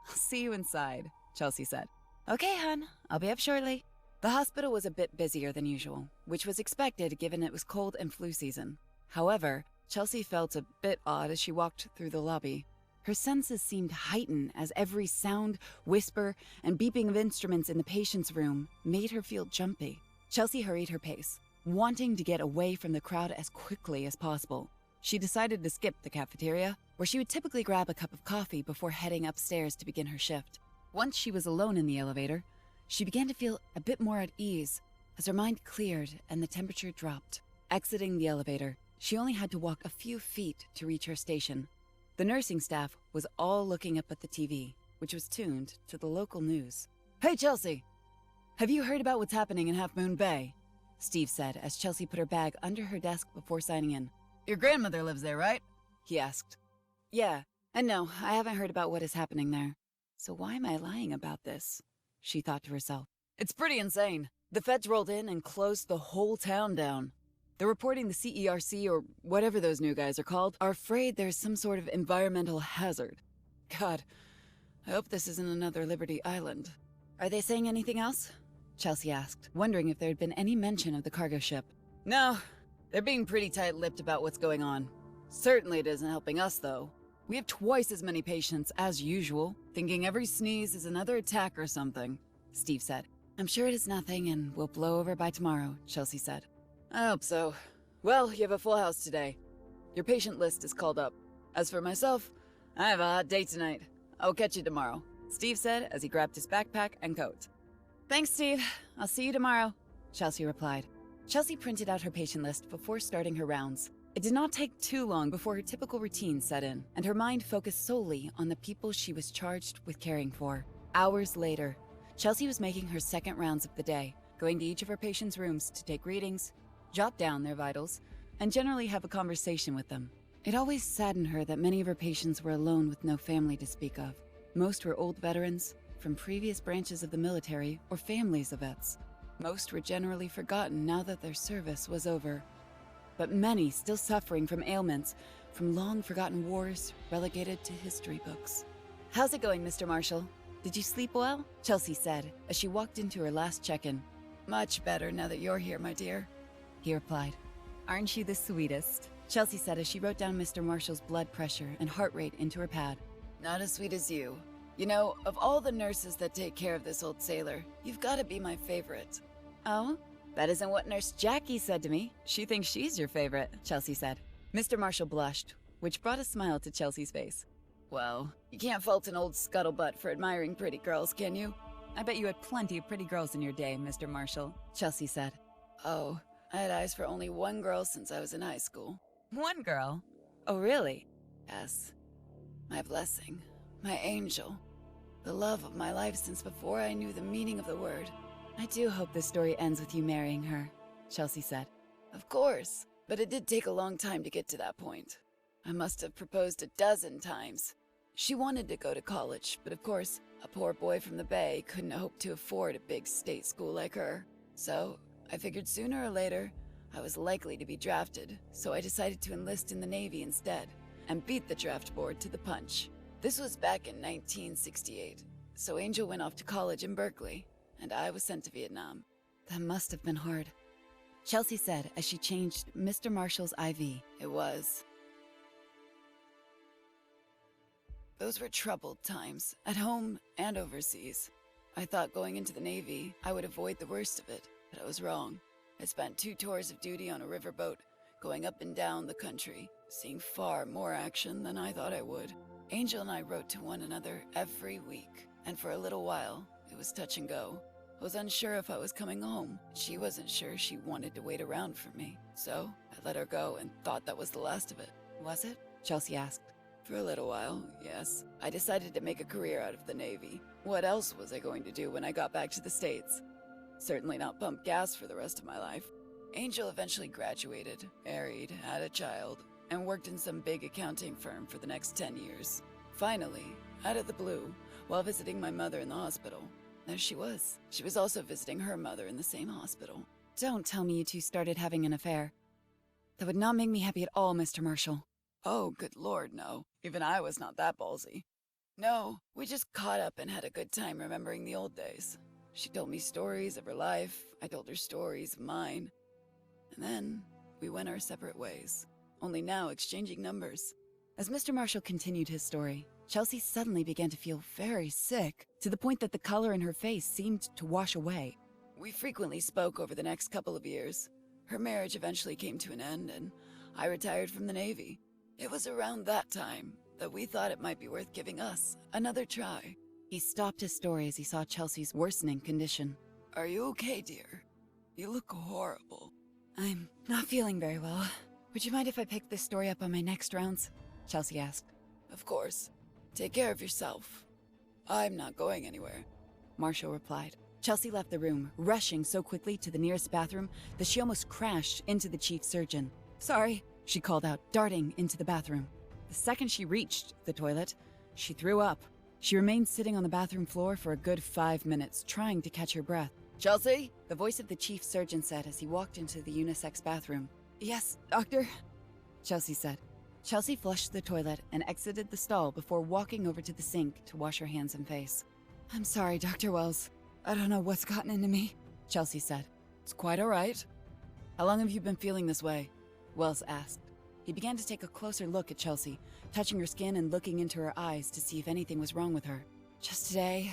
I'll see you inside, Chelsey said. Okay, hon. I'll be up shortly. The hospital was a bit busier than usual, which was expected given it was cold and flu season. However, Chelsey felt a bit odd as she walked through the lobby. Her senses seemed heightened as every sound, whisper, and beeping of instruments in the patient's room made her feel jumpy. Chelsey hurried her pace, wanting to get away from the crowd as quickly as possible. She decided to skip the cafeteria, where she would typically grab a cup of coffee before heading upstairs to begin her shift. Once she was alone in the elevator, she began to feel a bit more at ease as her mind cleared and the temperature dropped. Exiting the elevator, she only had to walk a few feet to reach her station. The nursing staff was all looking up at the TV, which was tuned to the local news. Hey, Chelsey! Have you heard about what's happening in Half Moon Bay? Steve said as Chelsey put her bag under her desk before signing in. Your grandmother lives there, right? He asked. Yeah, and no, I haven't heard about what is happening there. So why am I lying about this? She thought to herself. It's pretty insane. The feds rolled in and closed the whole town down. They're reporting the CERC, or whatever those new guys are called, are afraid there's some sort of environmental hazard. God, I hope this isn't another Liberty Island. Are they saying anything else? Chelsey asked, wondering if there had been any mention of the cargo ship. No, they're being pretty tight-lipped about what's going on. Certainly it isn't helping us, though. We have twice as many patients as usual, thinking every sneeze is another attack or something, Steve said. I'm sure it is nothing and will blow over by tomorrow, Chelsey said. I hope so. Well, you have a full house today. Your patient list is called up. As for myself, I have a hot day tonight. I'll catch you tomorrow, Steve said as he grabbed his backpack and coat. Thanks, Steve. I'll see you tomorrow, Chelsey replied. Chelsey printed out her patient list before starting her rounds. It did not take too long before her typical routine set in, and her mind focused solely on the people she was charged with caring for. Hours later, Chelsey was making her second rounds of the day, going to each of her patients' rooms to take readings, jot down their vitals, and generally have a conversation with them. It always saddened her that many of her patients were alone with no family to speak of. Most were old veterans, from previous branches of the military, or families of vets. Most were generally forgotten now that their service was over. But many still suffering from ailments, from long-forgotten wars relegated to history books. How's it going, Mr. Marshall? Did you sleep well? Chelsey said, as she walked into her last check-in. Much better now that you're here, my dear, he replied. Aren't you the sweetest? Chelsey said as she wrote down Mr. Marshall's blood pressure and heart rate into her pad. Not as sweet as you. You know, of all the nurses that take care of this old sailor, you've got to be my favorite. Oh? That isn't what Nurse Jackie said to me. She thinks she's your favorite, Chelsey said. Mr. Marshall blushed, which brought a smile to Chelsey's face. Well, you can't fault an old scuttlebutt for admiring pretty girls, can you? I bet you had plenty of pretty girls in your day, Mr. Marshall, Chelsey said. Oh, I had eyes for only one girl since I was in high school. One girl? Oh, really? Yes. My blessing. My angel. The love of my life since before I knew the meaning of the word. I do hope this story ends with you marrying her, Chelsey said. Of course, but it did take a long time to get to that point. I must have proposed 12 times. She wanted to go to college, but of course, a poor boy from the Bay couldn't hope to afford a big state school like her. So, I figured sooner or later, I was likely to be drafted, so I decided to enlist in the Navy instead, and beat the draft board to the punch. This was back in 1968, so Angel went off to college in Berkeley, and I was sent to Vietnam. That must have been hard, Chelsey said as she changed Mr. Marshall's IV. It was. Those were troubled times, at home and overseas. I thought going into the Navy, I would avoid the worst of it, but I was wrong. I spent 2 tours of duty on a riverboat, going up and down the country, seeing far more action than I thought I would. Angel and I wrote to one another every week, and for a little while, it was touch and go. I was unsure if I was coming home. She wasn't sure she wanted to wait around for me. So I let her go and thought that was the last of it. Was it? Chelsey asked. For a little while, yes. I decided to make a career out of the Navy. What else was I going to do when I got back to the States? Certainly not pump gas for the rest of my life. Angel eventually graduated, married, had a child, and worked in some big accounting firm for the next 10 years. Finally, out of the blue, while visiting my mother in the hospital, there she was. She was also visiting her mother in the same hospital. Don't tell me you two started having an affair. That would not make me happy at all, Mr. Marshall. Oh, good lord, no. Even I was not that ballsy. No, we just caught up and had a good time remembering the old days. She told me stories of her life, I told her stories of mine. And then, we went our separate ways, only now exchanging numbers. As Mr. Marshall continued his story, Chelsey suddenly began to feel very sick, to the point that the color in her face seemed to wash away. We frequently spoke over the next couple of years. Her marriage eventually came to an end, and I retired from the Navy. It was around that time that we thought it might be worth giving us another try. He stopped his story as he saw Chelsey's worsening condition. Are you okay, dear? You look horrible. I'm not feeling very well. Would you mind if I pick this story up on my next rounds? Chelsey asked. Of course. Take care of yourself. I'm not going anywhere, Marshall replied. Chelsey left the room, rushing so quickly to the nearest bathroom that she almost crashed into the chief surgeon. Sorry, she called out, darting into the bathroom. The second she reached the toilet, she threw up. She remained sitting on the bathroom floor for a good 5 minutes, trying to catch her breath. Chelsey? The voice of the chief surgeon said as he walked into the unisex bathroom. Yes, doctor? Chelsey said. Chelsey flushed the toilet and exited the stall before walking over to the sink to wash her hands and face. I'm sorry, Dr. Wells. I don't know what's gotten into me, Chelsey said. It's quite all right. How long have you been feeling this way? Wells asked. He began to take a closer look at Chelsey, touching her skin and looking into her eyes to see if anything was wrong with her. Just today,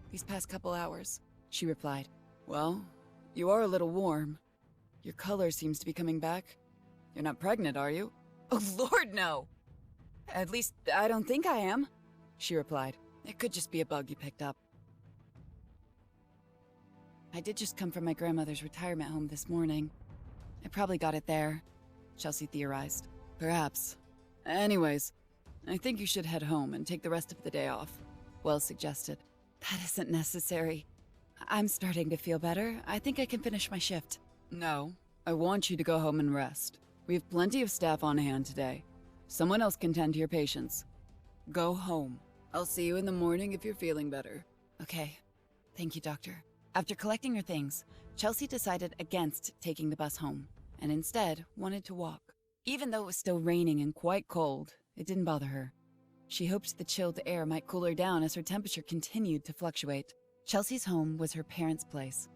these past couple hours, she replied. Well, you are a little warm. Your color seems to be coming back. You're not pregnant, are you? Oh, Lord, no! At least, I don't think I am, she replied. It could just be a bug you picked up. I did just come from my grandmother's retirement home this morning. I probably got it there, Chelsey theorized. Perhaps. Anyways, I think you should head home and take the rest of the day off, Wells suggested. That isn't necessary. I'm starting to feel better. I think I can finish my shift. No, I want you to go home and rest. We have plenty of staff on hand today. Someone else can tend to your patients. Go home. I'll see you in the morning if you're feeling better. Okay. Thank you, doctor. After collecting her things, Chelsey decided against taking the bus home, and instead wanted to walk. Even though it was still raining and quite cold, it didn't bother her. She hoped the chilled air might cool her down as her temperature continued to fluctuate. Chelsey's home was her parents' place.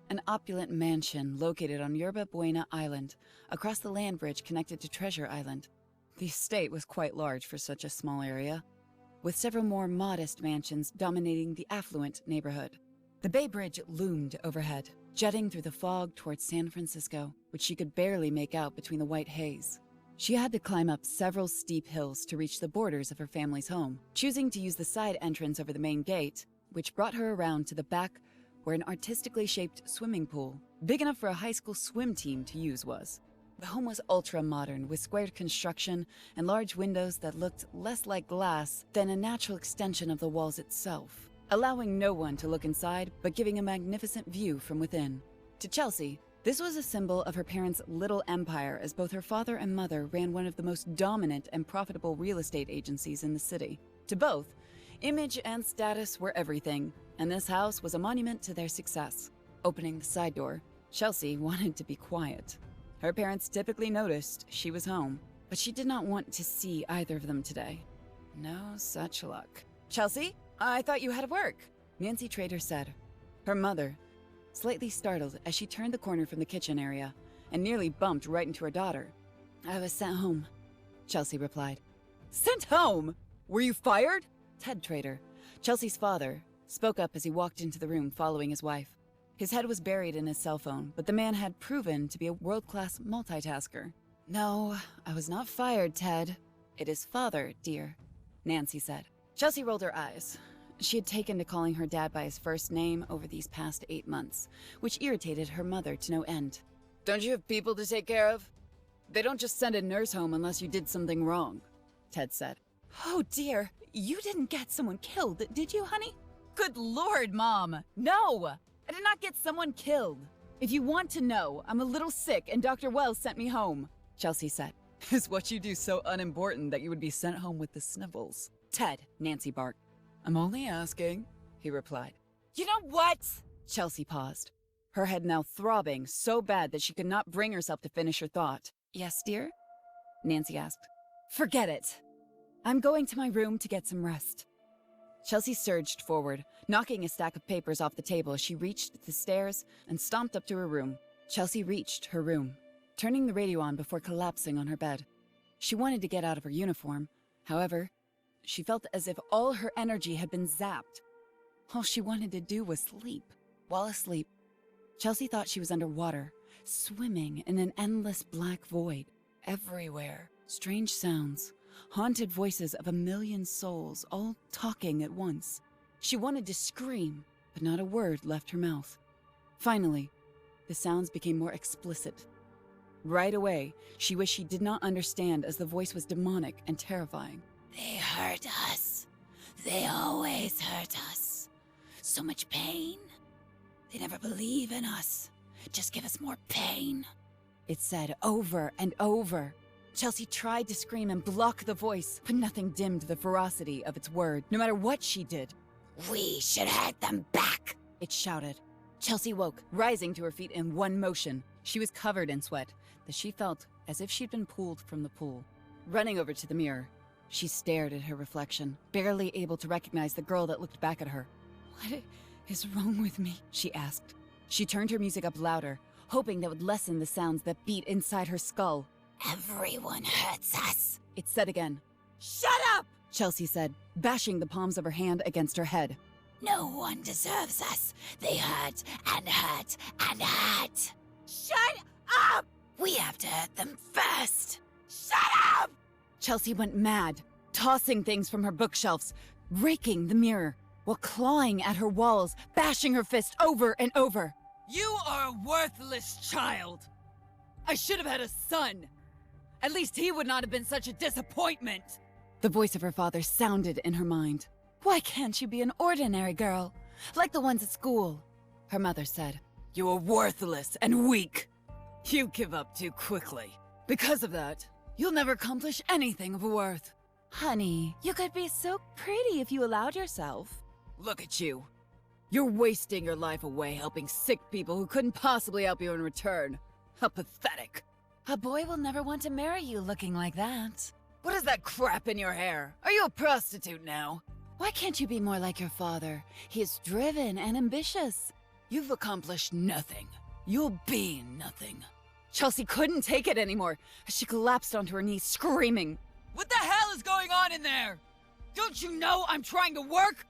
An opulent mansion located on Yerba Buena Island, across the land bridge connected to Treasure Island. The estate was quite large for such a small area, with several more modest mansions dominating the affluent neighborhood. The Bay Bridge loomed overhead, jetting through the fog towards San Francisco, which she could barely make out between the white haze. She had to climb up several steep hills to reach the borders of her family's home, choosing to use the side entrance over the main gate, which brought her around to the back where an artistically shaped swimming pool, big enough for a high school swim team to use, was. The home was ultra-modern, with squared construction and large windows that looked less like glass than a natural extension of the walls itself, allowing no one to look inside but giving a magnificent view from within. To Chelsey, this was a symbol of her parents' little empire, as both her father and mother ran one of the most dominant and profitable real estate agencies in the city. To both, image and status were everything, and this house was a monument to their success. Opening the side door, Chelsey wanted to be quiet. Her parents typically noticed she was home, but she did not want to see either of them today. No such luck. Chelsey, I thought you had work, Nancy Trader said. Her mother, slightly startled as she turned the corner from the kitchen area and nearly bumped right into her daughter. I was sent home, Chelsey replied. Sent home? Were you fired? Ted Trader, Chelsey's father, spoke up as he walked into the room following his wife. His head was buried in his cell phone, but the man had proven to be a world-class multitasker. No, I was not fired, Ted. It is father, dear, Nancy said. Chelsey rolled her eyes. She had taken to calling her dad by his first name over these past 8 months, which irritated her mother to no end. Don't you have people to take care of? They don't just send a nurse home unless you did something wrong, Ted said. Oh dear, you didn't get someone killed, did you, honey? Good Lord, Mom! No! I did not get someone killed. If you want to know, I'm a little sick and Dr. Wells sent me home, Chelsey said. Is what you do so unimportant that you would be sent home with the sniffles? Ted, Nancy barked. I'm only asking, he replied. You know what? Chelsey paused, her head now throbbing so bad that she could not bring herself to finish her thought. Yes, dear? Nancy asked. Forget it. I'm going to my room to get some rest. Chelsey surged forward, knocking a stack of papers off the table as she reached the stairs and stomped up to her room. Chelsey reached her room, turning the radio on before collapsing on her bed. She wanted to get out of her uniform. However, she felt as if all her energy had been zapped. All she wanted to do was sleep. While asleep, Chelsey thought she was underwater, swimming in an endless black void. Everywhere, strange sounds, haunted voices of a million souls, all talking at once. She wanted to scream, but not a word left her mouth. Finally, the sounds became more explicit. Right away, she wished she did not understand as the voice was demonic and terrifying. They hurt us. They always hurt us. So much pain. They never believe in us. Just give us more pain. It said over and over. Chelsey tried to scream and block the voice, but nothing dimmed the ferocity of its word, no matter what she did. We should hurt them back, it shouted. Chelsey woke, rising to her feet in one motion. She was covered in sweat, that she felt as if she'd been pulled from the pool. Running over to the mirror, she stared at her reflection, barely able to recognize the girl that looked back at her. What is wrong with me? She asked. She turned her music up louder, hoping that would lessen the sounds that beat inside her skull. Everyone hurts us, it said again. Shut up, Chelsey said, bashing the palms of her hand against her head. No one deserves us. They hurt and hurt and hurt. Shut up! We have to hurt them first. Shut up! Chelsey went mad, tossing things from her bookshelves, raking the mirror, while clawing at her walls, bashing her fist over and over. You are a worthless child. I should have had a son. At least he would not have been such a disappointment. The voice of her father sounded in her mind. Why can't you be an ordinary girl, like the ones at school? Her mother said. You are worthless and weak. You give up too quickly. Because of that, you'll never accomplish anything of worth. Honey, you could be so pretty if you allowed yourself. Look at you. You're wasting your life away helping sick people who couldn't possibly help you in return. How pathetic. A boy will never want to marry you looking like that. What is that crap in your hair? Are you a prostitute now? Why can't you be more like your father? He is driven and ambitious. You've accomplished nothing. You'll be nothing. Chelsey couldn't take it anymore as she collapsed onto her knees, screaming. What the hell is going on in there? Don't you know I'm trying to work?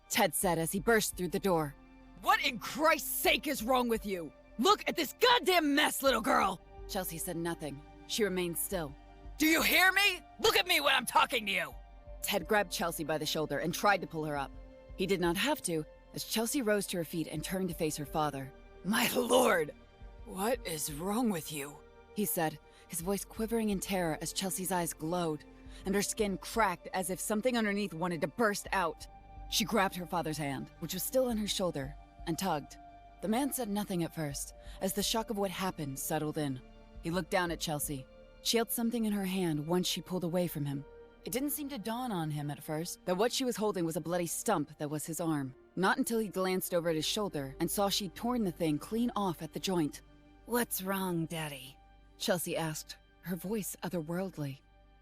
Ted said as he burst through the door. What in Christ's sake is wrong with you? Look at this goddamn mess, little girl! Chelsey said nothing. She remained still. Do you hear me? Look at me when I'm talking to you! Ted grabbed Chelsey by the shoulder and tried to pull her up. He did not have to, as Chelsey rose to her feet and turned to face her father. My lord! What is wrong with you? He said, his voice quivering in terror as Chelsey's eyes glowed, and her skin cracked as if something underneath wanted to burst out. She grabbed her father's hand, which was still on her shoulder, and tugged. The man said nothing at first, as the shock of what happened settled in. He looked down at Chelsey. She held something in her hand once she pulled away from him. It didn't seem to dawn on him at first that what she was holding was a bloody stump that was his arm. Not until he glanced over at his shoulder and saw she'd torn the thing clean off at the joint. What's wrong, Daddy? Chelsey asked, her voice otherworldly.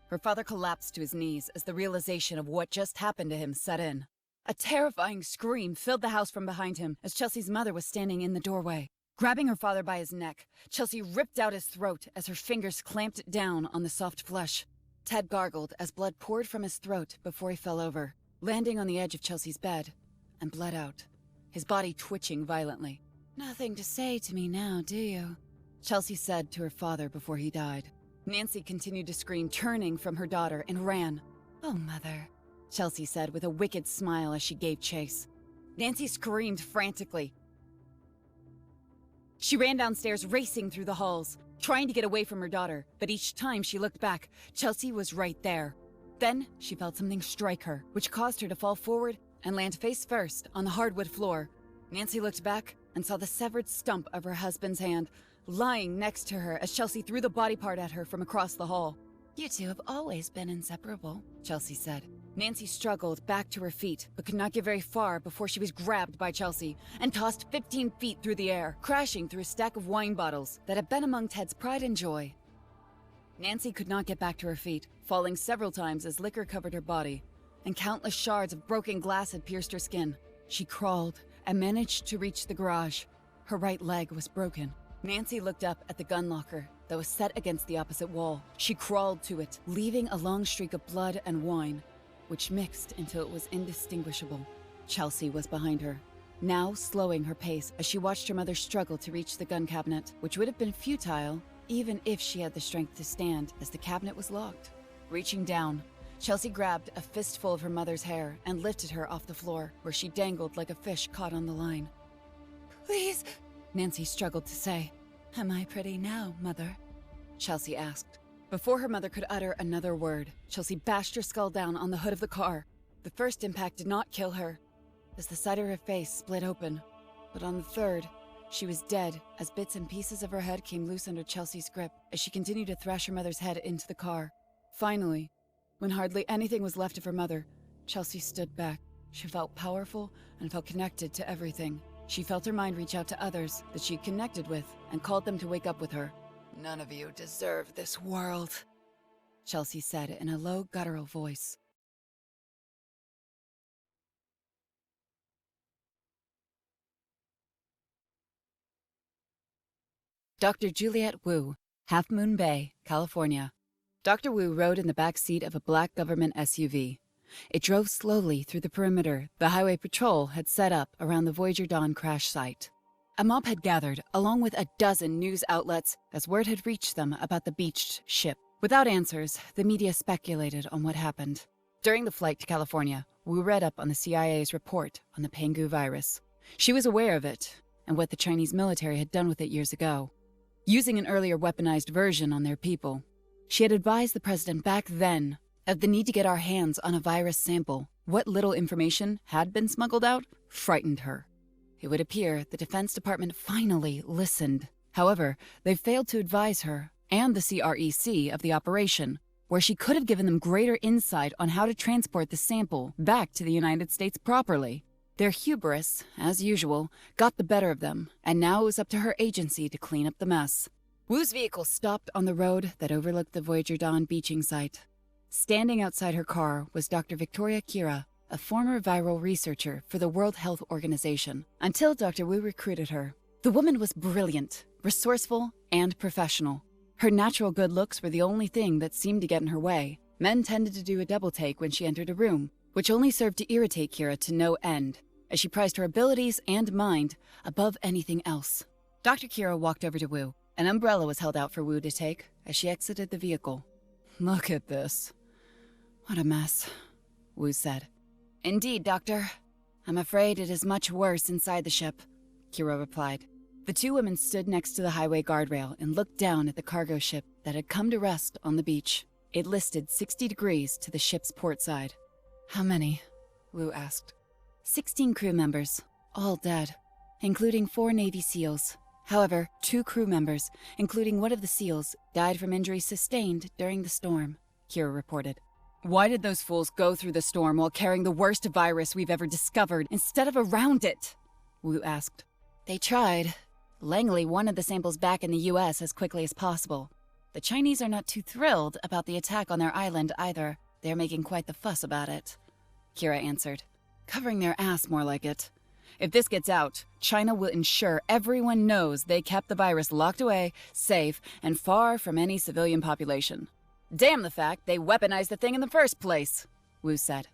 Her father collapsed to his knees as the realization of what just happened to him set in. A terrifying scream filled the house from behind him as Chelsey's mother was standing in the doorway. Grabbing her father by his neck, Chelsey ripped out his throat as her fingers clamped down on the soft flesh. Ted gargled as blood poured from his throat before he fell over, landing on the edge of Chelsey's bed, and bled out, his body twitching violently. Nothing to say to me now, do you? Chelsey said to her father before he died. Nancy continued to scream, turning from her daughter, and ran. Oh, Mother. Chelsey said with a wicked smile as she gave chase. Nancy screamed frantically. She ran downstairs, racing through the halls, trying to get away from her daughter, but each time she looked back, Chelsey was right there. Then she felt something strike her, which caused her to fall forward and land face first on the hardwood floor. Nancy looked back and saw the severed stump of her husband's hand lying next to her as Chelsey threw the body part at her from across the hall. You two have always been inseparable, Chelsey said. Nancy struggled back to her feet, but could not get very far before she was grabbed by Chelsey and tossed 15 feet through the air, crashing through a stack of wine bottles that had been among Ted's pride and joy. Nancy could not get back to her feet, falling several times as liquor covered her body, and countless shards of broken glass had pierced her skin. She crawled and managed to reach the garage. Her right leg was broken. Nancy looked up at the gun locker that was set against the opposite wall. She crawled to it, leaving a long streak of blood and wine, which mixed until it was indistinguishable. Chelsey was behind her, now slowing her pace as she watched her mother struggle to reach the gun cabinet, which would have been futile even if she had the strength to stand, as the cabinet was locked. Reaching down, Chelsey grabbed a fistful of her mother's hair and lifted her off the floor, where she dangled like a fish caught on the line. Please, Nancy struggled to say. Am I pretty now, Mother? Chelsey asked. Before her mother could utter another word, Chelsey bashed her skull down on the hood of the car. The first impact did not kill her, as the side of her face split open. But on the third, she was dead, as bits and pieces of her head came loose under Chelsey's grip as she continued to thrash her mother's head into the car. Finally, when hardly anything was left of her mother, Chelsey stood back. She felt powerful and felt connected to everything. She felt her mind reach out to others that she connected with and called them to wake up with her. None of you deserve this world, Chelsey said in a low, guttural voice. Dr. Juliet Wu, Half Moon Bay, California. Dr. Wu rode in the back seat of a black government SUV. It drove slowly through the perimeter the highway patrol had set up around the Voyager Dawn crash site. A mob had gathered, along with a dozen news outlets, as word had reached them about the beached ship. Without answers, the media speculated on what happened. During the flight to California, Wu read up on the CIA's report on the Pangu Virus. She was aware of it, and what the Chinese military had done with it years ago, using an earlier weaponized version on their people. She had advised the president back then of the need to get our hands on a virus sample. What little information had been smuggled out frightened her. It would appear the Defense Department finally listened. However, they failed to advise her and the CREC of the operation, where she could have given them greater insight on how to transport the sample back to the United States properly. Their hubris, as usual, got the better of them, and now it was up to her agency to clean up the mess. Wu's vehicle stopped on the road that overlooked the Voyager Dawn beaching site. Standing outside her car was Dr. Victoria Kira, a former viral researcher for the World Health Organization, until Dr. Wu recruited her. The woman was brilliant, resourceful, and professional. Her natural good looks were the only thing that seemed to get in her way. Men tended to do a double take when she entered a room, which only served to irritate Kira to no end, as she prized her abilities and mind above anything else. Dr. Kira walked over to Wu. An umbrella was held out for Wu to take as she exited the vehicle. Look at this. What a mess, Wu said. Indeed, Doctor. I'm afraid it is much worse inside the ship, Kira replied. The two women stood next to the highway guardrail and looked down at the cargo ship that had come to rest on the beach. It listed 60 degrees to the ship's port side. How many? Wu asked. 16 crew members, all dead, including 4 Navy SEALs. However, 2 crew members, including one of the SEALs, died from injuries sustained during the storm, Kira reported. Why did those fools go through the storm while carrying the worst virus we've ever discovered instead of around it? Wu asked. They tried. Langley wanted the samples back in the US as quickly as possible. The Chinese are not too thrilled about the attack on their island either. They're making quite the fuss about it, Kira answered. Covering their ass, more like it. If this gets out, China will ensure everyone knows they kept the virus locked away, safe, and far from any civilian population. Damn the fact they weaponized the thing in the first place, Wu said.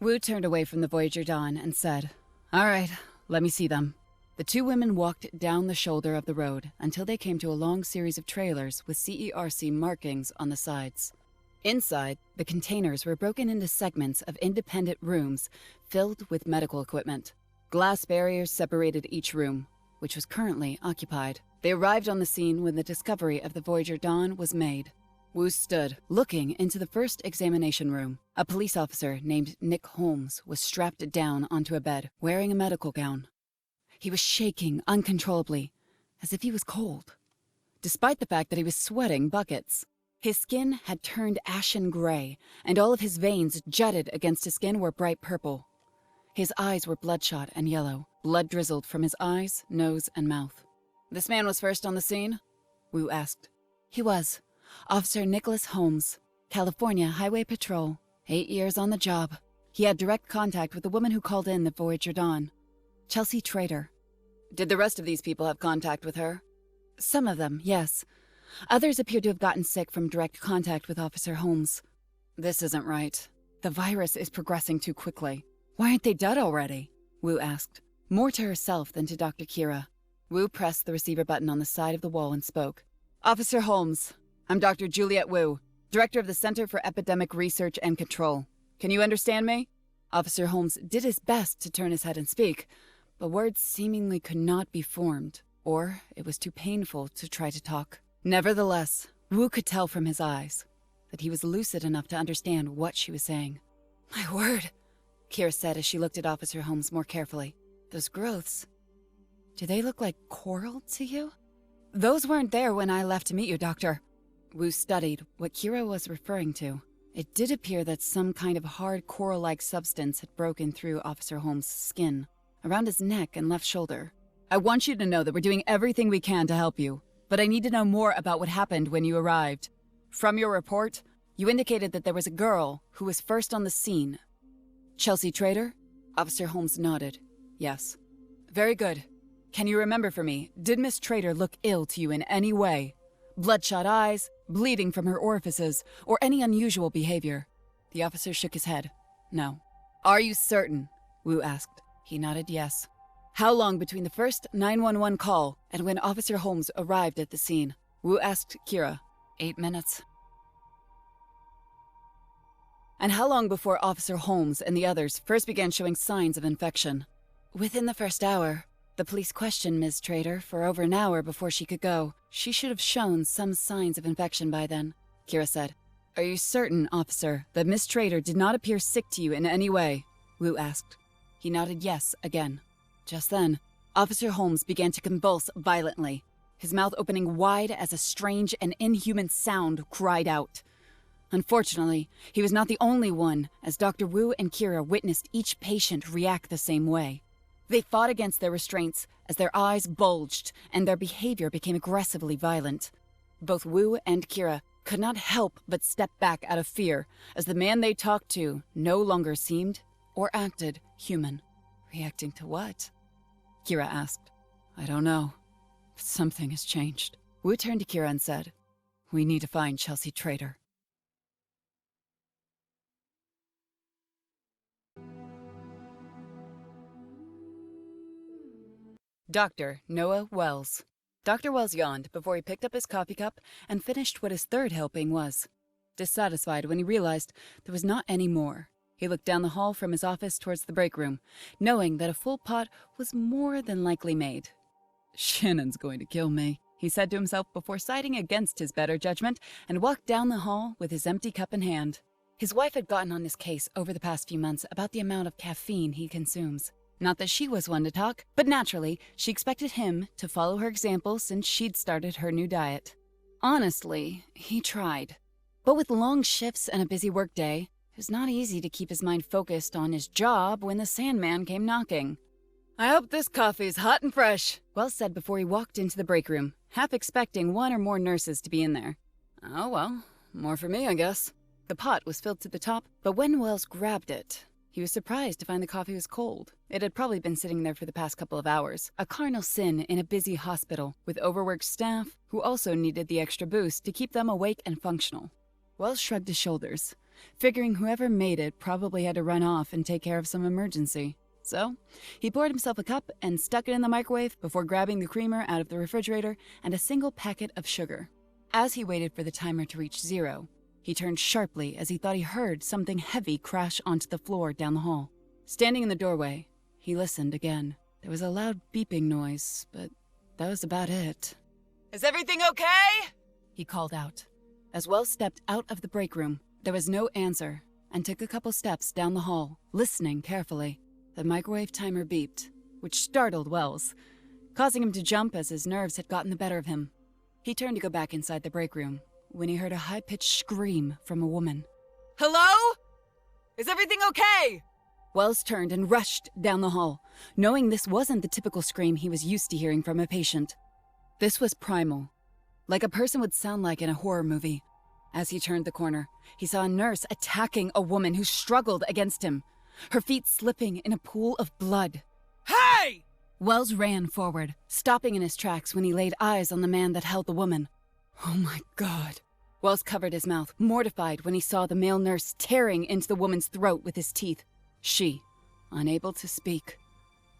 Wu turned away from the Voyager Dawn and said, All right, let me see them. The two women walked down the shoulder of the road until they came to a long series of trailers with CERC markings on the sides. Inside, the containers were broken into segments of independent rooms filled with medical equipment. Glass barriers separated each room, which was currently occupied. They arrived on the scene when the discovery of the Voyager Dawn was made. Wu stood, looking into the first examination room. A police officer named Nick Holmes was strapped down onto a bed, wearing a medical gown. He was shaking uncontrollably, as if he was cold, despite the fact that he was sweating buckets. His skin had turned ashen gray, and all of his veins jutted against his skin were bright purple. His eyes were bloodshot and yellow. Blood drizzled from his eyes, nose, and mouth. "This man was first on the scene?" Wu asked. "He was. Officer Nicholas Holmes, California Highway Patrol. 8 years on the job. He had direct contact with the woman who called in the Voyager Dawn, Chelsey Trader." "Did the rest of these people have contact with her?" "Some of them, yes. Others appear to have gotten sick from direct contact with Officer Holmes." "This isn't right. The virus is progressing too quickly. Why aren't they dead already?" Wu asked, more to herself than to Dr. Kira. Wu pressed the receiver button on the side of the wall and spoke. "Officer Holmes, I'm Dr. Juliet Wu, Director of the Center for Epidemic Research and Control. Can you understand me?" Officer Holmes did his best to turn his head and speak, but words seemingly could not be formed, or it was too painful to try to talk. Nevertheless, Wu could tell from his eyes that he was lucid enough to understand what she was saying. "My word," Kira said as she looked at Officer Holmes more carefully. "Those growths, do they look like coral to you?" "Those weren't there when I left to meet you, Doctor." Wu studied what Kira was referring to. It did appear that some kind of hard coral-like substance had broken through Officer Holmes' skin, around his neck and left shoulder. "I want you to know that we're doing everything we can to help you, but I need to know more about what happened when you arrived. From your report, you indicated that there was a girl who was first on the scene. Chelsey Trader?" Officer Holmes nodded. "Yes." "Very good. Can you remember for me, did Miss Trader look ill to you in any way? Bloodshot eyes, bleeding from her orifices, or any unusual behavior?" The officer shook his head. "No." "Are you certain?" Wu asked. He nodded yes. "How long between the first 911 call and when Officer Holmes arrived at the scene?" Wu asked Kira. 8 minutes. "And how long before Officer Holmes and the others first began showing signs of infection?" "Within the first hour. The police questioned Ms. Trader for over an hour before she could go. She should have shown some signs of infection by then," Kira said. "Are you certain, officer, that Miss Trader did not appear sick to you in any way?" Wu asked. He nodded yes again. Just then, Officer Holmes began to convulse violently, his mouth opening wide as a strange and inhuman sound cried out. Unfortunately, he was not the only one, as Dr. Wu and Kira witnessed each patient react the same way. They fought against their restraints as their eyes bulged and their behavior became aggressively violent. Both Wu and Kira could not help but step back out of fear, as the man they talked to no longer seemed or acted human. "Reacting to what?" Kira asked. "I don't know, but something has changed." Wu turned to Kira and said, "We need to find Chelsey Trader." Dr. Noah Wells. Dr. Wells yawned before he picked up his coffee cup and finished what his third helping was. Dissatisfied when he realized there was not any more, he looked down the hall from his office towards the break room, knowing that a full pot was more than likely made. "Shannon's going to kill me," he said to himself before siding against his better judgment and walked down the hall with his empty cup in hand. His wife had gotten on his case over the past few months about the amount of caffeine he consumes. Not that she was one to talk, but naturally, she expected him to follow her example since she'd started her new diet. Honestly, he tried. But with long shifts and a busy workday, it was not easy to keep his mind focused on his job when the Sandman came knocking. "I hope this coffee's hot and fresh," Wells said before he walked into the break room, half expecting one or more nurses to be in there. "Oh well, more for me, I guess." The pot was filled to the top, but when Wells grabbed it, he was surprised to find the coffee was cold. It had probably been sitting there for the past couple of hours, a cardinal sin in a busy hospital with overworked staff who also needed the extra boost to keep them awake and functional. Wells shrugged his shoulders, figuring whoever made it probably had to run off and take care of some emergency. So, he poured himself a cup and stuck it in the microwave before grabbing the creamer out of the refrigerator and a single packet of sugar. As he waited for the timer to reach 0, He turned sharply as he thought he heard something heavy crash onto the floor down the hall. Standing in the doorway, he listened again. There was a loud beeping noise, but that was about it. Is everything okay? He called out. As Wells stepped out of the break room, there was no answer, and took a couple steps down the hall, listening carefully. The microwave timer beeped, which startled Wells, causing him to jump as his nerves had gotten the better of him. He turned to go back inside the break room when he heard a high-pitched scream from a woman. Hello? Is everything okay? Wells turned and rushed down the hall, knowing this wasn't the typical scream he was used to hearing from a patient. This was primal, like a person would sound like in a horror movie. As he turned the corner, he saw a nurse attacking a woman who struggled against him, her feet slipping in a pool of blood. Hey! Wells ran forward, stopping in his tracks when he laid eyes on the man that held the woman. Oh my God. Wells covered his mouth, mortified when he saw the male nurse tearing into the woman's throat with his teeth. She, unable to speak.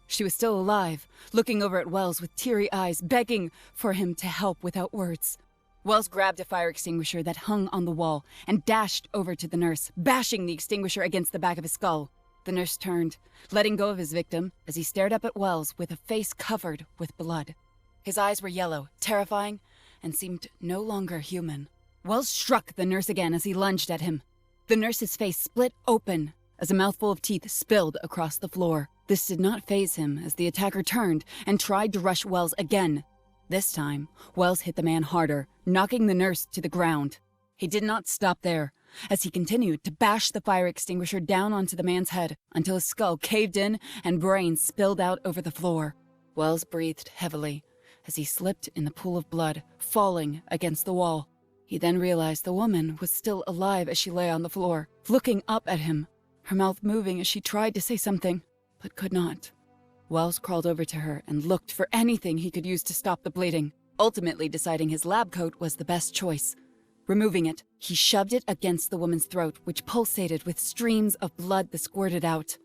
She was still alive, looking over at Wells with teary eyes, begging for him to help without words. Wells grabbed a fire extinguisher that hung on the wall and dashed over to the nurse, bashing the extinguisher against the back of his skull. The nurse turned, letting go of his victim as he stared up at Wells with a face covered with blood. His eyes were yellow, terrifying, and seemed no longer human. Wells struck the nurse again as he lunged at him. The nurse's face split open as a mouthful of teeth spilled across the floor. This did not faze him as the attacker turned and tried to rush Wells again. This time, Wells hit the man harder, knocking the nurse to the ground. He did not stop there, as he continued to bash the fire extinguisher down onto the man's head until his skull caved in and brains spilled out over the floor. Wells breathed heavily as he slipped in the pool of blood, falling against the wall. He then realized the woman was still alive as she lay on the floor, looking up at him, her mouth moving as she tried to say something, but could not. Wells crawled over to her and looked for anything he could use to stop the bleeding, ultimately deciding his lab coat was the best choice. Removing it, he shoved it against the woman's throat, which pulsated with streams of blood that squirted out.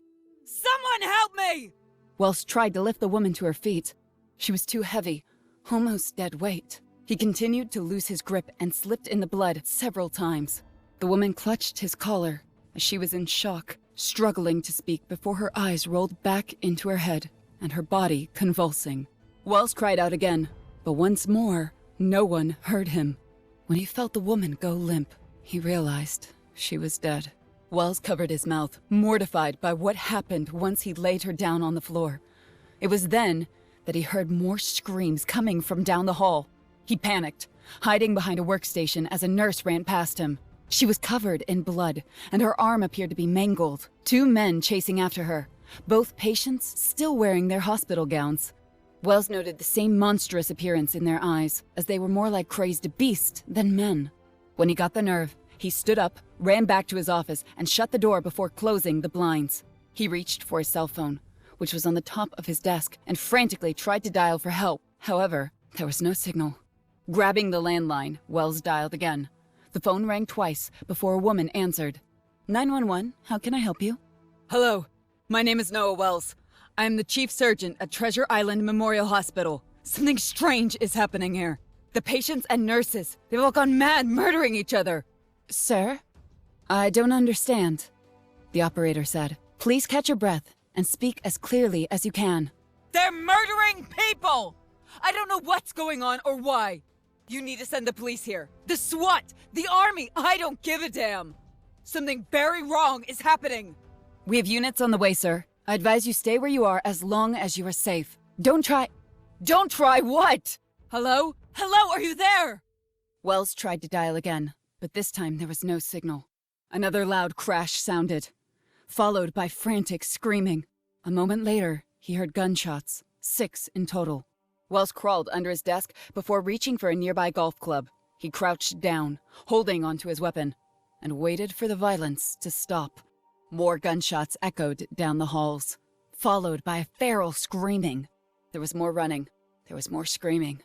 Someone help me! Wells tried to lift the woman to her feet. She was too heavy, almost dead weight. He continued to lose his grip and slipped in the blood several times. The woman clutched his collar as she was in shock, struggling to speak before her eyes rolled back into her head and her body convulsing. Wells cried out again, but once more, no one heard him. When he felt the woman go limp, he realized she was dead. Wells covered his mouth, mortified by what happened once he laid her down on the floor. It was then that he heard more screams coming from down the hall. He panicked, hiding behind a workstation as a nurse ran past him. She was covered in blood, and her arm appeared to be mangled. 2 men chasing after her, both patients still wearing their hospital gowns. Wells noted the same monstrous appearance in their eyes, as they were more like crazed beasts than men. When he got the nerve, he stood up, ran back to his office, and shut the door before closing the blinds. He reached for his cell phone, which was on the top of his desk, and frantically tried to dial for help. However, there was no signal. Grabbing the landline, Wells dialed again. The phone rang twice before a woman answered. 911, how can I help you? Hello, my name is Noah Wells. I am the chief surgeon at Treasure Island Memorial Hospital. Something strange is happening here. The patients and nurses, they've all gone mad, murdering each other. Sir? I don't understand, the operator said. Please catch your breath and speak as clearly as you can. They're murdering people! I don't know what's going on or why. You need to send the police here. The SWAT! The army! I don't give a damn! Something very wrong is happening! We have units on the way, sir. I advise you stay where you are as long as you are safe. Don't try what? Hello? Hello, are you there? Wells tried to dial again, but this time there was no signal. Another loud crash sounded, followed by frantic screaming. A moment later, he heard gunshots, 6 in total. Wells crawled under his desk before reaching for a nearby golf club. He crouched down, holding onto his weapon, and waited for the violence to stop. More gunshots echoed down the halls, followed by a feral screaming. There was more running. There was more screaming.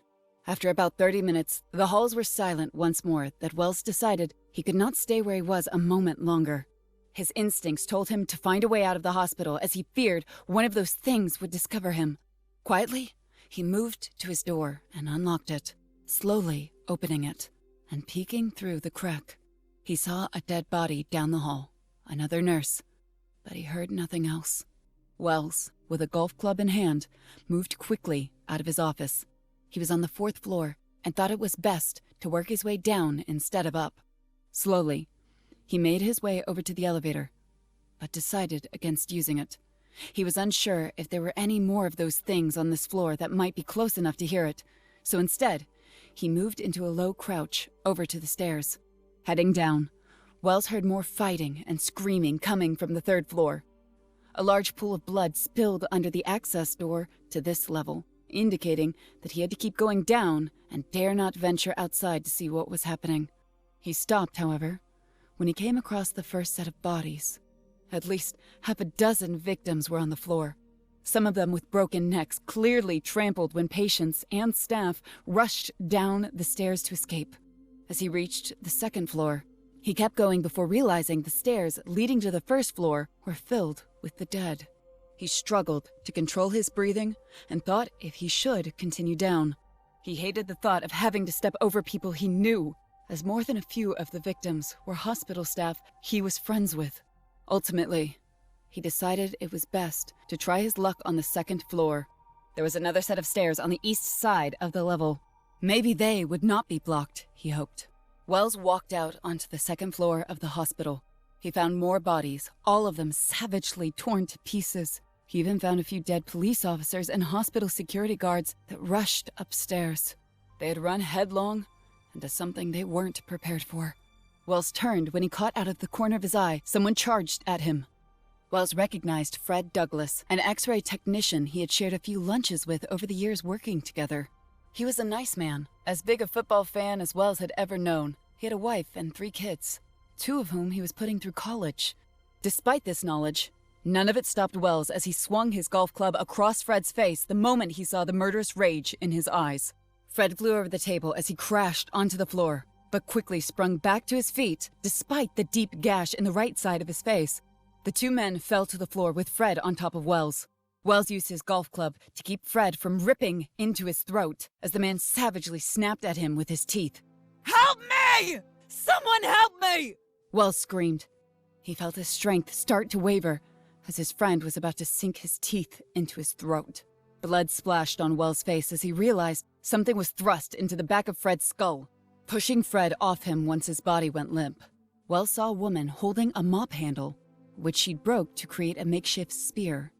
After about 30 minutes, the halls were silent once more that Wells decided he could not stay where he was a moment longer. His instincts told him to find a way out of the hospital as he feared one of those things would discover him. Quietly, he moved to his door and unlocked it, slowly opening it and peeking through the crack. He saw a dead body down the hall, another nurse, but he heard nothing else. Wells, with a golf club in hand, moved quickly out of his office. He was on the 4th floor and thought it was best to work his way down instead of up. Slowly, he made his way over to the elevator, but decided against using it. He was unsure if there were any more of those things on this floor that might be close enough to hear it, so instead, he moved into a low crouch over to the stairs. Heading down, Wells heard more fighting and screaming coming from the 3rd floor. A large pool of blood spilled under the access door to this level, indicating that he had to keep going down and dare not venture outside to see what was happening. He stopped, however, when he came across the first set of bodies. At least half a dozen victims were on the floor, some of them with broken necks, clearly trampled when patients and staff rushed down the stairs to escape. As he reached the 2nd floor, he kept going before realizing the stairs leading to the 1st floor were filled with the dead. He struggled to control his breathing and thought if he should continue down. He hated the thought of having to step over people he knew, as more than a few of the victims were hospital staff he was friends with. Ultimately, he decided it was best to try his luck on the 2nd floor. There was another set of stairs on the east side of the level. Maybe they would not be blocked, he hoped. Wells walked out onto the 2nd floor of the hospital. He found more bodies, all of them savagely torn to pieces. He even found a few dead police officers and hospital security guards that rushed upstairs. They had run headlong into something they weren't prepared for. Wells turned when he caught out of the corner of his eye someone charged at him. Wells recognized Fred Douglas, an X-ray technician he had shared a few lunches with over the years working together. He was a nice man, as big a football fan as Wells had ever known. He had a wife and 3 kids, 2 of whom he was putting through college. Despite this knowledge, none of it stopped Wells as he swung his golf club across Fred's face the moment he saw the murderous rage in his eyes. Fred flew over the table as he crashed onto the floor, but quickly sprung back to his feet despite the deep gash in the right side of his face. The 2 men fell to the floor with Fred on top of Wells. Wells used his golf club to keep Fred from ripping into his throat as the man savagely snapped at him with his teeth. Help me! Someone help me! Wells screamed. He felt his strength start to waver as his friend was about to sink his teeth into his throat. Blood splashed on Wells' face as he realized something was thrust into the back of Fred's skull, pushing Fred off him once his body went limp. Wells saw a woman holding a mop handle, which she'd broke to create a makeshift spear.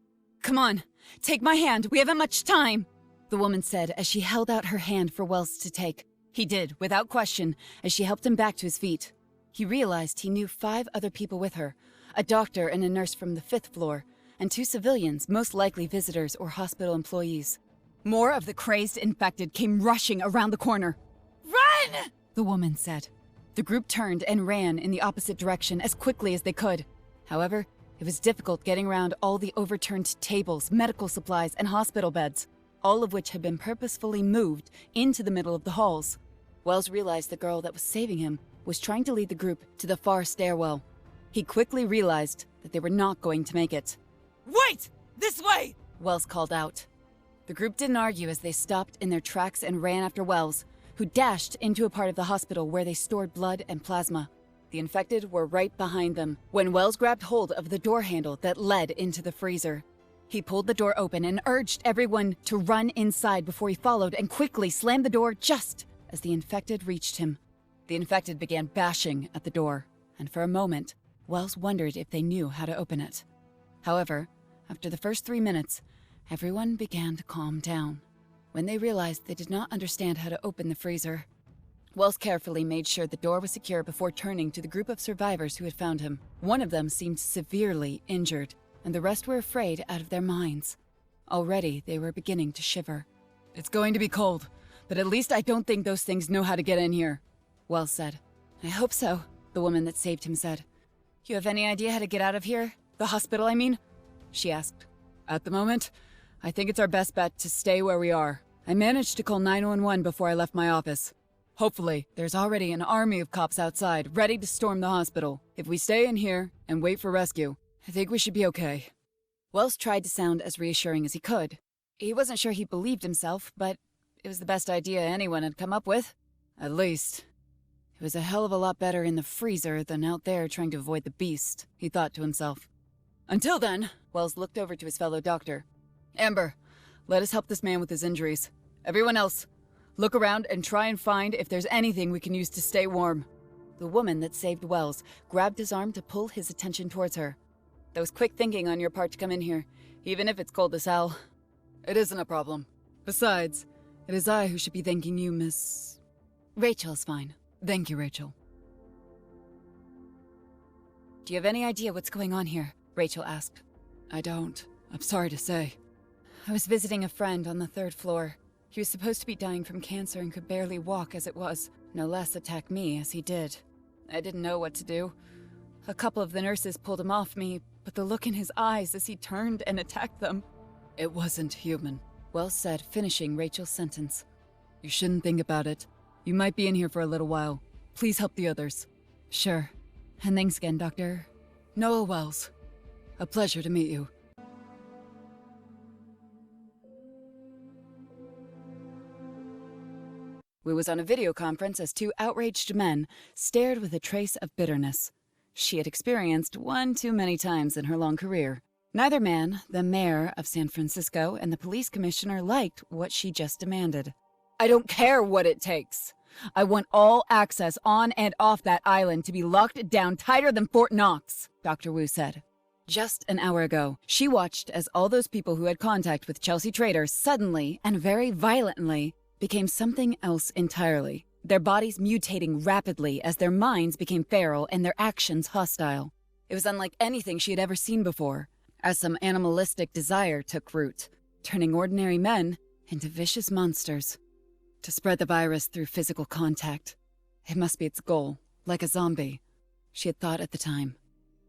"Come on, take my hand, we haven't much time," the woman said as she held out her hand for Wells to take. He did, without question, as she helped him back to his feet. He realized he knew 5 other people with her, a doctor and a nurse from the 5th floor, and 2 civilians, most likely visitors or hospital employees. More of the crazed infected came rushing around the corner. Run! The woman said. The group turned and ran in the opposite direction as quickly as they could. However, it was difficult getting around all the overturned tables, medical supplies, and hospital beds, all of which had been purposefully moved into the middle of the halls. Wells realized the girl that was saving him was trying to lead the group to the far stairwell. He quickly realized that they were not going to make it. Wait! This way! Wells called out. The group didn't argue as they stopped in their tracks and ran after Wells, who dashed into a part of the hospital where they stored blood and plasma. The infected were right behind them when Wells grabbed hold of the door handle that led into the freezer. He pulled the door open and urged everyone to run inside before he followed and quickly slammed the door just as the infected reached him. The infected began bashing at the door, and for a moment, Wells wondered if they knew how to open it. However, after the first 3 minutes, everyone began to calm down. When they realized they did not understand how to open the freezer, Wells carefully made sure the door was secure before turning to the group of survivors who had found him. One of them seemed severely injured, and the rest were afraid out of their minds. Already, they were beginning to shiver. "It's going to be cold, but at least I don't think those things know how to get in here," Wells said. "I hope so," the woman that saved him said. "You have any idea how to get out of here? The hospital, I mean?" she asked. "At the moment, I think it's our best bet to stay where we are. I managed to call 911 before I left my office. Hopefully, there's already an army of cops outside, ready to storm the hospital. If we stay in here and wait for rescue, I think we should be okay." Wells tried to sound as reassuring as he could. He wasn't sure he believed himself, but it was the best idea anyone had come up with. At least, It was a hell of a lot better in the freezer than out there trying to avoid the beast, he thought to himself. Until then, Wells looked over to his fellow doctor. Amber, let us help this man with his injuries. Everyone else, look around and try and find if there's anything we can use to stay warm. The woman that saved Wells grabbed his arm to pull his attention towards her. That was quick thinking on your part to come in here, even if it's cold as hell. It isn't a problem. Besides, it is I who should be thanking you, Miss... Rachel's fine. Thank you, Rachel. Do you have any idea what's going on here? Rachel asked. I don't. I'm sorry to say. I was visiting a friend on the 3rd floor. He was supposed to be dying from cancer and could barely walk as it was. No less attack me as he did. I didn't know what to do. A couple of the nurses pulled him off me, but the look in his eyes as he turned and attacked them... It wasn't human, Wells said, finishing Rachel's sentence. You shouldn't think about it. You might be in here for a little while. Please help the others. Sure. And thanks again, Dr. Noah Wells. A pleasure to meet you. We was on a video conference as 2 outraged men stared with a trace of bitterness she had experienced one too many times in her long career. Neither man, the mayor of San Francisco and the police commissioner, liked what she just demanded. I don't care what it takes. I want all access on and off that island to be locked down tighter than Fort Knox, Dr. Wu said. Just an hour ago, she watched as all those people who had contact with Chelsey traders suddenly and very violently became something else entirely, their bodies mutating rapidly as their minds became feral and their actions hostile. It was unlike anything she had ever seen before, as some animalistic desire took root, turning ordinary men into vicious monsters. To spread the virus through physical contact. It must be its goal, like a zombie, she had thought at the time.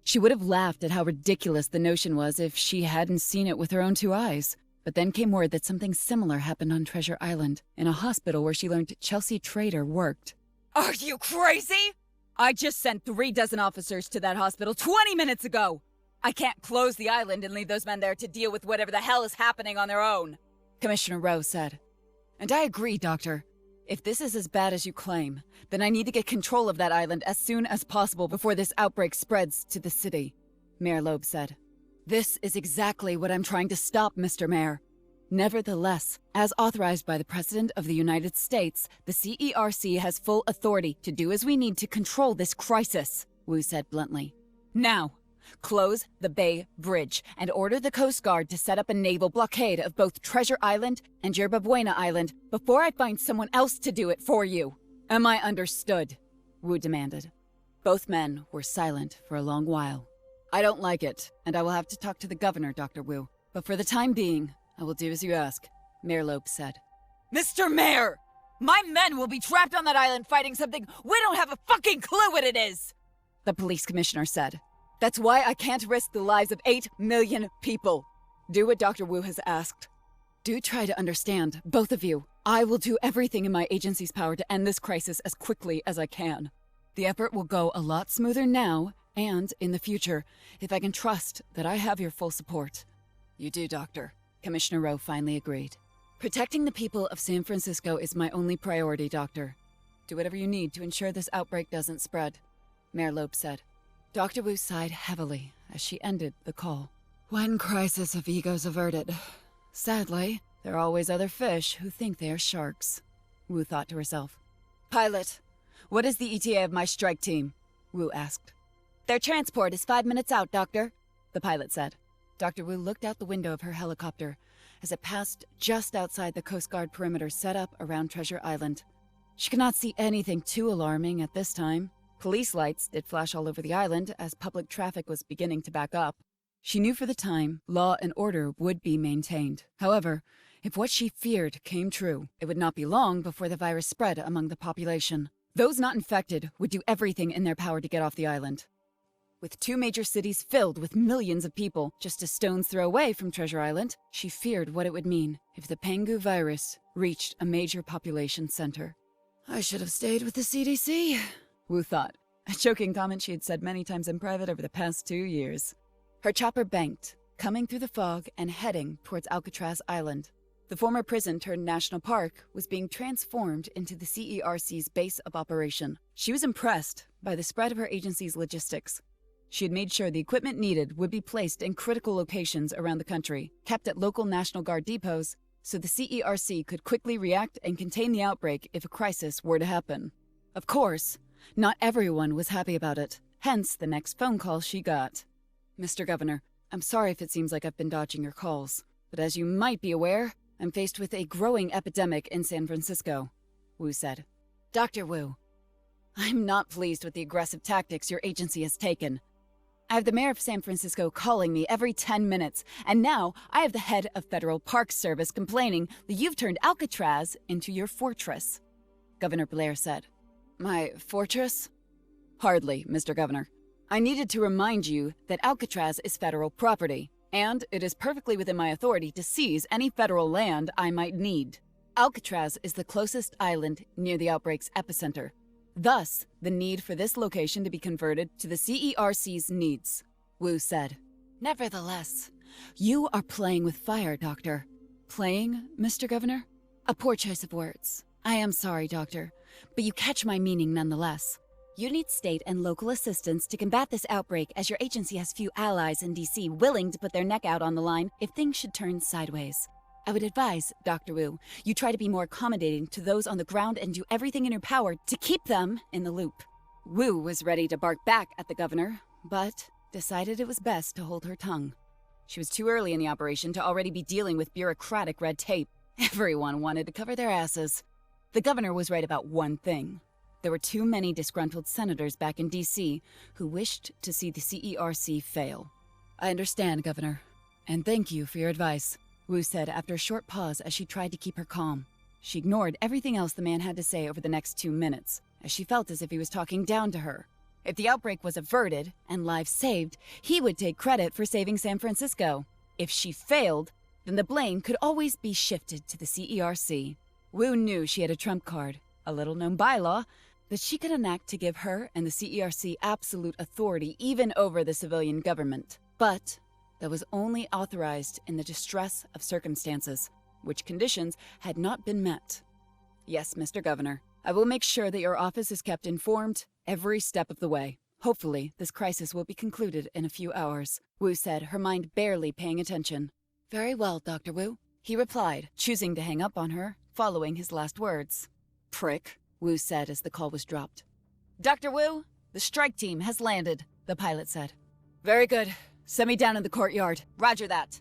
She would have laughed at how ridiculous the notion was if she hadn't seen it with her own 2 eyes. But then came word that something similar happened on Treasure Island, in a hospital where she learned Chelsey Trader worked. Are you crazy? I just sent 3 dozen officers to that hospital 20 minutes ago! I can't close the island and leave those men there to deal with whatever the hell is happening on their own, Commissioner Rowe said. And I agree, Doctor. If this is as bad as you claim, then I need to get control of that island as soon as possible before this outbreak spreads to the city, Mayor Loeb said. This is exactly what I'm trying to stop, Mr. Mayor. Nevertheless, as authorized by the President of the United States, the CERC has full authority to do as we need to control this crisis, Wu said bluntly. Now, close the Bay Bridge and order the Coast Guard to set up a naval blockade of both Treasure Island and Yerba Buena Island before I find someone else to do it for you. Am I understood? Wu demanded. Both men were silent for a long while. I don't like it, and I will have to talk to the governor, Dr. Wu. But for the time being, I will do as you ask, Mayor Loeb said. Mr. Mayor! My men will be trapped on that island fighting something we don't have a fucking clue what it is! The police commissioner said. That's why I can't risk the lives of 8 million people. Do what Dr. Wu has asked. Do try to understand, both of you. I will do everything in my agency's power to end this crisis as quickly as I can. The effort will go a lot smoother now and in the future if I can trust that I have your full support. You do, Doctor. Commissioner Rowe finally agreed. Protecting the people of San Francisco is my only priority, Doctor. Do whatever you need to ensure this outbreak doesn't spread, Mayor Loeb said. Dr. Wu sighed heavily as she ended the call. One crisis of egos averted. Sadly, there are always other fish who think they are sharks, Wu thought to herself. Pilot, what is the ETA of my strike team? Wu asked. Their transport is 5 minutes out, Doctor, the pilot said. Dr. Wu looked out the window of her helicopter as it passed just outside the Coast Guard perimeter set up around Treasure Island. She could not see anything too alarming at this time. Police lights did flash all over the island as public traffic was beginning to back up. She knew for the time, law and order would be maintained. However, if what she feared came true, it would not be long before the virus spread among the population. Those not infected would do everything in their power to get off the island. With 2 major cities filled with millions of people just a stone's throw away from Treasure Island, she feared what it would mean if the Pangu Virus reached a major population center. I should have stayed with the CDC, Wu thought, a joking comment she had said many times in private over the past 2 years. Her chopper banked, coming through the fog and heading towards Alcatraz Island. The former prison turned national park was being transformed into the CERC's base of operation. She was impressed by the spread of her agency's logistics. She had made sure the equipment needed would be placed in critical locations around the country, kept at local National Guard depots, so the CERC could quickly react and contain the outbreak if a crisis were to happen. Of course, not everyone was happy about it, hence the next phone call she got. Mr. Governor, I'm sorry if it seems like I've been dodging your calls, but as you might be aware, I'm faced with a growing epidemic in San Francisco, Wu said. Dr. Wu, I'm not pleased with the aggressive tactics your agency has taken. I have the mayor of San Francisco calling me every 10 minutes, and now I have the head of Federal Park Service complaining that you've turned Alcatraz into your fortress, Governor Blair said. My fortress? Hardly, Mr. Governor. I needed to remind you that Alcatraz is federal property, and it is perfectly within my authority to seize any federal land I might need. Alcatraz is the closest island near the outbreak's epicenter. Thus, the need for this location to be converted to the CERC's needs, Wu said. Nevertheless, you are playing with fire, Doctor. Playing, Mr. Governor? A poor choice of words. I am sorry, Doctor, but you catch my meaning nonetheless. You need state and local assistance to combat this outbreak, as your agency has few allies in D.C. willing to put their neck out on the line if things should turn sideways. I would advise, Dr. Wu, you try to be more accommodating to those on the ground and do everything in your power to keep them in the loop. Wu was ready to bark back at the governor, but decided it was best to hold her tongue. She was too early in the operation to already be dealing with bureaucratic red tape. Everyone wanted to cover their asses. The governor was right about one thing. There were too many disgruntled senators back in D.C. who wished to see the CERC fail. I understand, Governor, and thank you for your advice, Wu said after a short pause as she tried to keep her calm. She ignored everything else the man had to say over the next 2 minutes, as she felt as if he was talking down to her. If the outbreak was averted and lives saved, he would take credit for saving San Francisco. If she failed, then the blame could always be shifted to the CERC. Wu knew she had a trump card, a little-known bylaw, that she could enact to give her and the CERC absolute authority even over the civilian government. But that was only authorized in the distress of circumstances, which conditions had not been met. Yes, Mr. Governor, I will make sure that your office is kept informed every step of the way. Hopefully, this crisis will be concluded in a few hours, Wu said, her mind barely paying attention. Very well, Dr. Wu, he replied, choosing to hang up on her, following his last words. Prick, Wu said as the call was dropped. Dr. Wu, the strike team has landed, the pilot said. Very good. Send me down in the courtyard. Roger that.